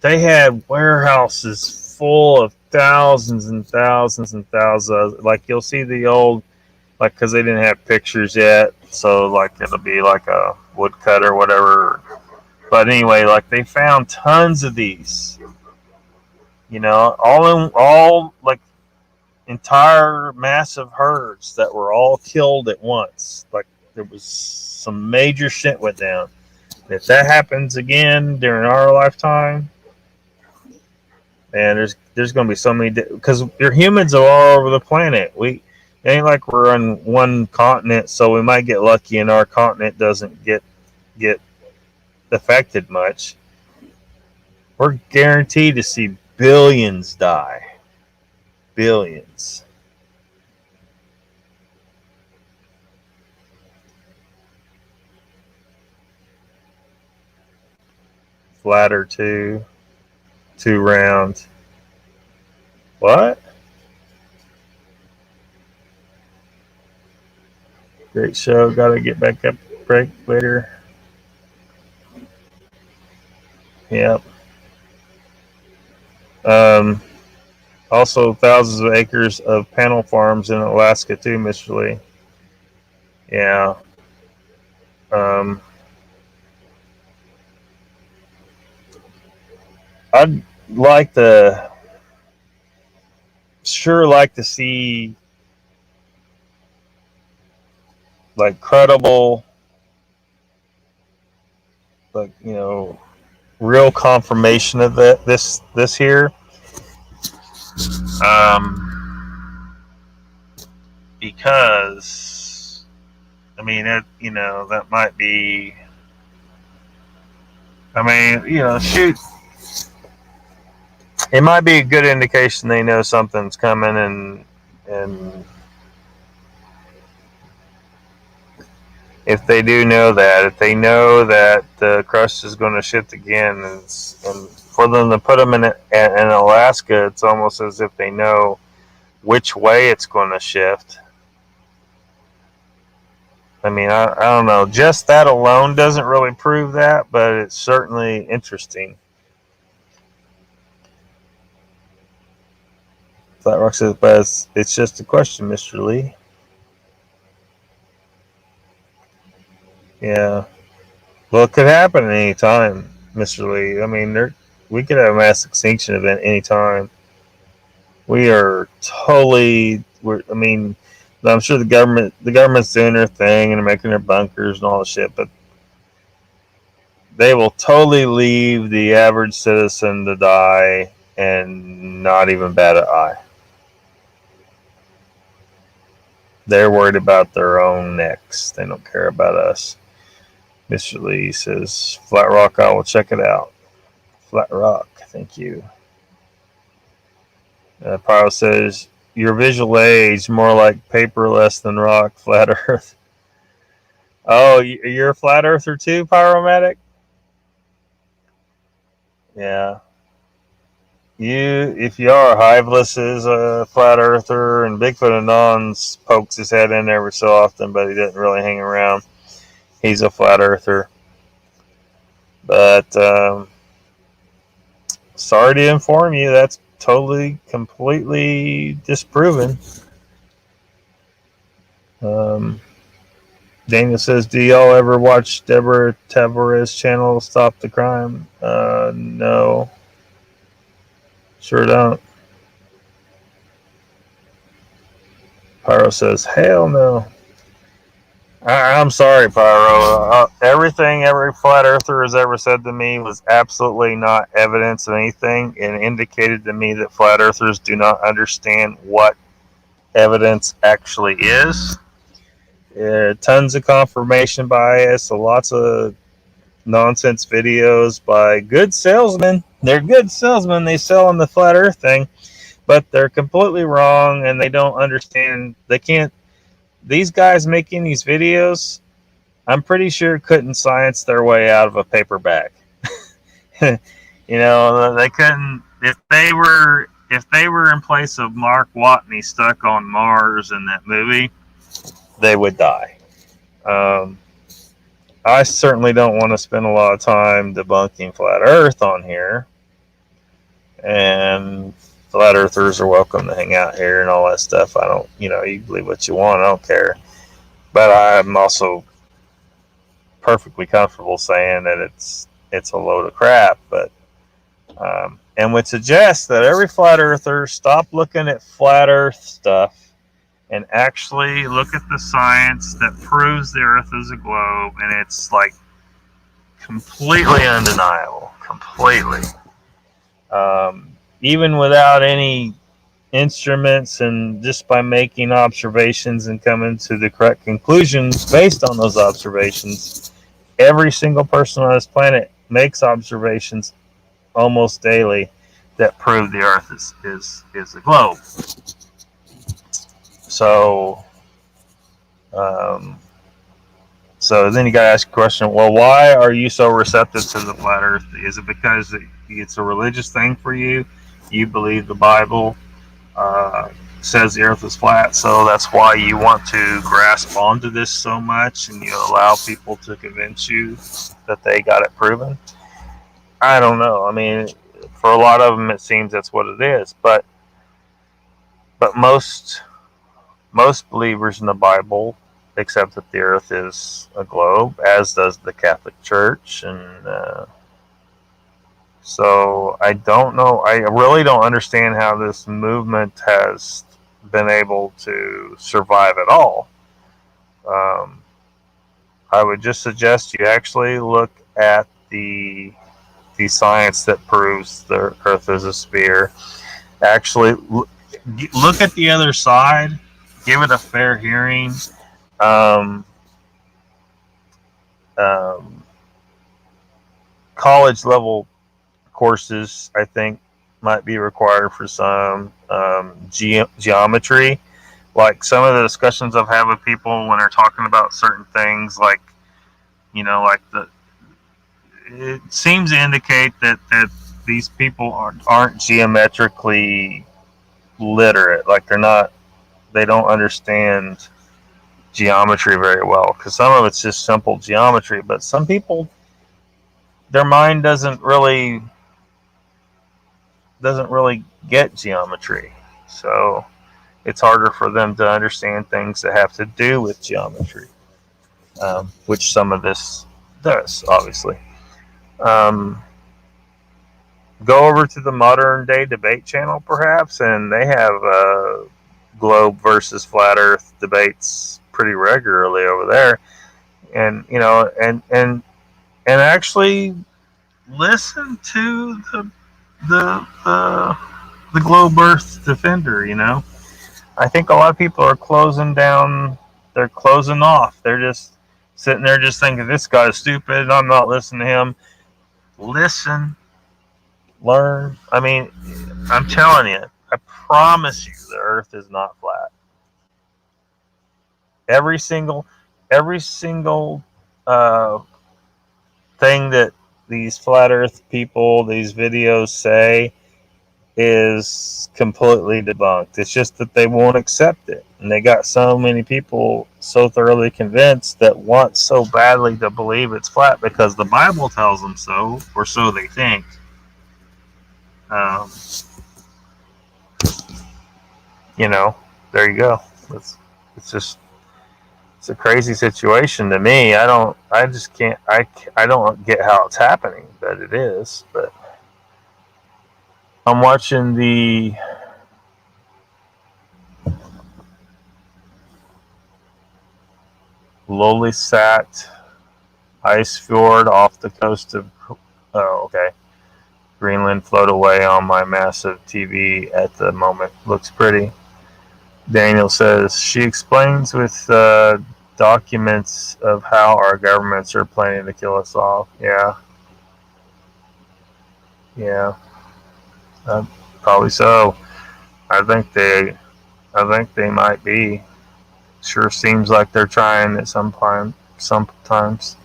They had warehouses full of thousands and thousands and thousands. Like, you'll see the old, like, because they didn't have pictures yet, so like it'll be like a woodcut or whatever. But anyway, like, they found tons of these, all like entire massive herds that were all killed at once. Like, there was some major shit went down. If that happens again during our lifetime, man, there's going to be so many, because they're humans all over the planet. It ain't like we're on one continent, so we might get lucky and our continent doesn't get affected much. We're guaranteed to see billions die. Billions. Flatter too round. What? Great show. Gotta get back up break later. Yep. Also thousands of acres of panel farms in Alaska too, Mr. Lee. Yeah. I'd like to see like credible, like, real confirmation of this here. Because that might be, shoot, it might be a good indication they know something's coming, and if they do know that, if they know that the crust is going to shift again, and for them to put them in Alaska, it's almost as if they know which way it's going to shift. I mean, I don't know. Just that alone doesn't really prove that, but it's certainly interesting. Flat Rock says, but it's just a question, Mr. Lee. Yeah. Well, it could happen at any time, Mr. Lee. I mean, we could have a mass extinction event any time. We are totally. I mean, I'm sure the government's doing their thing and they're making their bunkers and all the shit, but they will totally leave the average citizen to die and not even bat an eye. They're worried about their own necks. They don't care about us. Mr. Lee says, Flat Rock, I will check it out. Flat Rock, thank you. Pyro says, your visual age, more like paper, less than rock, flat earth. Oh, you're a flat earther too, Pyromatic? Yeah. If you are, Hiveless is a flat earther, and Bigfoot Anons pokes his head in every so often, but he doesn't really hang around. He's a flat earther. But sorry to inform you, that's totally, completely disproven. Daniel says, do y'all ever watch Deborah Tavares' channel, Stop the Crime? No. Sure don't. Pyro says, hell no. I'm sorry, Pyro. Everything every flat earther has ever said to me was absolutely not evidence of anything, and indicated to me that flat earthers do not understand what evidence actually is. Tons of confirmation bias, lots of nonsense videos by good salesmen. They're good salesmen. They sell on the flat earth thing, but they're completely wrong, and they don't understand. They can't. These guys making these videos, I'm pretty sure couldn't science their way out of a paper bag. You know, they couldn't. If they were in place of Mark Watney stuck on Mars in that movie, they would die. I certainly don't want to spend a lot of time debunking flat Earth on here, and flat earthers are welcome to hang out here and all that stuff. I don't, you believe what you want. I don't care. But I'm also perfectly comfortable saying that it's a load of crap. But and would suggest that every flat earther stop looking at flat Earth stuff and actually look at the science that proves the Earth is a globe, and it's like completely undeniable, completely. Even without any instruments, and just by making observations and coming to the correct conclusions based on those observations, every single person on this planet makes observations almost daily that prove the Earth is a globe. So then you got to ask a question, well, why are you so receptive to the flat Earth? Is it because it's a religious thing for you? You believe the Bible says the Earth is flat, so that's why you want to grasp onto this so much, and you allow people to convince you that they got it proven? I don't know. I mean, for a lot of them, it seems that's what it is. But most believers in the Bible accept that the Earth is a globe, as does the Catholic Church, and so I don't know. I really don't understand how this movement has been able to survive at all. I would just suggest you actually look at the science that proves the Earth is a sphere. Actually, look at the other side. Give it a fair hearing. College level courses, I think, might be required for some. Geometry, like some of the discussions I've had with people when they're talking about certain things, like it seems to indicate that these people aren't geometrically literate. Like they don't understand geometry very well, because some of it's just simple geometry, but some people, their mind doesn't really get geometry, so it's harder for them to understand things that have to do with geometry, which some of this does, obviously. Go over to the Modern Day Debate channel, perhaps, and they have globe versus flat Earth debates pretty regularly over there, and and actually listen to the globe Earth defender. I think a lot of people are closing down. They're closing off. They're just sitting there, just thinking this guy's stupid. I'm not listening to him. Listen. Learn. I mean, I'm telling you, I promise you, the Earth is not flat. Every single thing that these flat Earth people, these videos say, is completely debunked. It's just that they won't accept it, and they got so many people so thoroughly convinced that want so badly to believe it's flat because the Bible tells them so, or so they think. There you go. It's a crazy situation to me. I don't get how it's happening, but it is. But I'm watching the Lollisat ice fjord off the coast of, Greenland float away on my massive TV at the moment. Looks pretty. Daniel says, she explains with documents of how our governments are planning to kill us off. Yeah. Probably so. I think they might be. Sure seems like they're trying at sometimes.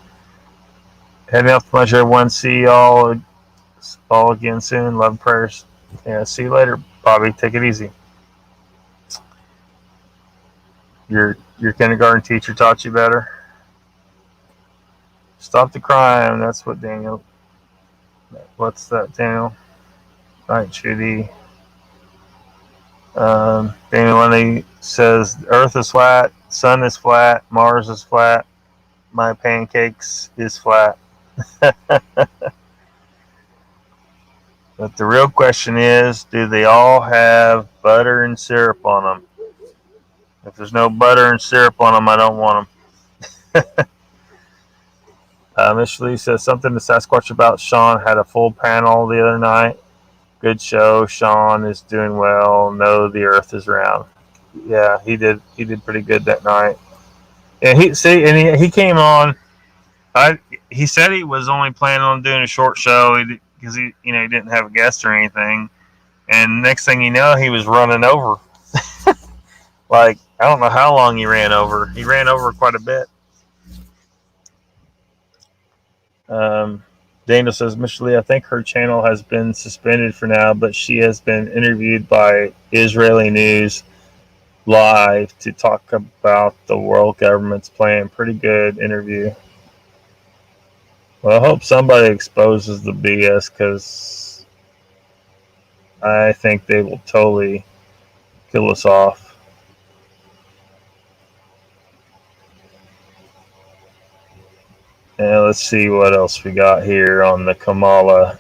Heading out to much everyone. See y'all again soon. Love, prayers. Yeah, see you later, Bobby. Take it easy. Your kindergarten teacher taught you better. Stop the crime. That's what Daniel. What's that, Daniel? Right, Judy. Daniel Lenny says Earth is flat, Sun is flat, Mars is flat, my pancakes is flat. But the real question is, do they all have butter and syrup on them? If there's no butter and syrup on them, I don't want them. Miss Lee says something to Sasquatch about Sean had a full panel the other night. Good show. Sean is doing well. No, the Earth is round. Yeah, he did pretty good that night. And he came on. He said he was only planning on doing a short show because he didn't have a guest or anything. And next thing you know, he was running over. Like, I don't know how long he ran over. He ran over quite a bit. Daniel says, Miss Lee, I think her channel has been suspended for now, but she has been interviewed by Israeli News Live to talk about the world government's plan. Pretty good interview. Well, I hope somebody exposes the BS, because I think they will totally kill us off. And let's see what else we got here on the Kamala.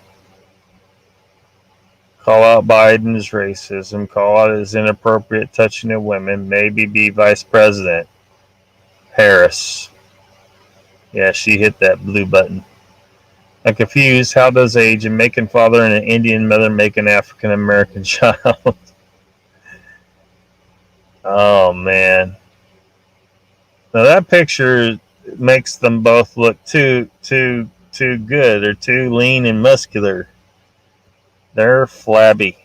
Call out Biden's racism. Call out his inappropriate touching of women. Maybe be vice president. Harris. Yeah, she hit that blue button. I'm confused. How does a Jamaican father and an Indian mother make an African American child? Oh, man. Now that picture makes them both look too good. They're too lean and muscular. They're flabby.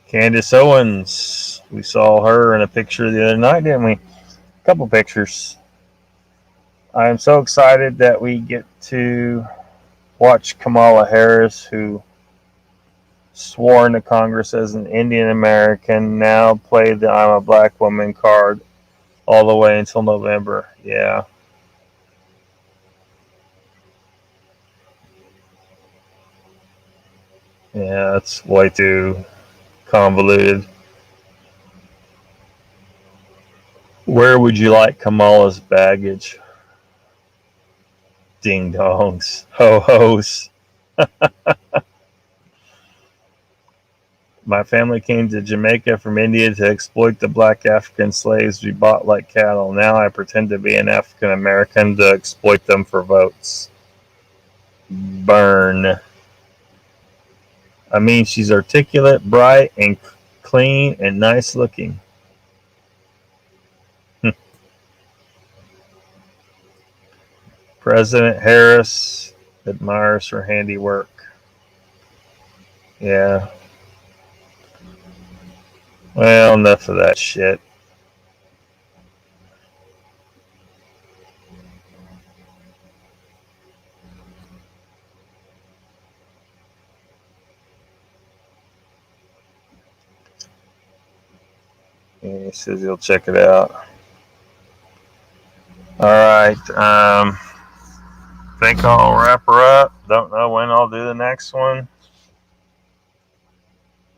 Candace Owens. We saw her in a picture the other night, didn't we? A couple pictures. I am so excited that we get to watch Kamala Harris, who swore into Congress as an Indian American, now play the I'm a black woman card all the way until November. Yeah. Yeah, that's way too convoluted. Where would you like Kamala's baggage? Ding dongs. Ho hos. My family came to Jamaica from India to exploit the black African slaves we bought like cattle. Now I pretend to be an African American to exploit them for votes. Burn. I mean, she's articulate, bright, and clean, and nice looking. President Harris admires her handiwork. Yeah. Well, enough of that shit. He says he'll check it out. All right. Think I'll wrap her up. Don't know when I'll do the next one.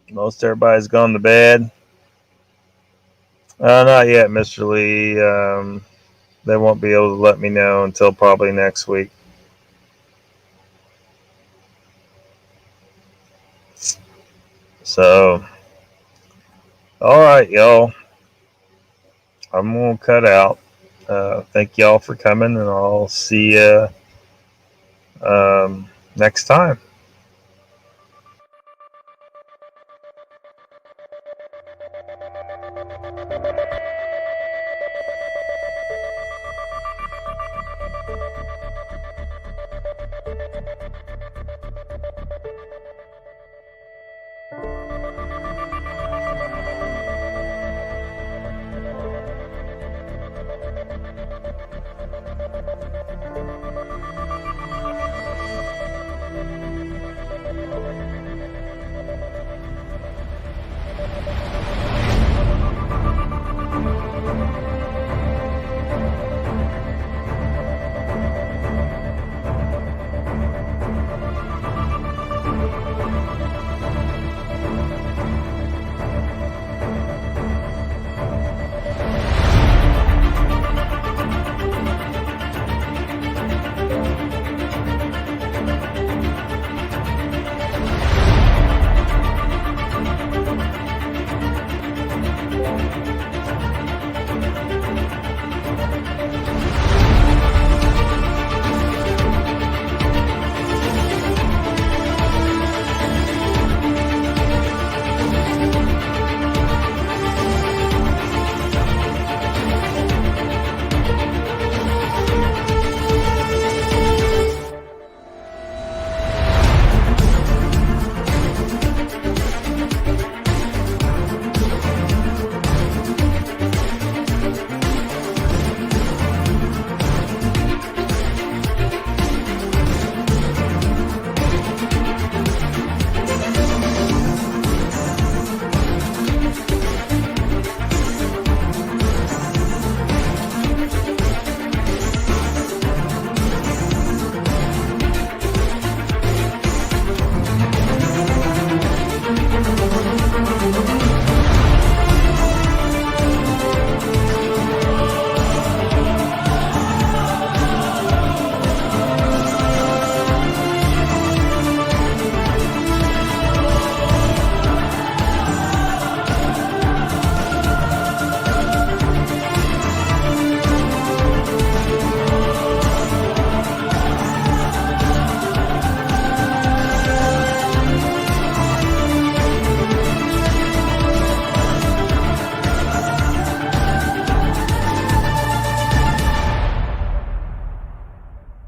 Most everybody's gone to bed. Not yet, Mr. Lee. They won't be able to let me know until probably next week. So, all right, y'all. I'm going to cut out. Thank y'all for coming, and I'll see you next time.